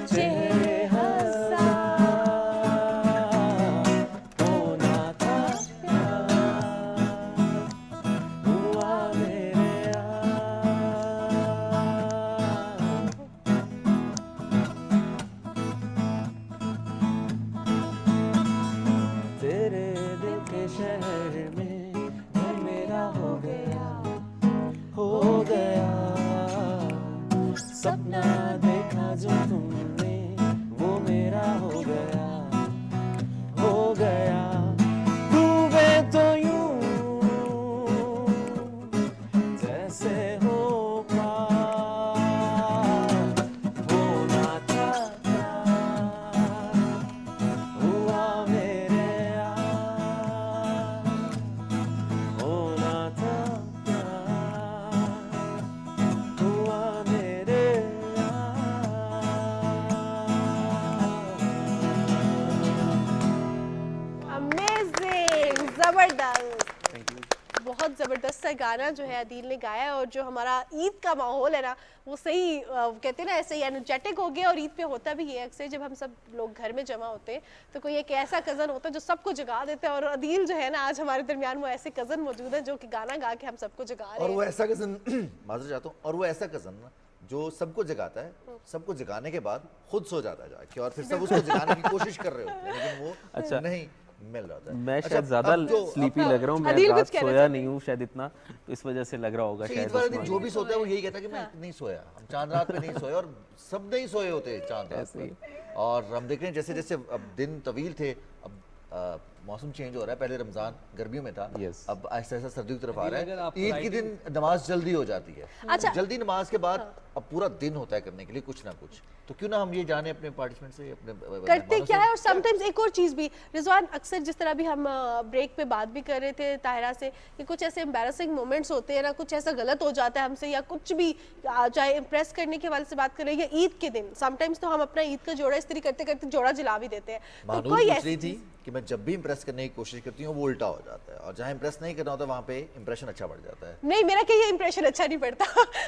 चेहरे हजार, होना था प्यार, हुआ मेरे यार। तेरे दिल के शहर में घर मेरा हो गया, हो गया। सपना देखा जो तुमने वो मेरा हो गया, हो गया। डूबे तो यूं जैसे हो पार, होना था प्यार, हुआ मेरे यार, होना था प्यार, हुआ मेरे अमेजिंग, जबरदस्त, थैंक यू। बहुत ज़बरदस्त सा गाना जो है अदील ने गाया है। और जो हमारा ईद का माहौल है ना, वो सही कहते हैं ना, ऐसे ही एनर्जेटिक हो गया। और ईद पे होता भी है अक्सर, जब हम सब लोग घर में जमा होते हैं तो कोई एक ऐसा कज़न होता है जो सबको जगा देता है। और अदील जो है ना, आज हमारे दरमियान वो ऐसे कज़न मौजूद है जो कि गाना गा के हम सबको जगा रहे और हैं। वो ऐसा कज़न माजूर चाहता हूँ, और वो ऐसा कज़न ना जो सबको जगाता है, सबको जगाने के बाद खुद सो जाता है जाके, और फिर सब उसको जगाने की कोशिश कर रहे होते हैं, लेकिन वो अच्छा। नहीं मिल रहा था। मैं अच्छा, शायद ज्यादा अब जो- स्लीपी लग रहा हूँ, मैं अदील कुछ रात कहना सोया चाहते नहीं हूँ शायद इतना, तो इस वजह से लग रहा होगा ईद शायद वाले दिन उस्मान। जो भी सोता है वो यही कहता है कि मैं नहीं सोया, हम चांद रात में नहीं सोए, और सब नहीं सोए होते चांद रात ऐसे ही। में। और हम देख रहे हैं जैसे जैसे अब दिन तवील थे, अब मौसम चेंज हो रहा है, पहले रमजान गर्मियों में था, Yes. अब आहिस्ता आहिस्ता सर्दियों की तरफ आ अगर रहा है। आप ईद के दिन नमाज जल्दी हो जाती है, अच्छा। जल्दी नमाज के बाद अब पूरा दिन होता है करने के लिए कुछ ना कुछ, तो क्यों ना हम ये जाने अपने पार्टिसिपेंट से, अपने करते क्या है। और समटाइम्स एक और चीज़ भी रिजवान, अक्सर जिस तरह भी हम ब्रेक पे बात भी कर रहे थे ताहिरा से कि कुछ ऐसे एम्बैरसिंग मोमेंट्स होते हैं ना, कुछ ऐसा गलत हो जाता है हमसे या कुछ भी, चाहे इम्प्रेस करने के वाले से बात कर रहे हैं या ईद के दिन, समटाइम्स तो हम अपना ईद का जोड़ा इस्त्री करते करते जोड़ा जला भी देते हैं। तो मानूर कोई पूछ ऐसी रही थी कि मैं जब भी इंप्रेस करने की कोशिश करती हूँ वो उल्टा हो जाता है, और जहाँ इंप्रेस नहीं करना होता वहाँ पे इंप्रेशन अच्छा बढ़ जाता है। नहीं, मेरा क्या ये इंप्रेशन अच्छा नहीं पड़ता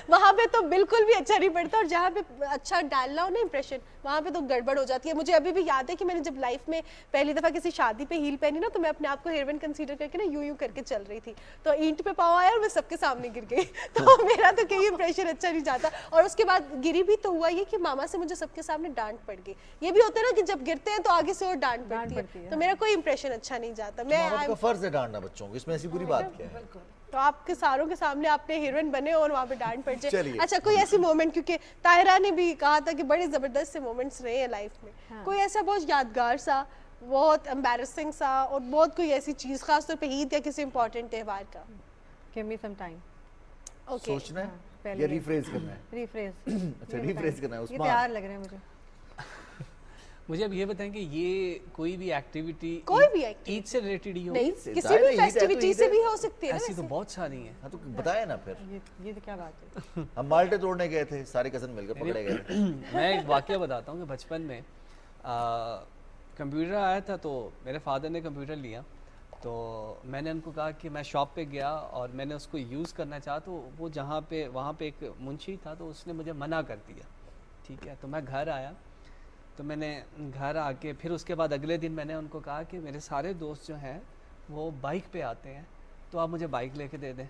वहाँ पे तो बिल्कुल भी अच्छा नहीं पड़ता, और जहाँ पे अच्छा डालना हो ना इंप्रेशन, वहाँ पे तो गड़बड़ हो जाती है। मुझे अभी भी याद है कि मैंने जब लाइफ में पहली दफ़ा किसी शादी पे हील पहनी ना, तो मैं अपने आप को हेरोइन कंसीडर करके ना यूं करके चल रही थी, तो ईंट पे पाँव आया और मैं सबके सामने गिर गई तो मेरा तो कहीं इंप्रेशन अच्छा नहीं जाता। और उसके बाद गिरी भी तो हुआ ये कि मामा से मुझे सबके सामने डांट पड़ गई। ये भी होता है ना कि जब गिरते हैं तो आगे से और डांट पड़ती है, तो मेरा कोई इंप्रेशन अच्छा नहीं जाता। माँ बाप का फर्ज है डांटना बच्चों को, इसमें ऐसी बुरी बात क्या है? तो आपके सारों के सामने आपने हीरोइन बने और वहाँ पे डांट पड़ जाए। चलिए। अच्छा, कोई ऐसी मोमेंट, क्योंकि ताहिरा ने भी कहा था कि बड़े जबरदस्त से मोमेंट्स रहे हैं लाइफ में, कोई ऐसा बहुत यादगार सा, बहुत एम्बैरसिंग सा, और बहुत कोई ऐसी चीज खासतौर पे ईद या किसी इंपॉर्टेंट त्यौहार का? Give me some time, okay, सोचना है पहले या रिफ्रेज करना है? रिफ्रेज। अच्छा, रिफ्रेज करना है ये उस्मान। तैयार लग रहे हैं मुझे। मुझे अब ये बताएं कि ये कोई भी एक्टिविटी कोई भी activity। ईद से रिलेटेड ही हो? नहीं, से किसी जाहिर भी है, ईद है तो फेस्टिविटी ईद से है। भी हो सकती है ना ऐसी तो वैसे। बहुत सारी हैं। हाँ तो बताया ना फिर। ये तो क्या बात है। हम माल्टे तोड़ने गए थे, सारे कजन मिलकर पकड़े गए थे। मैं एक वाकया बताता हूँ कि बचपन में कंप्यूटर आया था, तो मेरे फादर ने कंप्यूटर लिया, तो मैंने उनको कहा कि मैं शॉप पे गया और मैंने उसको यूज़ करना चाहा, तो वो जहाँ पे वहाँ पे एक मुंशी था, तो उसने मुझे मना कर दिया। ठीक है, तो मैं घर आया, तो मैंने घर आके फिर उसके बाद अगले दिन मैंने उनको कहा कि मेरे सारे दोस्त जो हैं वो बाइक पे आते हैं, तो आप मुझे बाइक लेके दे दें।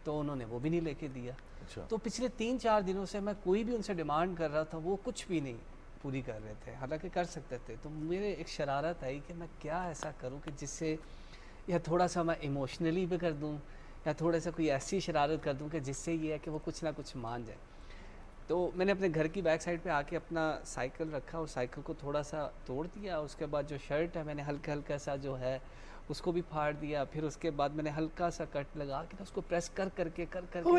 तो उन्होंने वो भी नहीं लेके दिया। अच्छा। तो पिछले 3-4 दिनों से मैं कोई भी उनसे डिमांड कर रहा था, वो कुछ भी नहीं पूरी कर रहे थे, हालांकि कर सकते थे। तो मेरे एक शरारत आई कि मैं क्या ऐसा करूं कि जिससे, या थोड़ा सा मैं इमोशनली भी कर दूं, या थोड़ा सा कोई ऐसी शरारत कर दूं कि जिससे ये है कि वो कुछ ना कुछ मान जाए। तो मैंने अपने घर की बैक साइड पे आके अपना साइकिल रखा और साइकिल को थोड़ा सा तोड़ दिया। उसके बाद जो शर्ट है मैंने हल्का हल्का सा जो है उसको भी फाड़ दिया। फिर उसके बाद मैंने हल्का सा कट लगा के उसको प्रेस कर करके वो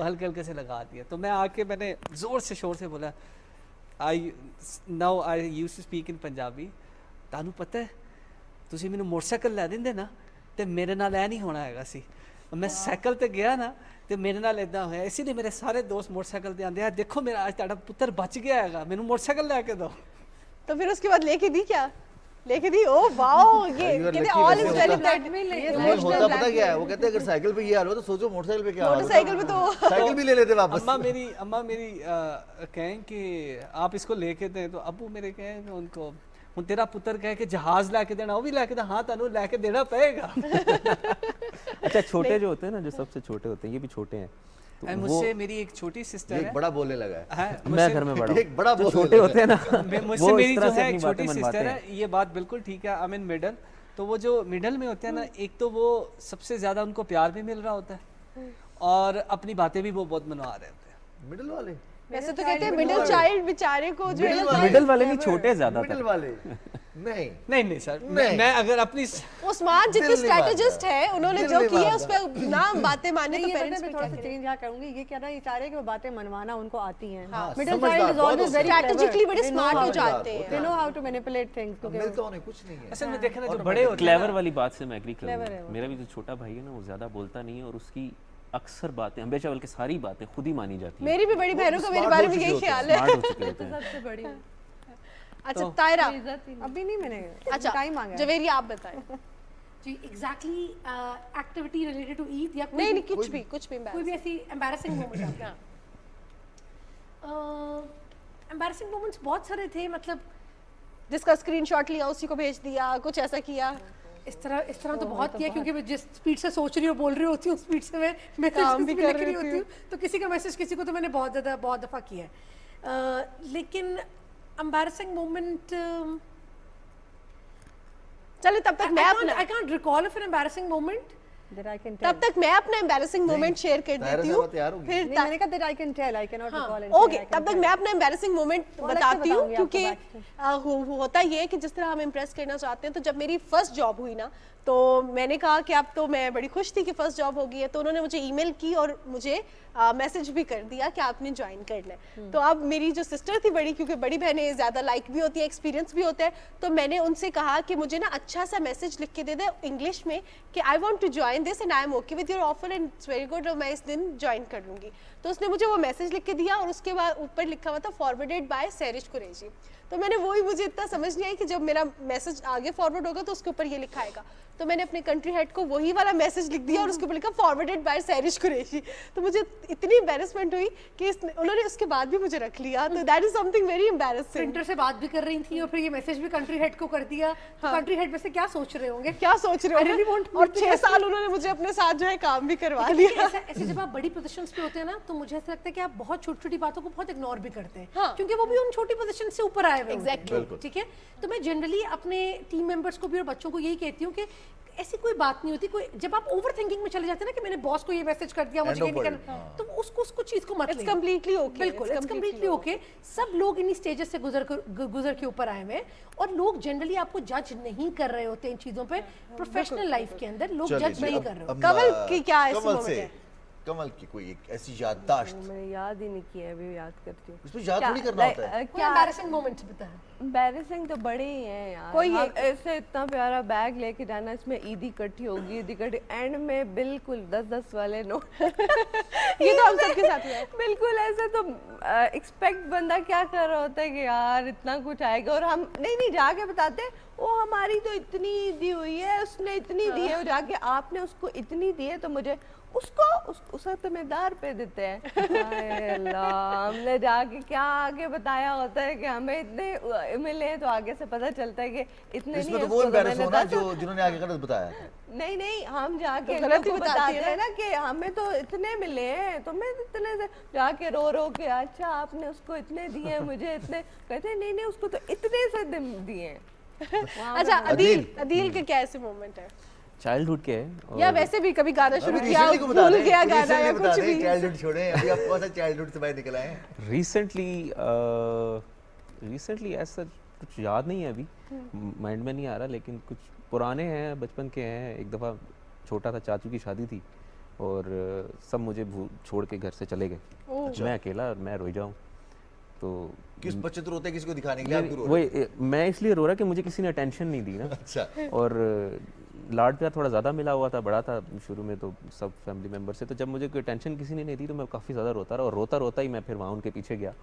हल्के हल्के से लगा दिया। तो मैं आके मैंने ज़ोर से शोर से बोला, I used to speak in Punjabi, तानू पता है ਤੁਸੀਂ ਮੈਨੂੰ ਮੋਟਰਸਾਈਕਲ ਲੈ ਦਿੰਦੇ ਨਾ ਤੇ ਮੇਰੇ ਨਾਲ ਐ ਨਹੀਂ ਹੋਣਾ ਹੈਗਾ ਸੀ। मैं साइकिल ਤੇ ਗਿਆ ਨਾ ਤੇ ਮੇਰੇ ਨਾਲ ਇਦਾਂ ਹੋਇਆ। ਇਸੇ ਲਈ ਮੇਰੇ ਸਾਰੇ ਦੋਸਤ ਮੋਟਰਸਾਈਕਲ ਤੇ ਆਂਦੇ ਆ, ਦੇਖੋ ਮੇਰਾ ਅੱਜ ਤੁਹਾਡਾ ਪੁੱਤਰ ਬਚ ਗਿਆ ਹੈਗਾ, ਮੈਨੂੰ ਮੋਟਰਸਾਈਕਲ ਲੈ ਕੇ ਦਿਓ। तो फिर उसके बाद लेके दी क्या? लेके दी? ओ वाओ, ये You are कहते lucky ऑल इज वैसे वेल होता। दैट होता पता क्या है, वो कहते हैं अगर साइकिल पे ये हाल हो तो सोचो मोटरसाइकिल पे क्या हाल होता। मोटरसाइकिल पे तो साइकिल भी ले लेते वापस। अम्मा मेरी कहें कि आप इसको लेके दें, तो अबू मेरे कहें कि उनको ਹੁਣ तेरा पुत्र कहे कि जहाज लेके देना, वो भी लेके दे। हाँ तानू लेके देना पड़ेगा। अच्छा, छोटे जो होते हैं ना, जो सबसे छोटे होते हैं, ये भी छोटे हैं, तो मुझसे मेरी एक छोटी ये सिस्टर एक है, बड़ा बोलने लगा है। मैं घर में बड़ा हूँ, एक बड़ा जो बोलने छोटे लगा होते हैं ना मुझसे वो मेरी इस जो तरह से है अपनी एक बातें छोटी मनवाते सिस्टर हैं। है, ये बात बिल्कुल ठीक है। आई मीन मिडल, तो वो जो मिडल में होते हैं ना, एक तो वो सबसे ज़्यादा उनको प्यार भी मिल रहा होता है और अपनी बातें भी वो बहुत मनवा रहे होते हैं। मिडिल वाले, वैसे तो कहते हैं मिडिल चाइल्ड बेचारे को जो है मिडिल वाले नहीं, छोटे मिडिल ज्यादातर। वाले नहीं। नहीं सर, नहीं। मैं अगर अपनी उस्मान जितने दिल नहीं मानता। स्ट्रेटेजिस्ट है, उन्होंने दिल जो नहीं किया मानता। उस पे नाम बातें मानने नहीं, तो ये पता है, पेरेंट्स मैं भी थोड़ा क्या सा करें। चेंज यहाँ करूंगी। ये क्या था, ये चाह रहे हैं कि वो बातें मनवाना उनको आती हैं। हाँ, मिडिल समझदार, चाइल्ड इज बहुत ऑलवेज वेरी स्ट्रैटेजिकली बड़े स्मार्ट हो जाते हैं। हैं। They know how to manipulate things. मिलता उन्हें कुछ नहीं है। असल में देखे ना, जो बड़े होते हैं क्लेवर वाली बात से मैं एग्री Clever है करूंगा। वो। मेरा भी जो छोटा भाई है ना, वो ज्यादा बोलता नहीं है और उसकी अक्सर बातें, हमेशा बल्कि सारी बातें खुद ही मानी जाती है। मेरी भी बड़ी बहनों का मेरे smart बारे हो में चुके यही होते हैं, ख्याल है। स्मार्ट हो चुके होते हैं। सबसे बड़ी अच्छा तायरा, अभी नहीं, मैंने अच्छा टाइम मांगा है। जवेरी आप बताएं। जी exactly activity related to Eid या नहीं नहीं, कुछ भी कोई भी ऐसी एम्बैरेसिंग मोमेंट है? एम्बैरेसिंग मोमेंट्स बहुत सारे थे, मतलब जिसका स्क्रीनशॉट लिया उसी को भेज दिया, कुछ ऐसा किया। इस तरह तो बहुत किया, क्योंकि मैं जिस स्पीड से सोच रही हूँ बोल रही होती हूँ, उस स्पीड से मैं काम भी मैसेज कर लिख रही रही होती हूँ, तो किसी का मैसेज किसी को तो मैंने बहुत दफ़ा किया है। लेकिन एम्बैरेसिंग मोमेंट चलो तब तक मैं अपना I can't recall of an embarrassing moment, That I can तब तक मैं अपना एम्बैरेसिंग मोमेंट शेयर कर ताहिरा देती साहबा हूँ तैयार होगी। फिर नहीं, मैंने कहा that I can tell, I cannot recall it. Okay तब तक मैं अपना एम्बैरेसिंग मोमेंट वो अलग से बताती हूँ बताऊंगी आपको क्योंकि होता ये है कि जिस तरह हम इम्प्रेस करना चाहते हैं, तो जब मेरी फर्स्ट जॉब हुई ना, तो मैंने कहा कि अब तो मैं बड़ी खुश थी कि फर्स्ट जॉब हो गई है, तो उन्होंने मुझे ईमेल की और मुझे मैसेज भी कर दिया कि आपने ज्वाइन करना है। तो अब मेरी जो सिस्टर थी बड़ी, क्योंकि बड़ी बहनें ज़्यादा लाइक भी होती है, एक्सपीरियंस भी होता है, तो मैंने उनसे कहा कि मुझे ना अच्छा सा मैसेज लिख के दे दे इंग्लिश में कि I want to join this and I am okay with your offer and it's very good, और मैं इस दिन ज्वाइन कर लूँगी। तो उसने मुझे वो मैसेज लिख के दिया और उसके बाद ऊपर लिखा हुआ था फॉरवर्डेड बाय सैरिश कुरैशी। तो मैंने वही, मुझे इतना समझ नहीं आई कि जब मेरा मैसेज आगे फॉरवर्ड होगा तो उसके ऊपर ये लिखा आएगा, तो मैंने अपने कंट्री हेड को वही वाला मैसेज लिख दिया और उसके ऊपर लिखा फॉरवर्डेड बाय सैरिश कुरैशी। तो मुझे इतनी एम्बैरेसमेंट हुई कि उन्होंने उसके बाद भी मुझे रख लिया, तो that is something very embarrassing. Printer से बात भी कर रही थी और फिर ये मैसेज भी कंट्री हेड को कर दिया, तो कंट्री हेड वैसे क्या सोच रहे होंगे? क्या सोच रहे I really हो? want to और meet 6 you. साल उन्होंने मुझे अपने साथ जो है काम भी करवा देखिए, लिया। ऐसे जब आप बड़ी पोजीशंस पे होते हैं ना, तो मुझे ऐसा लगता है कि आप बहुत छोटी छोटी बातों को बहुत इग्नोर भी करते हैं, हाँ। क्योंकि वो भी उन छोटी पोजीशन से ऊपर आए हुए होते हैं। Exactly. ठीक है, तो मैं जनरली अपने टीम मेंबर्स को भी और बच्चों को यही कहती हूँ कि ऐसी कोई बात नहीं होती, कोई जब आप ओवर थिंकिंग में चले जाते हैं ना कि मैंने बॉस को ये मैसेज कर दिया, मुझे End ये of नहीं world, करना, तो उसको चीज को मत It's लेना। completely okay. बिल्कुल, It's it's completely completely okay. सब लोग इन्हीं स्टेजेस से गुजर के ऊपर आए हुए हैं, और लोग जनरली आपको जज नहीं कर रहे होते इन चीजों पे। प्रोफेशनल लाइफ के अंदर लोग चलिए जज जी, नहीं अब- कर रहे होते। अब, कमल की क्या ऐसी कमल moment से है? कमल की कोई एक ऐसी याददाश्त, मैंने याद ही नहीं किया, अभी याद करती हूँ। उसमें याद क्या- थोड़ी करना होता है। कोई embarrassing moments बताएं। एम्बैरेसिंग तो बड़े ही हैं यार। कोई हम एक- ऐसे इतना प्यारा बैग लेके जाना, इसमें ईद इकट्ठी होगी, ईद इकट्ठी, एंड में बिल्कुल 10-10 वाले नोट। ये तो हम सबके साथ हुआ है। बिल्कुल ऐसे तो एक्सपेक्ट बंदा क्या कर रहा होता है कि यार इतना कुछ आएगा, और हम नहीं जाके बताते वो हमारी तो इतनी दी हुई है, उसने इतनी दी है, और जाके आपने उसको इतनी दी है तो मुझे उसको उस तमेदार पे देते हैं। हाय अल्लाह, हमने जाके क्या आगे बताया होता है कि हमें इतने मिले, तो आगे से पता चलता है कि इतने नहीं इसमें है, तो वो उसको तो एम्बैरेस मैंने होना 10 जो जिन्होंने आगे गलत बताया था। नहीं हम जाके तो गलत ही उनको बताती है बताते हैं ना कि हमें तो इतने मिले हैं, तो मैं इतने से जाके रो के, अच्छा आपने उसको इतने दिए हैं, मुझे इतने, कहते हैं नहीं उसको तो इतने से दिए हैं। अच्छा अदील, अदील के क्या ऐसे मोमेंट है? चाइल्डहुड के है, और या वैसे भी कभी गाना शुरू अभी किया, recently को बता भूल दें, गया गाना recently या बता कुछ दें, भी? childhood छोड़ें, अभी आप कौन सा चाइल्डहुड से बाहर निकल आए हैं? रिसेंटली ऐसा कुछ याद नहीं है अभी, माइंड में नहीं आ रहा, लेकिन कुछ पुराने हैं, बचपन के हैं। एक दफ़ा छोटा था, चाचू की शादी थी, और सब मुझे छोड़ के घर से चले गए, मैं अकेला, और मैं रोई जाऊँ। तो किस बच्चे तो रोते हैं किसी को दिखाने के लिए, आप क्यों रो रहे वही मैं इसलिए रो रहा कि मुझे किसी ने अटेंशन नहीं दी ना। हो? अच्छा, और लाड प्यार थोड़ा ज़्यादा मिला हुआ था, बड़ा था शुरू में तो सब फैमिली मेम्बर से, तो जब मुझे कोई टेंशन किसी ने नहीं दी तो मैं काफ़ी ज़्यादा रोता रहा, और रोता रोता ही मैं फिर वहाँ उनके पीछे गया।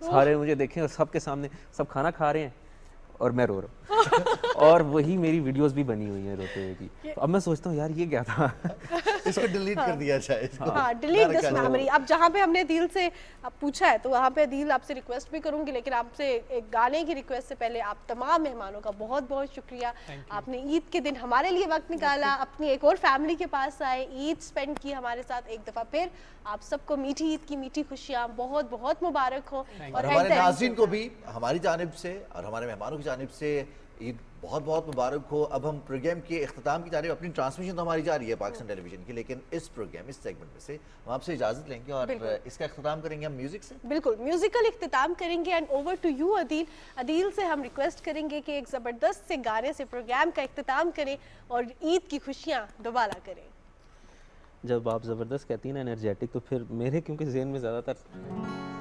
सारे मुझे देखें और सबके सामने सब खाना खा रहे हैं और मैं रो रहा हूँ। और वही मेरी वीडियोस भी बनी हुई हैं रोते हुए की। तो अब मैं सोचता हूँ यार ये क्या था। इसको डिलीट कर दिया जाए, इसको हाँ, डिलीट ना दिस रखा जाए। मेमोरी। अब जहाँ पे हमने दिल से अब पूछा है, तो वहाँ पे दिल आपसे रिक्वेस्ट भी करूंगी, लेकिन आपसे एक गाने की रिक्वेस्ट से पहले आप तमाम मेहमानों का बहुत बहुत शुक्रिया। आपने ईद के दिन हमारे लिए वक्त निकाला, अपनी एक और फैमिली के पास आए, ईद स्पेंड की हमारे साथ एक दफ़ा फिर। आप सबको मीठी ईद की मीठी खुशियाँ बहुत बहुत मुबारक हो। और हमारे नाज़रीन को भी हमारी जानिब से और हमारे मेहमानों की जानिब से ईद बहुत बहुत मुबारक हो। अब हम प्रोग्राम के इख्तिताम की जानिब, अपनी ट्रांसमिशन तो हमारी जा रही है पाकिस्तान टेलीविजन की, लेकिन इस प्रोग्राम, इस सेगमेंट में से हम आपसे इजाज़त लेंगे और इसका इख्तिताम करेंगे हम म्यूज़िक से। बिल्कुल, म्यूजिकल इख्तिताम करेंगे। And over to you Adeel. Adeel से हम रिक्वेस्ट करेंगे कि एक ज़बरदस्त से गाने से प्रोग्राम का इख्तिताम करें और ईद की खुशियाँ दोबारा करें। जब आप ज़बरदस्त कहती हैं ना एनर्जेटिक, तो फिर मेरे क्योंकि ज़हन में ज़्यादातर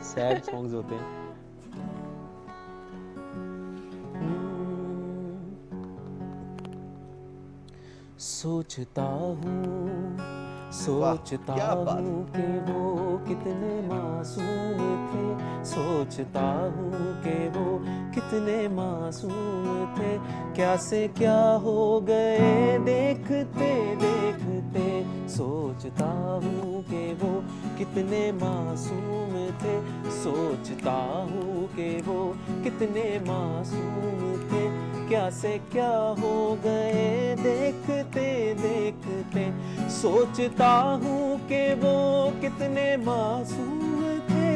सैड सॉन्ग्स होते हैं। सोचता क्या बात। हूँ कि वो कितने मासूम थे, सोचता हूँ कि वो कितने मासूम थे, क्या से क्या हो गए देखते देखते, सोचता हूँ कि वो कितने मासूम थे, सोचता हूँ कि वो कितने मासूम थे, क्या से क्या हो गए देखते देखते, सोचता हूँ कि वो कितने मासूम थे,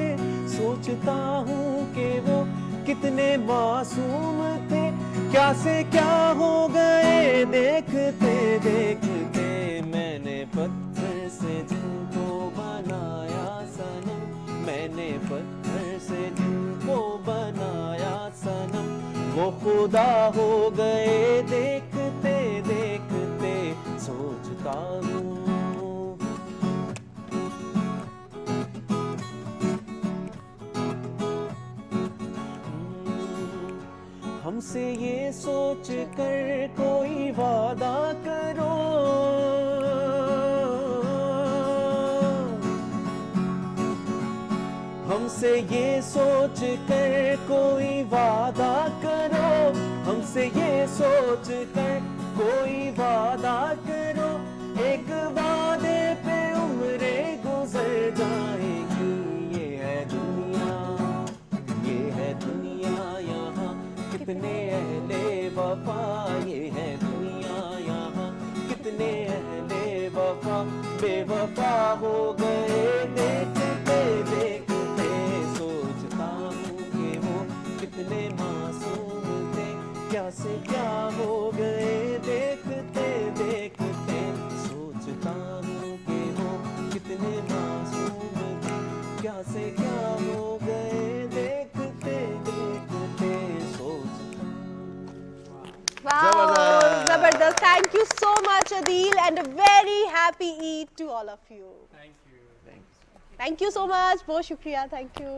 सोचता हूँ कि वो कितने मासूम थे, क्या से क्या हो गए देखते देखते, मैंने जुदा हो गए देखते देखते सोचता हूँ। हमसे ये सोच कर कोई वादा करो, हमसे ये सोच कर कोई वादा करो, हमसे ये सोच कर कोई वादा करो, एक वादे पे उम्रें गुजर जाएंगी। ये है दुनिया, ये है दुनिया, यहाँ कितने अहले वफा, ये है दुनिया, यहाँ कितने अहले वफा बेवफा हो गए देखते देखते। सोचता हूँ कि वो कितने मासूम थे, क्या से क्या हो गए देखते देखते। सोचता हूँ कि वो कितने मासूम थे, क्या से क्या हो गए देखते देखते। सोचता Wow, Zabardast. Thank you so much, Adil, and a very happy Eid to all of you. Thank you. Thank you so much. बहुत शुक्रिया. Thank you.